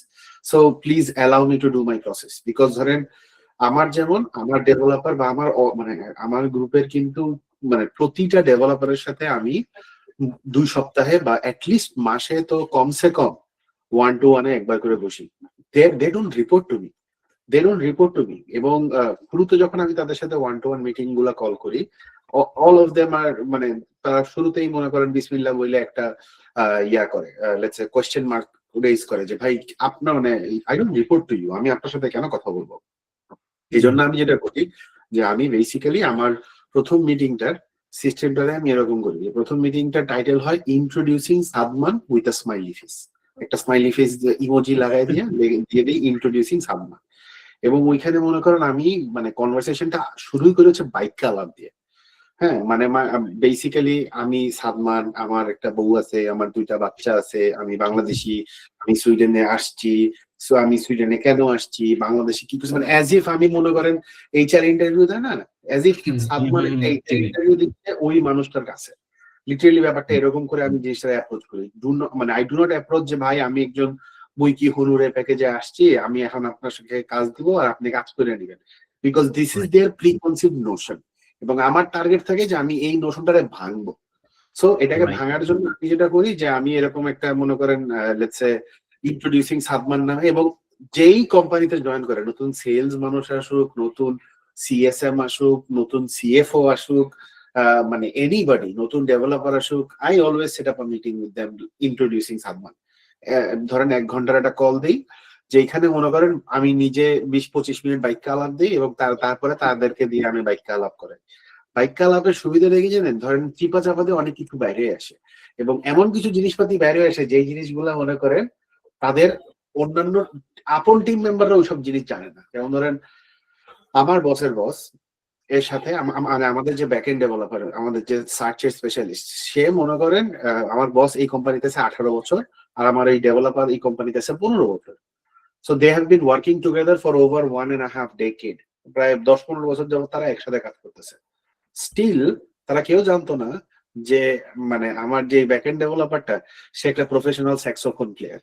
so please allow me to do my process. Because ধরেন আমার যেমন আমার ডেভেলপার বা আমার মানে আমার গ্রুপের কিন্তু মানে প্রতিটা ডেভেলপারের সাথে আমি 2 সপ্তাহে বা অ্যাটলিস্ট মাসে তো কমসে কম 1-to-1 একবার করে বসি। They don't report to me এবং শুরুতে যখন আমি তাদের সাথে 1-to-1 মিটিং গুলা কল করি, অল অফ দেম আর মানে তারা শুরুতেই মনে করেন বিসমিল্লাহ বলে একটা ইয়া করে, let's say question mark raise করে যে ভাই আপনার মানে I don't report to you, আমি আপনার সাথে কেন কথা বলবো? এই জন্য আমি যেটা করি যে আমি বেসিক্যালি আমার প্রথম মিটিংটার সিস্টেমটারে আমি এরকম করি, প্রথম মিটিংটার টাইটেল হয় introducing Sadman with a smiley face, একটা স্মাইলি ফেস ইমোজি লাগাই দিয়ে দিই ইন্ট্রোডিউসিং সাদমান। এবং ওইখানে মনে করেন আমি মানে কনভারসেশনটা শুরুই করে হচ্ছে বাইক আলাপ দিয়ে। হ্যাঁ মানে বেসিক্যালি আমি সাদমান, আমার একটা বউ আছে, আমার 2টা বাচ্চা আছে, আমি বাংলাদেশি, আমি সুইডেনে আসছি, সো আমি সুইডেনে কেন আসছি, বাংলাদেশে কি কিছু, মানে অ্যাজ ইফ আমি মনে করেন এইচআর ইন্টারভিউ দেয় না, অ্যাজ ইফ সাদমান একটা ইন্টারভিউ দিচ্ছে ওই মানুষটার কাছে। লিটারেলি ব্যাপারটা এরকম করে আমি জিনিসটা অ্যাপ্রোচ করি। মানে আই ডু নট অ্যাপ্রোচ যে ভাই আমি একজন বইকি হুনুরে প্যাকেজে আসছি, আমি এখন আপনার সাথে কাজ দিব আর আপনি কাজ করে নেবেন, because this is their preconceived notion. এবং আমার টার্গেট থাকে যে আমি এই নোশনটারে ভাঙবো। সো এটাকে ভাঙার জন্য আমি যেটা করি যে আমি এরকম একটা মনে করেন লেটস সে ইন্ট্রোডিউসিং সাদমান নামে, এবং যেই কোম্পানিতে জয়েন করে, নতুন সেলস মানুষ আসুক, নতুন সিএসএম আসুক, নতুন সিএফও আসুক, মানে এনিবডি, নতুন ডেভেলপার আসুক, I always set up a meeting with them introducing Sadman. ধরেন 1 ঘন্টার একটা কল দিই, যেখানে মনে করেন আমি নিজে 20-25 মিনিট বাইক আলাপ দিই এবং তারপরে তাদেরকে দিয়ে আমি বাইক আলাপ করাই। বাইক আলাপের সুবিধা রেখে জানেন, ধরেন চিপা চাপা দিয়ে অনেক কিছু বাইরে আসে, এবং এমন কিছু জিনিসপাতি বাইরে আসে যেই জিনিসগুলা মনে করেন তাদের অন্যান্য আপন টিম মেম্বাররা ওইসব জিনিস জানে না। যেমন ধরেন আমার বসের বস এর সাথে আমাদের যে ব্যাকএন্ড ডেভেলপার, আমাদের যে সার্চের স্পেশালিস্ট, সে মনে করেন আমার বস এই কোম্পানিতে আছে 18 বছর, আর আমার এই ডেভেলপার এই কোম্পানিতে আছে 15 বছর। So they have been working together for over 1.5 decade, প্রায় 10-15 বছর যাবত তারা একসাথে কাজ করতেছে। স্টিল তারা কেউ জানতো না যে মানে আমার যে ব্যাকএন্ড ডেভেলপারটা সে একটা প্রফেশনাল স্যাক্সোফোন প্লেয়ার।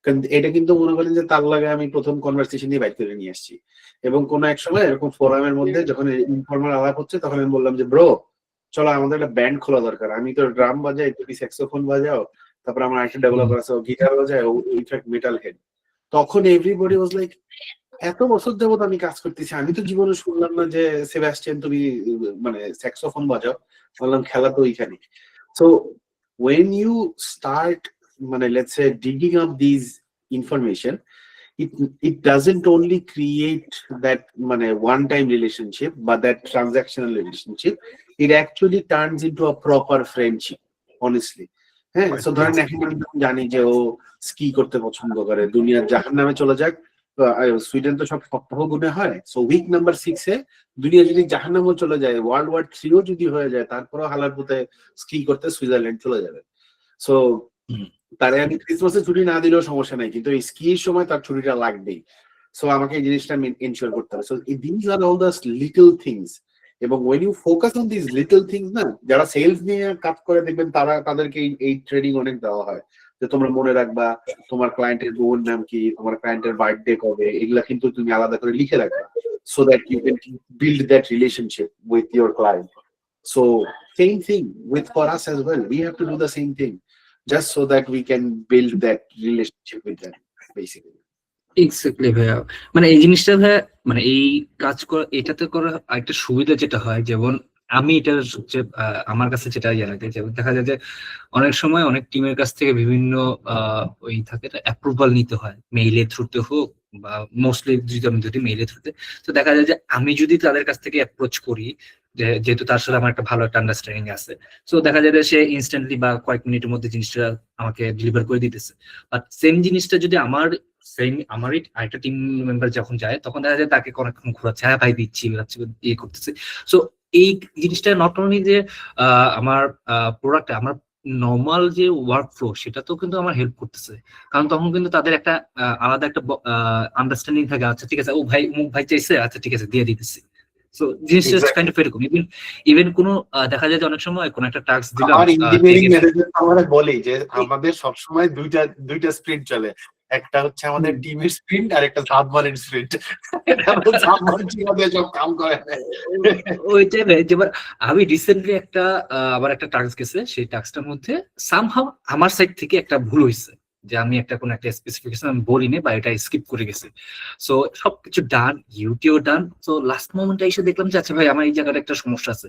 কারণ এটা কিন্তু মনে করেন যে তার লাগে আমি প্রথম কনভারসেশন দিয়ে বাইর করে নিয়ে আসছি। এবং কোনো এক সময় এরকম ফোরামের মধ্যে যখন ইনফর্মাল আলাপ হচ্ছে, তখন আমি বললাম যে ব্রো চলো আমাদের একটা ব্যান্ড খোলা দরকার, আমি তো ড্রাম বাজাই, তুমি স্যাক্সোফোন বাজাও, তারপর আমার একটা ডেভেলপার আছে, ও গিটার বাজায়, ও ইনফ্যাক্ট মেটাল হেড। তখন এভরিবডি ওয়াজ লাইক, এত বছর যাবত আমি কাজ করতেছি, আমি তো জীবনে শুনলাম না যে সেবাস্টিয়ান তুমি মানে স্যাক্সোফোন বাজাও। বললাম খেলা তো ওইখানে। সো when you start মানে let's say digging up these information, it doesn't only create that মানে one time relationship but that transactional relationship, it actually turns into a proper friendship, honestly. হ্যাঁ, so ধরেন এখন আমি জানি যে ও ski করতে পছন্দ করে, দুনিয়ার জাহান্নামে চলে যাক, সুইডেন তো সব সপ্তাহ গুণে হয়, সো উইক নাম্বার 6 এ দুনিয়া যদি জাহান্নামও চলে যায়, ওয়ার্ল্ড ওয়ার 3ও যদি হয়ে যায়, তারপরেও হালার পুঁতে স্কি করতে সুইজারল্যান্ড চলে যাবে। সো তারে আমি ক্রিসমাসে ছুটি না দিলেও সমস্যা নাই, কিন্তু এই স্কির সময় তার ছুটিটা লাগবেই। সো আমাকে এই জিনিসটা এনশিওর করতে হবে। So this are all the little things. এবং when you focus on these little things না, যারা সেলস নিয়ে কাজ করে দেখবেন তাদেরকে এই ট্রেনিং অনেক দেওয়া হয় যে তোমরা মনে রাখবা তোমার ক্লায়েন্টের বউর নাম কি, তোমার ক্লায়েন্টের বার্থডে কবে, এগুলা কিন্তু তুমি আলাদা করে লিখে রাখবা, so that you can build that relationship with your client. So same thing with for us as well, we have to do the same thing just so that we can build that relationship with them basically. Exactly ভাইয়া, মানে এই জিনিসটা ভাইয়া, মানে এই কাজ করা, এটাতে করা একটা সুবিধা যেটা হয়, যেমন আমি এটা হচ্ছে আমার কাছে যেটা ইয়ে লাগে, যেমন দেখা যায় যে অনেক সময় অনেক টিমের কাছ থেকে বিভিন্ন ওই থাকে অ্যাপ্রুভাল নিতে হয়, মেইলের থ্রুতে হোক বা মোস্টলি যদি মেইলের থ্রুতে। তো দেখা যায় যে আমি যদি তাদের কাছ থেকে অ্যাপ্রোচ করি, যেহেতু তার সাথে আমার একটা ভালো একটা আন্ডারস্ট্যান্ডিং আছে, সো দেখা যায় যে সে ইনস্ট্যান্টলি বা কয়েক মিনিটের মধ্যে জিনিসটা আমাকে ডেলিভার করে দিতেছে। বাট সেম জিনিসটা যদি আমারই আরেকটা টিম মেম্বার যখন যায়, তখন দেখা যায় তাকে অনেকক্ষণ ঘোরাচ্ছে, হ্যাঁ ভাই দিচ্ছি ইয়ে করতেছে। সো এই জিনিসটা নট অনলি যে আমার প্রোডাক্ট, আমার নর্মাল যে ওয়ার্ক ফ্লো, সেটা তো কিন্তু আমার হেল্প করতেছে, কারণ তখন কিন্তু তাদের একটা আলাদা একটা আন্ডারস্ট্যান্ডিং থাকে, আচ্ছা ঠিক আছে, ও ভাই মুখ ভাই চাইছে, আচ্ছা ঠিক আছে দিয়ে দিতেছি। সো জিনিসটা কাইন্ড অফ এরকম। ইভেন কোনো দেখা যায় যে অনেক সময় কোন একটা টাস্ক দিলাম, আমার ইঞ্জিনিয়ারিং ম্যানেজার আমরা বলি যে আমাদের সবসময় দুইটা স্প্রিন্ট চলে, একটা হচ্ছে আমাদের টিমের স্প্রিন্ট আর একটা সাবমারিন স্প্রিন্ট। সাবমারিন সব কাম করে ওইটাই ভাই। যেবার আমি রিসেন্টলি একটা আবার একটা টাস্ক গেছে, সেই টাস্কটার মধ্যে সামহাউ আমার সাইড থেকে একটা ভুল হয়েছে, যে আমি একটা কোন একটা স্পেসিফিকেশন আমি বলিনি বা এটা স্কিপ করে গেছি। সো সবকিছু ডান, ইউটিও ডান। সো লাস্ট মোমেন্টে এসে দেখলাম যে আচ্ছা ভাই আমার এই জায়গাটা একটা সমস্যা আছে।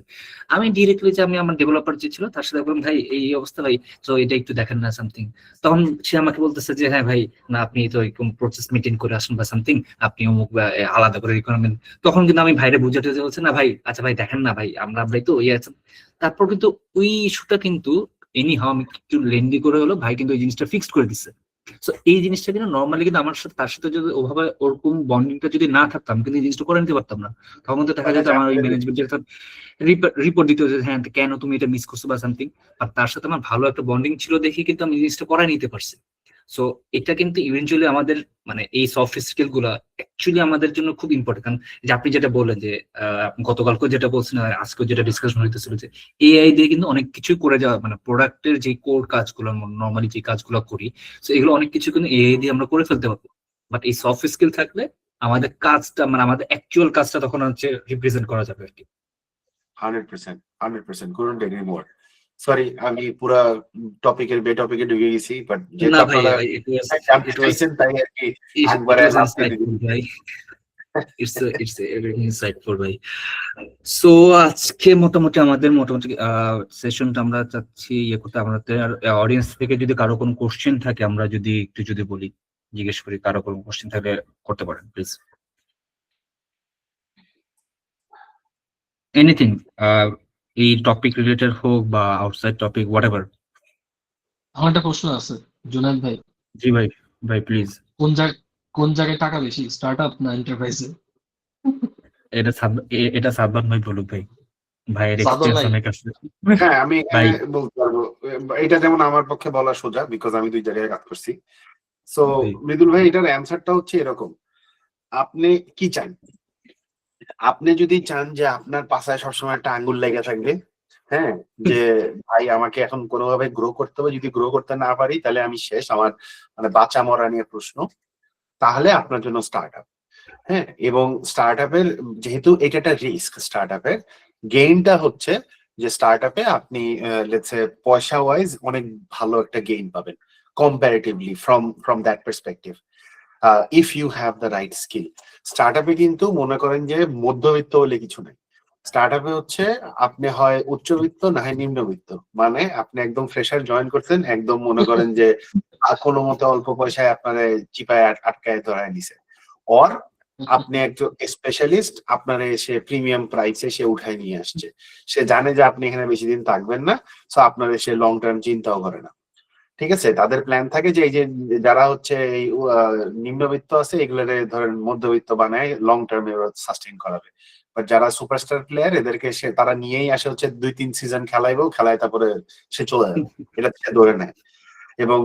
আমি ডিরেক্টলি যে আমি আমার ডেভেলপার যে ছিল তার সাথে বললাম, ভাই এই অবস্থা ভাই, তো এটা একটু দেখেন না সামথিং। তখন সে আমাকে বলতেছে যে হ্যাঁ ভাই, না আপনি তো এরকম প্রসেস মেনটেন করে আসুন বা সামথিং, আপনি অমুক বা আলাদা করে করবেন। তখন কিন্তু আমি ভাইরে বুঝাতে বলছি, না ভাই আচ্ছা ভাই দেখেন না ভাই, আমরাই তো ইয়ে আছেন। তারপর কিন্তু ওই ইস্যুটা কিন্তু এনি হাও আমি একটু লেন্দি করে হলো, ভাই কিন্তু ওই জিনিসটা ফিক্সড করে দিচ্ছে। সো এই জিনিসটা কিন্তু নর্মালি কিন্তু আমার সাথে তার সাথে যদি ওভাবে ওরকম বন্ডিংটা যদি না থাকতাম, কিন্তু এই জিনিসটা করে নিতে পারতাম না। তখন তো দেখা যেত আমার ওই ম্যানেজমেন্টের রিপোর্ট দিতে হচ্ছে, হ্যাঁ কেন তুমি এটা মিস করছো বা সামথিং। আর তার সাথে আমার ভালো একটা বন্ডিং ছিল দেখে কিন্তু আমি জিনিসটা করাই নিতে পারছি। সো এটা কিন্তু ইভেনচুয়ালি আমাদের মানে এই সফট স্কিল গুলা অ্যাকচুয়ালি আমাদের জন্য খুব ইম্পর্টেন্ট। কারণ যে আপনি যেটা বললেন যে গতকালকে যেটা বলছেন, আজকে যেটা ডিসকাশন হইতেছিল যে এআই দিয়ে কিন্তু অনেক কিছু করে যাওয়া, মানে প্রোডাক্টের যে কোর কাজগুলো নর্মালি যে কাজগুলো করি, তো এগুলো অনেক কিছু কিন্তু এআই দিয়ে আমরা করে ফেলতে পারবো। বাট এই সফট স্কিল থাকলে আমাদের কাজটা, মানে আমাদের অ্যাকচুয়াল কাজটা তখন হচ্ছে রিপ্রেজেন্ট করা যাবে আর কি। 100% couldn't agree more. সরি আমি পুরা টপিকের ঢুকে গেছি, বাট যেটা না ভাই, আপনারা জানতে চাইছেন তাই আর কি একবারে ইনসাইটফুল ভাই। সো আজকে মোটামুটি আমাদের সেশনটা আমরা চাচ্ছি ইয়ে করতে। আমাদের অডিয়েন্স থেকে যদি কারো কোনো কোশ্চেন থাকে, আমরা যদি একটু যদি বলি, জিজ্ঞেস করি, কারো কোনো কোশ্চেন থাকলে করতে পারেন প্লিজ। এনিথিং, এই টপিক রিলেটেড হোক বা আউটসাইড টপিক, হোয়াটএভার। আমার একটা প্রশ্ন আছে জুনায়েদ ভাই। জি ভাই, ভাই প্লিজ। কোন জায়গায় টাকা বেশি, স্টার্টআপ না এন্টারপ্রাইজে? এটা সাব্বান ভাই বলুক ভাই, ভাইয়ের এক্সপেরিয়েন্স অনেক আছে। হ্যাঁ, আমি বলতে পারবো। এটা যেমন আমার পক্ষে বলা সোজা, বিকজ আমি 2 জায়গায় কাজ করছি। সো মৃদুল ভাই, এটার অ্যান্সারটা হচ্ছে এরকম, আপনি কি চান? আপনি যদি চান যে আপনার পাশায় সবসময় একটা আঙ্গুল লেগে থাকবে, হ্যাঁ, যে ভাই আমাকে এখন কোনোভাবে গ্রো করতে হবে, যদি গ্রো করতে না পারি তাহলে আমি শেষ, আমার মানে বাঁচা মরা নিয়ে প্রশ্ন, তাহলে আপনার জন্য স্টার্টআপ। হ্যাঁ, এবং স্টার্টআপের যেহেতু এটা একটা রিস্ক, স্টার্টআপের গেইনটা হচ্ছে যে স্টার্ট আপে আপনি লেটস সে পয়সা ওয়াইজ অনেক ভালো একটা গেইন পাবেন comparatively from that perspective if you have the right skill. স্টার্ট আপে কিন্তু মনে করেন যে মধ্যবিত্ত বলে কিছু নেই। স্টার্ট আপে হচ্ছে আপনি হয় উচ্চবিত্ত না হয় নিম্নবিত্ত, মানে আপনি একদম ফ্রেশার জয়েন করছেন, একদম মনে করেন যে কোনো মতে অল্প পয়সায় আপনার চিপায় আটকায় ধরায় নিছে, অর আপনি একজন স্পেশালিস্ট, আপনার সে প্রিমিয়াম প্রাইসে সে উঠায় নিয়ে আসছে, সে জানে যে আপনি এখানে বেশি দিন থাকবেন না, সো আপনার সে লং টার্ম চিন্তাও করে না। ঠিক আছে, তাদের প্ল্যান থাকে যে এই যে যারা হচ্ছে এই নিম্নবিত্ত আছে এগুলোরে ধরেন মধ্যবিত্ত বানায় লং টার্মে সাস্টেইন করাবে। বাট যারা সুপারস্টার প্লেয়ার এদেরকে সে তারা নিয়েই আসে হচ্ছে 2-3 সিজন খেলাইবো, খেলায় তারপরে সে চলে যাবে, এটা সে ধরে নেয়। এবং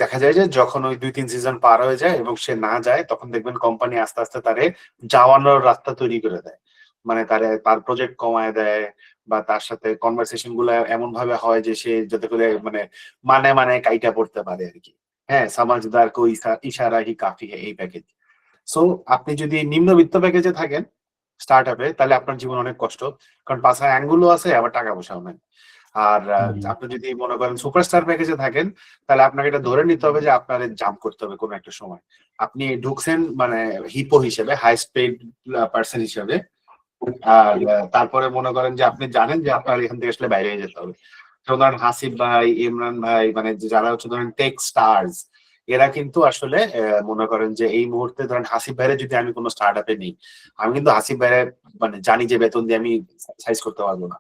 দেখা যায় যে যখন ওই 2-3 সিজন পার হয়ে যায় এবং সে না যায়, তখন দেখবেন কোম্পানি আস্তে আস্তে তারে যাওয়ানোর রাস্তা তৈরি করে দেয়, মানে তার প্রজেক্ট কমায় দেয় বা তার সাথে কনভারসেশন গুলো এমন ভাবে হয় যে সে যাতে করে মানে কাইটা পড়তে পারে আর কি। হ্যাঁ, সমাজদার কো ইশারা হি কাফি এই প্যাকেজ। সো আপনি যদি নিম্নবিত্ত প্যাকেজে থাকেন স্টার্ট আপে, তাহলে আপনার জীবন অনেক কষ্ট, কারণ পাশে অ্যাঙ্গুলও আছে আবার টাকা পয়সাও নেই। আর আপনি যদি মনে করেন সুপারস্টার প্যাকেজে থাকেন, তাহলে আপনাকে এটা ধরে নিতে হবে যে আপনার জাম্প করতে হবে কোনো একটা সময়। আপনি ঢুকছেন মানে হিপো হিসেবে, হাইস্ট পেইড পার্সন হিসেবে, আর তারপরে মনে করেন যে আপনি জানেন যে আপনার এখান থেকে আসলে বাইরে যেতে হবে। ধরেন হাসিব ভাই, ইমরান ভাই, মানে যারা হচ্ছে ধরেন টেক স্টার্স, এরা কিন্তু আসলে মনে করেন যে এই মুহূর্তে ধরেন হাসিব ভাইরে যদি আমি কোনো স্টার্ট আপে নিই, আমি কিন্তু হাসিব ভাইরে মানে জানি যে বেতন দিয়ে আমি সাইজ করতে পারবো না,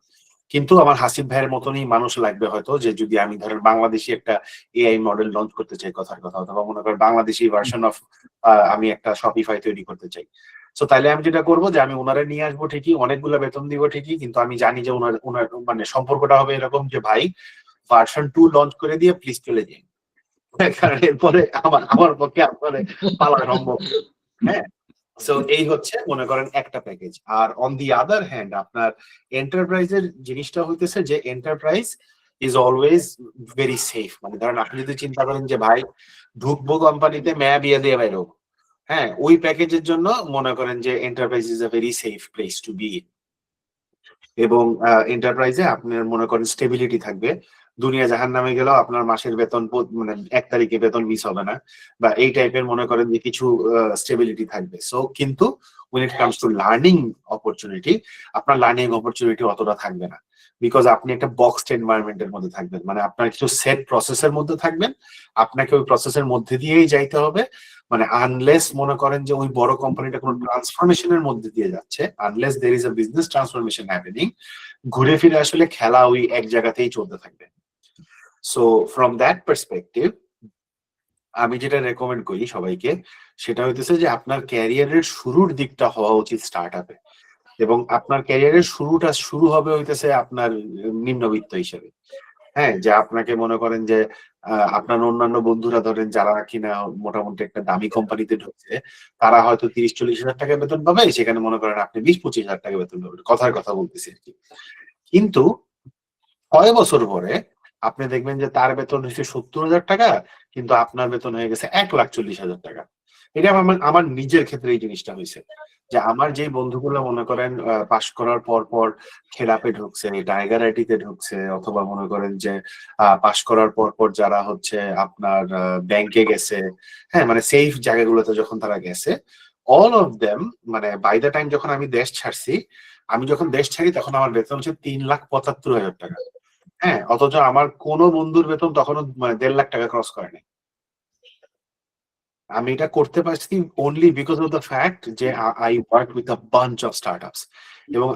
কিন্তু আমার হাসিব ভাইয়ের মতনই মানুষ লাগবে হয়তো, যে যদি আমি ধরেন বাংলাদেশি একটা এআই মডেল লঞ্চ করতে চাই কথার কথা, অথবা মনে করেন বাংলাদেশি ভার্সন অফ আমি একটা শপিফাই তৈরি করতে চাই। সো তাইলে আমি যেটা করবো যে আমি ওনারা নিয়ে আসবো ঠিকই, অনেকগুলো বেতন দিব ঠিকই, কিন্তু আমি জানি যে ওনার মানে সম্পর্কটা হবে এরকম যে ভাই ভার্সন 2 লঞ্চ করে দিয়ে প্লিজ চলে যাই, কারণ এরপরে আমার পক্ষে আপনার পালা সম্ভব। হ্যাঁ, সো এই হচ্ছে মনে করেন একটা প্যাকেজ। আর অন দি আদার হ্যান্ড আপনার এন্টারপ্রাইজের জিনিসটা হইতেছে যে enterprise is always very safe. মানে ধরেন আপনি যদি চিন্তা করেন যে ভাই ঢুকবো কোম্পানিতে মেয়া বিয়ে দিয়ে বাইরে, হ্যাঁ, ওই প্যাকেজের জন্য মনে করেন যে enterprise is a very safe place to be. এবং এন্টারপ্রাইজে আপনার মনে করেন স্টেবিলিটি থাকবে, দুনিয়া জাহান নামে গেলেও আপনার মাসের বেতন মানে 1 তারিখে বেতন মিস হবে না, বা এই টাইপের মনে করেন যে কিছু স্টেবিলিটি থাকবে। সো কিন্তু when it comes to learning opportunity, আপনার লার্নিং অপরচুনিটি অতটা থাকবে না, বিকজ আপনি একটা বক্সড এনভায়রনমেন্টের মধ্যে থাকবেন, মানে আপনার কিছু সেট প্রসেসের মধ্যে থাকবেন, আপনাকে ওই প্রসেসের মধ্যে দিয়েই যাইতে হবে। মানে আনলেস মনে করেন যে ওই বড় কোম্পানিটা কোনো ট্রান্সফরমেশনের মধ্যে দিয়ে যাচ্ছে, unless there is a business transformation happening, ঘুরে ফিরে আসলে খেলা ওই এক জায়গাতেই চলতে থাকবে। সো ফ্রম দ্যাট পার্সপেক্টিভ আমি যেটা রেকমেন্ড করি সবাইকে, সেটা হইতেছে যে আপনার ক্যারিয়ারের শুরুর দিকটা হওয়া উচিত স্টার্ট আপে, এবং আপনার ক্যারিয়ারের শুরু হবে হইতেছে আপনার নিম্নবিত্ত হিসেবে। হ্যাঁ, যে আপনাকে মনে করেন যে আপনার অন্যান্য বন্ধুরা ধরেন যারা কিনা মোটামুটি একটা দামি কোম্পানিতে ঢুকছে, তারা হয়তো 30-40 হাজার টাকা বেতন পাবে, সেখানে মনে করেন আপনি 20-25 হাজার টাকা বেতন পাবেন, কথার কথা বলতেছি আর কি। কিন্তু 6 বছর পরে আপনি দেখবেন যে তার বেতন হচ্ছে 70,000 টাকা, কিন্তু আপনার বেতন হয়ে গেছে 1,40,000 টাকা। এটা আমার নিজের ক্ষেত্রে এই জিনিসটা হয়েছে, যে আমার যে বন্ধুগুলো মনে করেন পাশ করার পর খেলাপে ঢুকছে, টাইগার আইটিতে ঢুকছে, অথবা মনে করেন যে পাশ করার পর যারা হচ্ছে আপনার ব্যাংকে গেছে, হ্যাঁ, মানে সেফ জায়গাগুলোতে যখন তারা গেছে, অল অফ দেম মানে বাই দ্য টাইম যখন আমি দেশ ছাড়ছি, আমি যখন দেশ ছাড়ি তখন আমার বেতন হচ্ছে 3,75,000 টাকা। হ্যাঁ, অথচ আমার কোনো বন্ধুর বেতন তখনও মানে 1.5 লাখ টাকা ক্রস করে নাই। আমি এটা করতে পারছি only because of the fact যে I work with a bunch of startups. এবং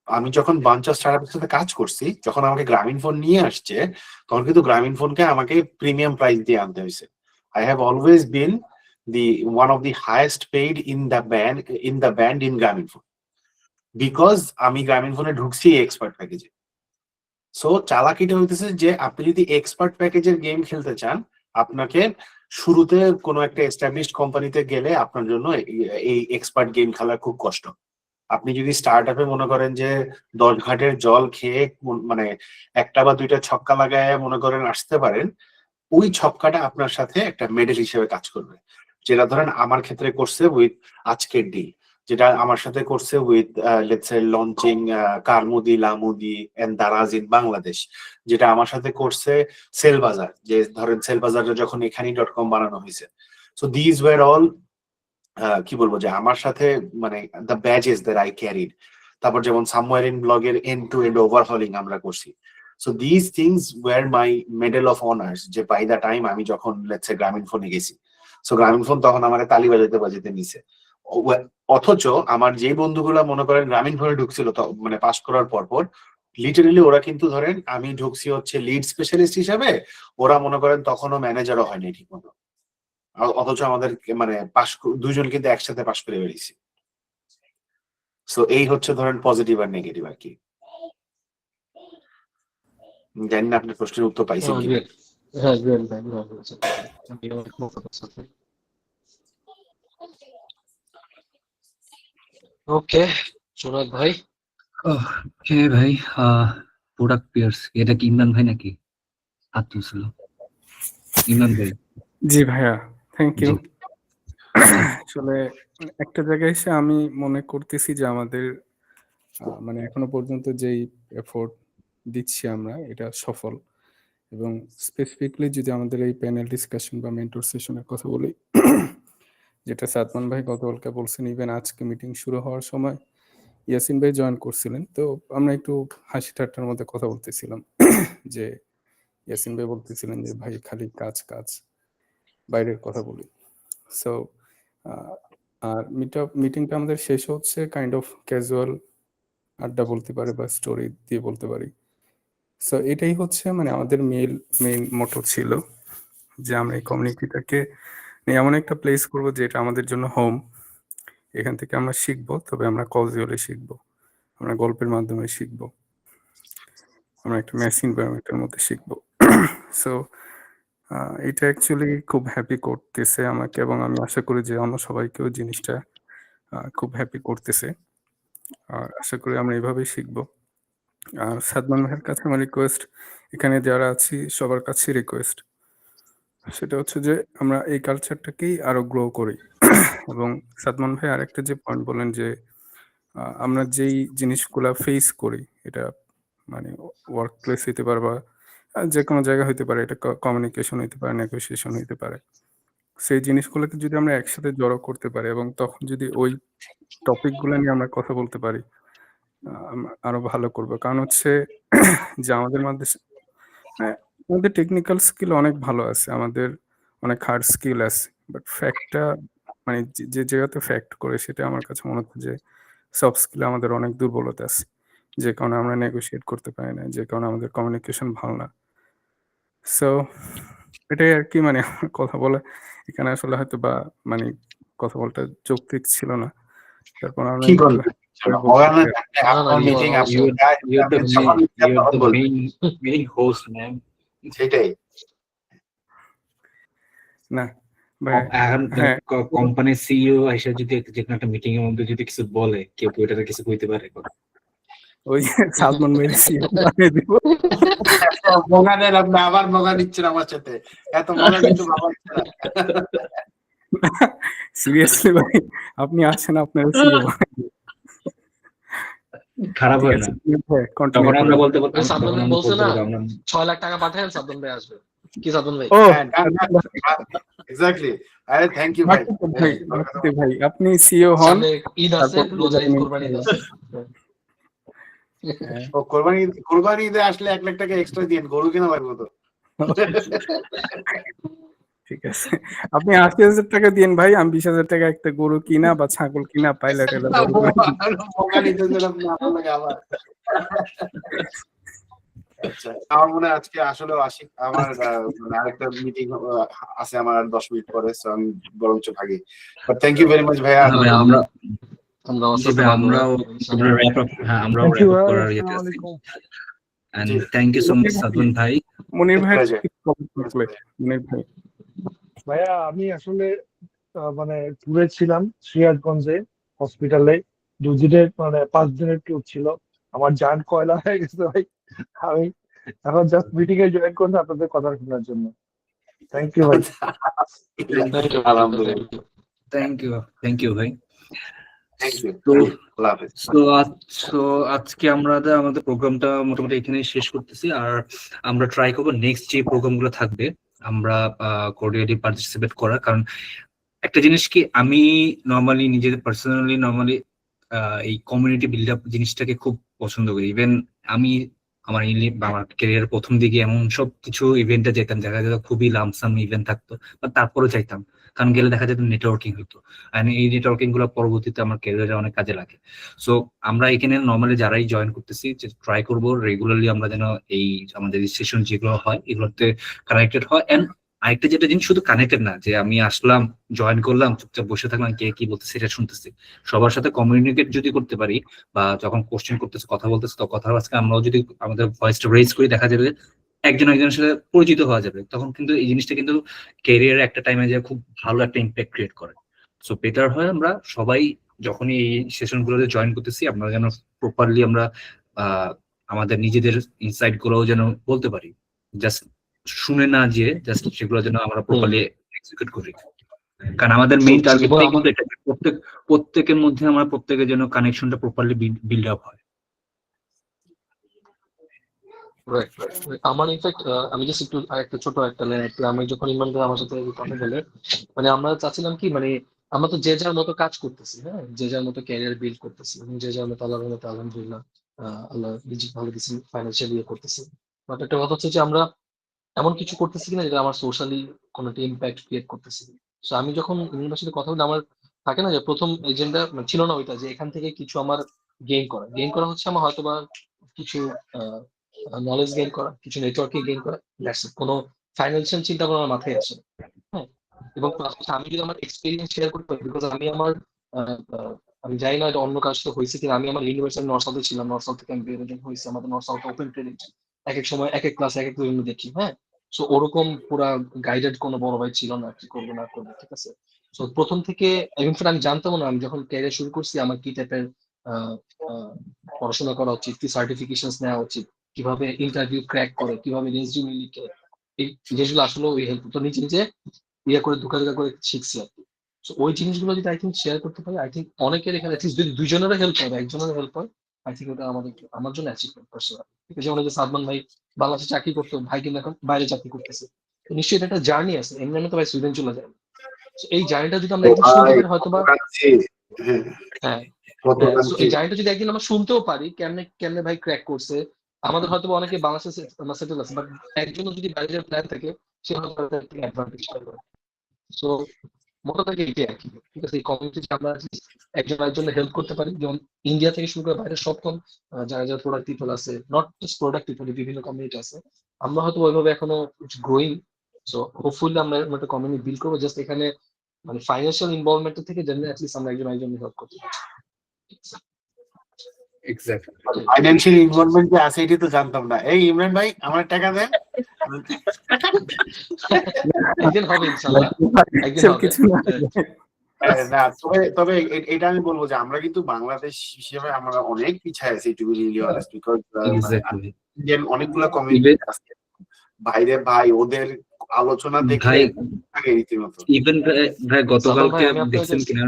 আমি যখন বাঞ্চ অফ স্টার্টআপের সাথে কাজ করছি, যখন আমাকে গ্রামীণ ফোন নিয়ে আসছে, তখন কিন্তু গ্রামীণ ফোনকে আমাকে প্রিমিয়াম প্রাইস দিয়ে আনতে হয়েছে। I have always been one of the highest paid in the band in গ্রামীণ ফোন, বিকজ আমি গ্রামীণ ফোনে ঢুকছি এক্সপার্ট প্যাকেজে। সো চালাকিটা হইতেছে যে আপনি যদি এক্সপার্ট প্যাকেজের গেম খেলতে চান, আপনাকে শুরুতে কোনো একটা এস্টাবলিশড কোম্পানিতে গেলে আপনার জন্য এই এক্সপার্ট গেম খেলা খুব কষ্ট। আপনি যদি স্টার্ট আপে মনে করেন যে 10 ঘাটের জল খেয়ে মানে 1টা বা 2টা ছক্কা লাগায় মনে করেন আসতে পারেন, ওই ছক্কাটা আপনার সাথে একটা মেডেল হিসেবে কাজ করবে, যেটা ধরেন আমার ক্ষেত্রে করছে উইথ আজকের ডিল। যেটা আমার সাথে করছে with let's say launching Carmudi Lamudi and Daraz in Bangladesh, যেটা আমার সাথে করছে সেল বাজার, যে ধরেন সেল বাজারে যখন এখানি.com বানানো হয়েছে। সো দিজ ওয়ার অল কি বলবো যে আমার সাথে মানে the badges that I carried. তারপর যেমন সামওয়্যার ইন ব্লগের এন্ড টু এন্ড ওভারহলিং আমরা করছি। So these things war my medal of honours, যে বাই দ্য টাইম আমি যখন লেটস সে গ্রামীণ ফোনে গেছি। সো গ্রামীণ ফোন তখন আমার তালি বাজাতে বাজাতে নিছে। অথচ আমার যে বন্ধুগুলা মনে করেন গ্রামীণ ফোনে ঢুকছিল মানে পাস করার পর লিটারেলি ওরা কিন্তু ধরেন আমি ঢুকছি হচ্ছে লিড স্পেশালিস্ট হিসাবে, ওরা মনে করেন তখনও ম্যানেজারও হয়নি ঠিক মতো, অথচ আমাদের মানে দুইজন কিন্তু একসাথে পাস করে বেরিয়েছি। সো এই হচ্ছে ধরেন পজিটিভ আর নেগেটিভ আর কি। জানি না আপনার প্রশ্নের উত্তর পাইছেন কি। হ্যাঁ, জুয়েল ভাই, আমি অনেক মত আছে। ওকে, সুরাজ ভাই। ওকে ভাই, প্রোডাক্ট পিয়ার্স, এটা কি ইমরান ভাই নাকি হাত তুলছিল? ইমরান ভাই। জি ভাইয়া, থ্যাংক ইউ। জি। আসলে একটা জায়গায় এসে আমি মনে করতেছি যে আমাদের মানে এখনো পর্যন্ত যেই এফোর্ট দিচ্ছি আমরা এটা সফল, এবং স্পেসিফিকলি যদি আমাদের এই প্যানেল ডিসকাশন বা মেন্টর সেশনের কথা বলি, যেটা সাদমান ভাই গতকালকে বলছেন, ইভেন আজকে মিটিং শুরু হওয়ার সময় ইয়াসিন ভাই জয়েন করছিলেন, তো আমরা একটু হাসি ঠাট্টার মধ্যে কথা বলতেছিলাম যে ইয়াসিন ভাই বলতেছিলেন যে ভাই খালি কাজ কাজ, বাইরের কথা বলি। সো আর মিটিংটা আমাদের শেষ হচ্ছে কাইন্ড অফ ক্যাজুয়াল আড্ডা বলতে পারে বা স্টোরি দিয়ে বলতে পারি। সো এটাই হচ্ছে মানে আমাদের মেইন মোটো ছিল যে আমরা এই কমিউনিটিটাকে এমন একটা প্লেস করবো যেটা আমাদের জন্য হোম। এখান থেকে আমরা শিখবো, তবে আমরা কজিউয়ালি শিখবো, আমরা গল্পের মাধ্যমে শিখবো, আমরা একটা ম্যাস এনভায়রনমেন্টের মধ্যে শিখবো। সো এটা অ্যাকচুয়ালি খুব হ্যাপি করতেছে আমাকে, এবং আমি আশা করি যে অন্য সবাইকেও জিনিসটা খুব হ্যাপি করতেছে। আর আশা করি আমরা এইভাবেই শিখবো। আর সাদমান ভাইয়ের কাছে আমার রিকোয়েস্ট, এখানে যারা আছি সবার কাছে রিকোয়েস্ট, সেটা হচ্ছে যে আমরা এই কালচারটাকেই আরো গ্রো করি। এবং সাদমান ভাই আরেকটা যে পয়েন্ট বলেন যে আমরা যেই জিনিসগুলা ফেস করি, এটা মানে ওয়ার্ক প্লেস হইতে পারে বা যে কোনো জায়গা হইতে পারে, এটা কমিউনিকেশন হইতে পারে, নেগোসিয়েশন হইতে পারে, সেই জিনিসগুলোকে যদি আমরা একসাথে জড়ো করতে পারি এবং তখন যদি ওই টপিকগুলো নিয়ে আমরা কথা বলতে পারি, আরো ভালো করবো। কারণ হচ্ছে যে আমাদের আমাদের টেকনিক্যাল স্কিল অনেক ভালো আছে, আমাদের অনেক হার্ড স্কিল আছে, বাট ফ্যাক্টটা মানে যে জায়গাতে ফ্যাক্ট করে সেটা আমার কাছে মনে হচ্ছে যে সফট স্কিল আমাদের অনেক দুর্বলতা আছে, যে কারণে আমরা নেগোশিয়েট করতে পারি না, যে কারণে আমাদের কমিউনিকেশন ভালো না। সো এটাই আর কি, মানে কথা বলে এখানে আসলে হয়তো বা মানে কথা বলতে যৌক্তিক ছিল না, তারপর আমরা সেটাই না কোম্পানির সিইও এসে যদি যে কোনো একটা মিটিং এর মধ্যে যদি কিছু বলে, কেউ এটাতে কিছু কইতে পারে? ওই সালমান মেরেছি বানিয়ে দিব। মগানের আপনি আবার মগা নিচ্ছেন আমার সাথে, এত মগা কিন্তু ভাবা হচ্ছে না। সিরিয়াসলি ভাই, আপনি আছেন, আপনার সিইও খারাপ হয় না, তখন আমরা বলতে বলতে সাদমান ভাই বলছে না 6 লাখ টাকা পাঠান, সাদমান ভাই আসবে। কি সাদমান ভাই? এক্স্যাক্টলি। আরে থ্যাংক ইউ ভাই। ভাই আপনি সিইও হন, ঈদ আছে, রোজা ঈদ, কুরবানি ঈদ আছে। ও কুরবানি ঈদে আসলে 1 লাখ টাকা এক্সট্রা দিন, গরু কিনা লাগবে তো। ঠিক আছে, আপনি 80,000 টাকা দিন ভাই, আমি 20,000 টাকা একটা গরু কিনা বা ছাগল কিনা পাইলে আমার মনে হয় আজকে আসলে আশিক আমার আরেকটা মিটিং আছে আমার 10 মিনিট পরে, সো আমি বরঞ্চ ভাগি। But thank you very much ভাইয়া। Thank you so much Sadman ভাই। মনির ভাই, ভাইয়া আমি আসলে মানে ট্যুরে ছিলাম সিরাজগঞ্জে, হসপিটালে 2 দিনের মানে 5 দিনের ট্যুর ছিল, আমার জান কয়লা হয়ে গেছে ভাই। আমি এখন জাস্ট মিটিং এ জয়েন করছি আপনাদের কথা শোনার জন্য। থ্যাংক ইউ ভাই। থ্যাংক ইউ ভাই। থ্যাংক ইউ, তো আল্লাহ হাফেজ। তো আজকে আমরা আমাদের প্রোগ্রামটা মোটামুটি এখানে শেষ করতেছি, আর আমরা ট্রাই করবো নেক্সট যে প্রোগ্রামগুলো থাকবে আমরা কোর্ডিনেটলি পার্টিসিপেট করার। কারণ একটা জিনিস কি, আমি নর্মালি নিজেদের পার্সোনালি নর্মালি এই কমিউনিটি বিল্ড আপ জিনিসটাকে খুব পছন্দ করি। ইভেন আমি আমার ক্যারিয়ার প্রথম দিকে এমন সব কিছু ইভেন্টে যেতাম, দেখা যেত খুবই লামসাম ইভেন্ট থাকতো, বা তারপরে চাইতাম, কারণ গেলে দেখা যেত নেটওয়ার্কিং হতো, আর এই নেটওয়ার্কিং গুলো পরবর্তীতে আমার ক্যারিয়ারে অনেক কাজে লাগে। সো আমরা এখানে নর্মালি যারাই জয়েন করতেছি ট্রাই করবো রেগুলারলি আমরা যেন এই আমাদের সেশন যেগুলো হয় এগুলোতে কানেক্টেড হয়। এন্ড আরেকটা যেটা জিনিস, শুধু কানেক্টেড না যে আমি আসলাম জয়েন করলাম চুপচাপ বসে থাকলাম কে কি বলতেছে সেটা শুনতেছি, সবার সাথে কমিউনিকেট যদি করতে পারি, বা যখন কোশ্চেন করতেছে কথা বলতেছে তো কথা আজকে আমরাও যদি আমাদের ভয়েসটা রেজ করি, দেখা যাবে একজন একজনের সাথে পরিচিত হওয়া যাবে, তখন কিন্তু এই জিনিসটা কিন্তু ক্যারিয়ারে একটা টাইমে যে খুব ভালো একটা ইম্প্যাক্ট ক্রিয়েট করে। সো বেটার হয় আমরা সবাই যখনই এই সেশন গুলোতে জয়েন করতেছি আমরা যেন প্রপারলি আমরা আমাদের নিজেদের ইনসাইট গুলোও যেন বলতে পারি, জাস্ট শুনে না যে জাস্ট সেগুলো যেন আমরা প্রপারলি এক্সিকিউট করি। কারণ আমাদের মেইন টার্গেটটাই কিন্তু এটা, প্রত্যেকের মধ্যে আমরা প্রত্যেকের যেন কানেকশনটা প্রপারলি বিল্ড আপ হয়। Right right. আমার ইনফ্যাক্ট আমি জাস্ট একটু একটা ছোট একটা আমি যখন ইমরান ভাই আমার সাথে কথা বলে, মানে আমরা চাচ্ছিলাম কি, মানে আমরা তো যে যার মতো কাজ করতেছি, হ্যাঁ, যে যার মতো ক্যারিয়ার বিল্ড করতেছি, যে যার মতো আল্লাহর মতো আলহামদুলিল্লাহ আল্লাহ নিজে ভালো দিচ্ছি, ফাইন্যান্সিয়াল ইয়ে করতেছি। বাট একটা কথা হচ্ছে যে আমরা এমন কিছু করতেছি কিনা যেটা আমার সোশ্যালি কোনো একটা ইম্প্যাক্ট ক্রিয়েট করতেছি। সো আমি যখন ইমরানের সাথে কথা বলি, আমার থাকে না যে প্রথম এজেন্ডা ছিল না ওইটা যে এখান থেকে কিছু আমার গেইন করা হচ্ছে আমার হয়তো বা কিছু নলেজ গেইন করা, কিছু নেটওয়ার্কিং গেইন করা, কোনো ফাইন্যান্সিয়াল চিন্তা ভাবনা আমার মাথায় আসে না। হ্যাঁ, এবং প্লাস আমি যদি আমার এক্সপিরিয়েন্স শেয়ার করতে পারি, বিকজ আমি আমার আমি জানি না এটা অন্য কাজ তো হয়েছে কিনা, আমি আমার ইউনিভার্সিটি নর্থ সাউথে ছিলাম, নর্থ সাউথ থেকে আমি বেরোজন হয়েছে, আমাদের নর্থ সাউথ ওপেন ক্রেডিট এক এক সময় এক এক ক্লাস এক এক জন্য দেখি। হ্যাঁ, সো ওরকম পুরা গাইডেড কোনো বড় ভাই ছিল না কি করবো না করবো, ঠিক আছে। সো প্রথম থেকে ইনফ্যাক্ট আমি জানতাম না, আমি যখন ক্যারিয়ার শুরু করছি আমার কি টাইপের পড়াশোনা করা উচিত, কি সার্টিফিকেশন নেওয়া উচিত, কিভাবে ইন্টারভিউ ক্র্যাক করে, কিভাবে রেজিউমে লিখে, এই জিনিসগুলো আসলে ওই হেল্প তো নিজে নিজে ইয়ে করে ধোকা করে শিখছি আর কি। সো ওই জিনিসগুলো যদি আই থিঙ্ক শেয়ার করতে পারি, আই থিঙ্ক অনেকের এখানে অ্যাটলিস্ট যদি দুইজনেরও হেল্প হয়, একজনের হেল্প হয়, আই থিঙ্ক ওটা আমার জন্য অ্যাচিভমেন্ট পার্সোনাল। ঠিক আছে, যে সাদমান ভাই বাংলাদেশে চাকরি করতো, ভাই কিন্তু এখন বাইরে চাকরি করতেছে, তো নিশ্চয়ই এটা একটা জার্নি আছে, এমনি আমি তো ভাই সুইডেন চলে যায়। এই জার্নিটা যদি আমরা একদিন শুনতে পারি হয়তো বা, হ্যাঁ, এই জার্নিটা যদি একদিন আমরা শুনতেও পারি কেমনে কেমনে ভাই ক্র্যাক করছে, আমাদের হয়তো অনেকে বাংলাদেশে সেটেল আছে, বাট একজনও যদি বাইরের প্ল্যান থাকে সে হয়তো অ্যাডভান্টেজ পাবে। সো মোটা থেকে এটাই আর কি, ঠিক আছে। এই কমিউনিটি আমরা একজন আরেকজনের হেল্প করতে পারি, যেমন ইন্ডিয়া থেকে শুরু করে বাইরের সব যারা যারা প্রোডাক্ট পিপল আছে, নট জাস্ট প্রোডাক্ট পিপল, বিভিন্ন কমিউনিটি আছে, আমরা হয়তো ওইভাবে এখনো গ্রোয়িং। সো হোপফুলি আমরা একটা কমিউনিটি বিল্ড করবো, জাস্ট এখানে মানে ফাইন্যান্সিয়াল ইনভলভমেন্ট থেকে জেনে অ্যাটলিস্ট আমরা একজন আরেকজনের হেল্প করতে পারি। এক্স্যাক্টলি, ফাইন্যান্সিয়াল ইনভলভমেন্ট যে আছে এটা তো জানতাম না। এই ইমরান ভাই আমার টাকা দেন। একদিন হবে ইনশাআল্লাহ, একদিন হবে। কিছু না। না, তবে এটা আমি বলবো যে আমরা কিন্তু বাংলাদেশ হিসেবে আমরা অনেক পিছায় আছি, to be really honest, because exactly Indian অনেকগুলা কমিউনিটি আছে বাইরে, ভাই ওদের আলোচনা দেখে আগে রীতিমতো। ইভেন ভাই গতকালকে দেখছেন কিনা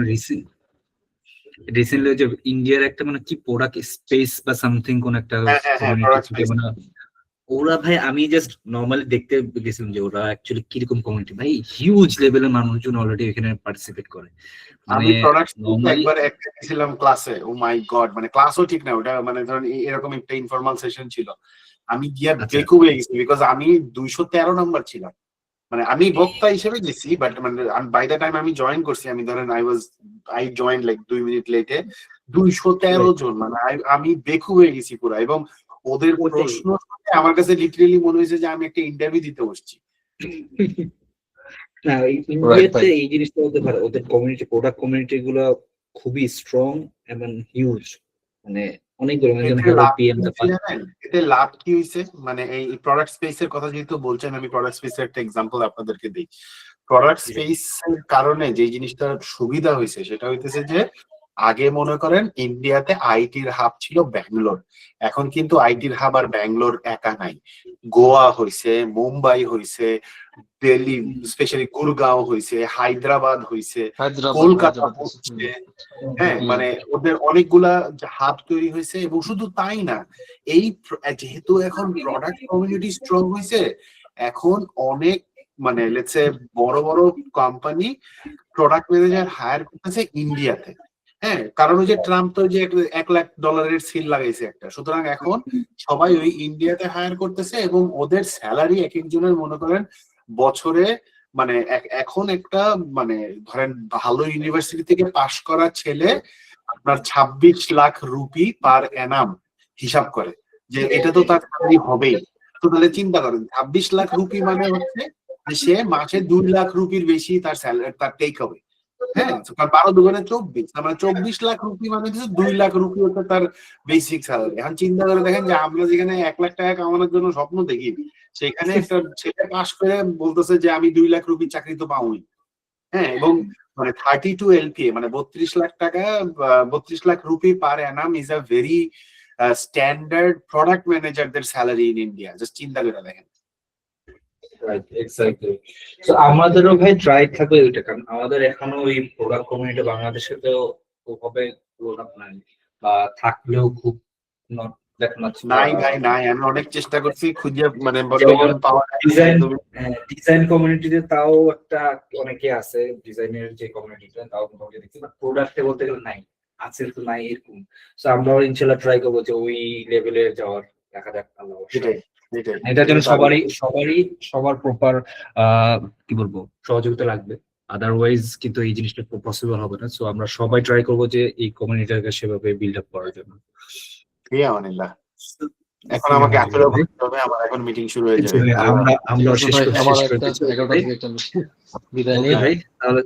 রিসেন্টলি যে ইন্ডিয়ার একটা মানে কি প্রোডাক্ট স্পেস বা সামথিং কোন একটা মানে ওরা ভাই, আমি জাস্ট নর্মালি দেখতে গেছিলাম যে ওরা অ্যাকচুয়ালি কিরকম কমিউনিটি, ভাই হিউজ লেভেলের মানুষজন অলরেডি এখানে পার্টিসিপেট করে। আমি প্রোডাক্ট একবার একটা ছিলাম ক্লাসে, ও মাই গড, মানে ক্লাসও ঠিক না ওটা, মানে ধরেন এরকম একটা ইনফরমাল সেশন ছিল, আমি গিয়া বেকুব হয়ে গেছি, বিকজ আমি 213 নাম্বার ছিলাম, মানে আমি বক্তা হিসেবে গেছি, বাট মানে বাই দ্য টাইম আমি জয়েন করছি, আমি ধরেন আই জয়েন লাইক 2 মিনিট লেটে, 213 জন, মানে আমি বেকুব হয়ে গেছি পুরো। এবং ওদের প্রশ্ন আমার কাছে লিটারেলি মনে হয়েছে যে আমি একটা ইন্টারভিউ দিতে বসছি। না, ইন্ডিয়াতে এই জিনিসটা হতে পারে, ওদের কমিউনিটি প্রোডাক্ট কমিউনিটি গুলো খুবই স্ট্রং এবং হিউজ, মানে অনেকগুলো এতে লাভ কি হয়েছে, মানে এই প্রোডাক্ট স্পেসের কথা যেহেতু বলছেন, আমি প্রোডাক্ট স্পেসের একটা এক্সাম্পল আপনাদেরকে দিই। প্রোডাক্ট স্পেস এর কারণে যে জিনিসটা সুবিধা হয়েছে সেটা হইতেছে যে আগে মনে করেন ইন্ডিয়াতে আইটির হাব ছিল ব্যাঙ্গালোর, এখন কিন্তু আইটির হাব আর ব্যাঙ্গালোর একা নাই, গোয়া হইছে, মুম্বাই হইছে, দিল্লি স্পেশালি গুরগাঁও হইছে, হায়দ্রাবাদ হইছে, কলকাতা হচ্ছে। হ্যাঁ, মানে ওদের অনেকগুলা হাব তৈরি হয়েছে। এবং শুধু তাই না, এই যেহেতু এখন প্রোডাক্ট কমিউনিটি স্ট্রং হয়েছে, এখন অনেক মানে লেটস সে বড় বড় কোম্পানি প্রোডাক্ট ম্যানেজার হায়ার করতেছে ইন্ডিয়াতে। হ্যাঁ, কারণ ওই যে ট্রাম্প তো যে $1,00,000 সিল লাগাইছে একটা, সুতরাং এখন সবাই ওই ইন্ডিয়াতে হায়ার করতেছে এবং ওদের স্যালারি এক একজনের মনে করেন বছরে মানে এখন একটা মানে ধরেন ভালো ইউনিভার্সিটি থেকে পাশ করা ছেলে আপনার 26 লাখ রুপি পার অ্যানাম হিসাব করে, যে এটা তো তার স্যালারি হবেই। তো তাহলে চিন্তা করেন 26 লাখ রুপি মানে হচ্ছে যে সে মাসে 2 লাখ রুপির বেশি তার স্যালারি তার টেক হবে। হ্যাঁ, 12 দুগুণে 24, মানে 24 লাখ রুপি মানে হচ্ছে 2 লাখ রুপি হচ্ছে তার বেসিক স্যালারি। এখন চিন্তা করে দেখেন যে আমরা যেখানে 1 লাখ টাকা কামানোর জন্য স্বপ্ন দেখি, সেখানে একটা ছেলে পাশ করে বলতেছে যে আমি 2 লাখ রুপি চাকরি তো পাবোই। হ্যাঁ, এবং মানে 32 LPA মানে 32 লাখ টাকা, 32 lakh rupee per annum is a very standard product ম্যানেজারদের স্যালারি ইন ইন্ডিয়া। জাস্ট চিন্তা করে দেখেন। Right, exactly. তো আমাদেরও ভাই ট্রাই থাকবে ওইটা, কারণ আমাদের এখনো ওই প্রোডাক্ট কমিউনিটি বাংলাদেশে তো ওভাবে গ্রোন আপ নাই, বা থাকলেও খুব নট দ্যাট মাচ। নাই ভাই নাই, আমি অনেক চেষ্টা করছি খুঁজে মানে পাওয়ার। ডিজাইন কমিউনিটিতে তাও একটা অনেকে আছে, ডিজাইনের যে কমিউনিটিটা তাও মোটামুটি দেখছি, বাট প্রোডাক্টে বলতে গেলে নাই, আছে তো নাই এরকম। তো আমরাও ইনশাল্লাহ ট্রাই করবো যে ওই লেভেলে যাওয়ার, দেখা যাক আল্লাহ এটাই। এটার জন্য সবার প্রপার কি বলবো সহযোগিতা লাগবে, আদারওয়াইজ কিন্তু এই জিনিসটা পসিবল হবে না। সো আমরা সবাই ট্রাই করবো যে এই কমিউনিটিটাকে সেভাবে বিল্ড আপ করার জন্য। ইয়ামানিল্লাহ। এখন আমাকে আসলে বলতে হবে, আমার এখন মিটিং শুরু হয়ে যাবে। আমরা শেষ আমার করতে একটা 11টা থেকে একটা বিদায় Okay, নিয়ে bhai.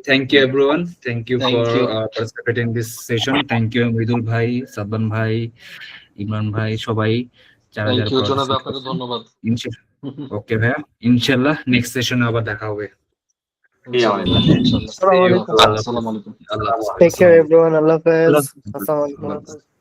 Thank you everyone. Thank you Thank for you. participating in this session. Thank you Mridul ভাই, সাদমান ভাই, ইমরান ভাই, সবাই যারা থ্যাংক যারা ইউ জনাব, participate আপনাকে করছেন। ধন্যবাদ। ওকে ভাইয়া, ইনশাল্লাহ নেক্সট সেশনে আবার দেখা হবে। ইয়ামানিল্লাহ। ইনশাআল্লাহ। আসসালামু আলাইকুম। আসসালামু আলাইকুম। আল্লাহ হাফেজ। Take care everyone. Allah Hafiz. Assalamu alaikum.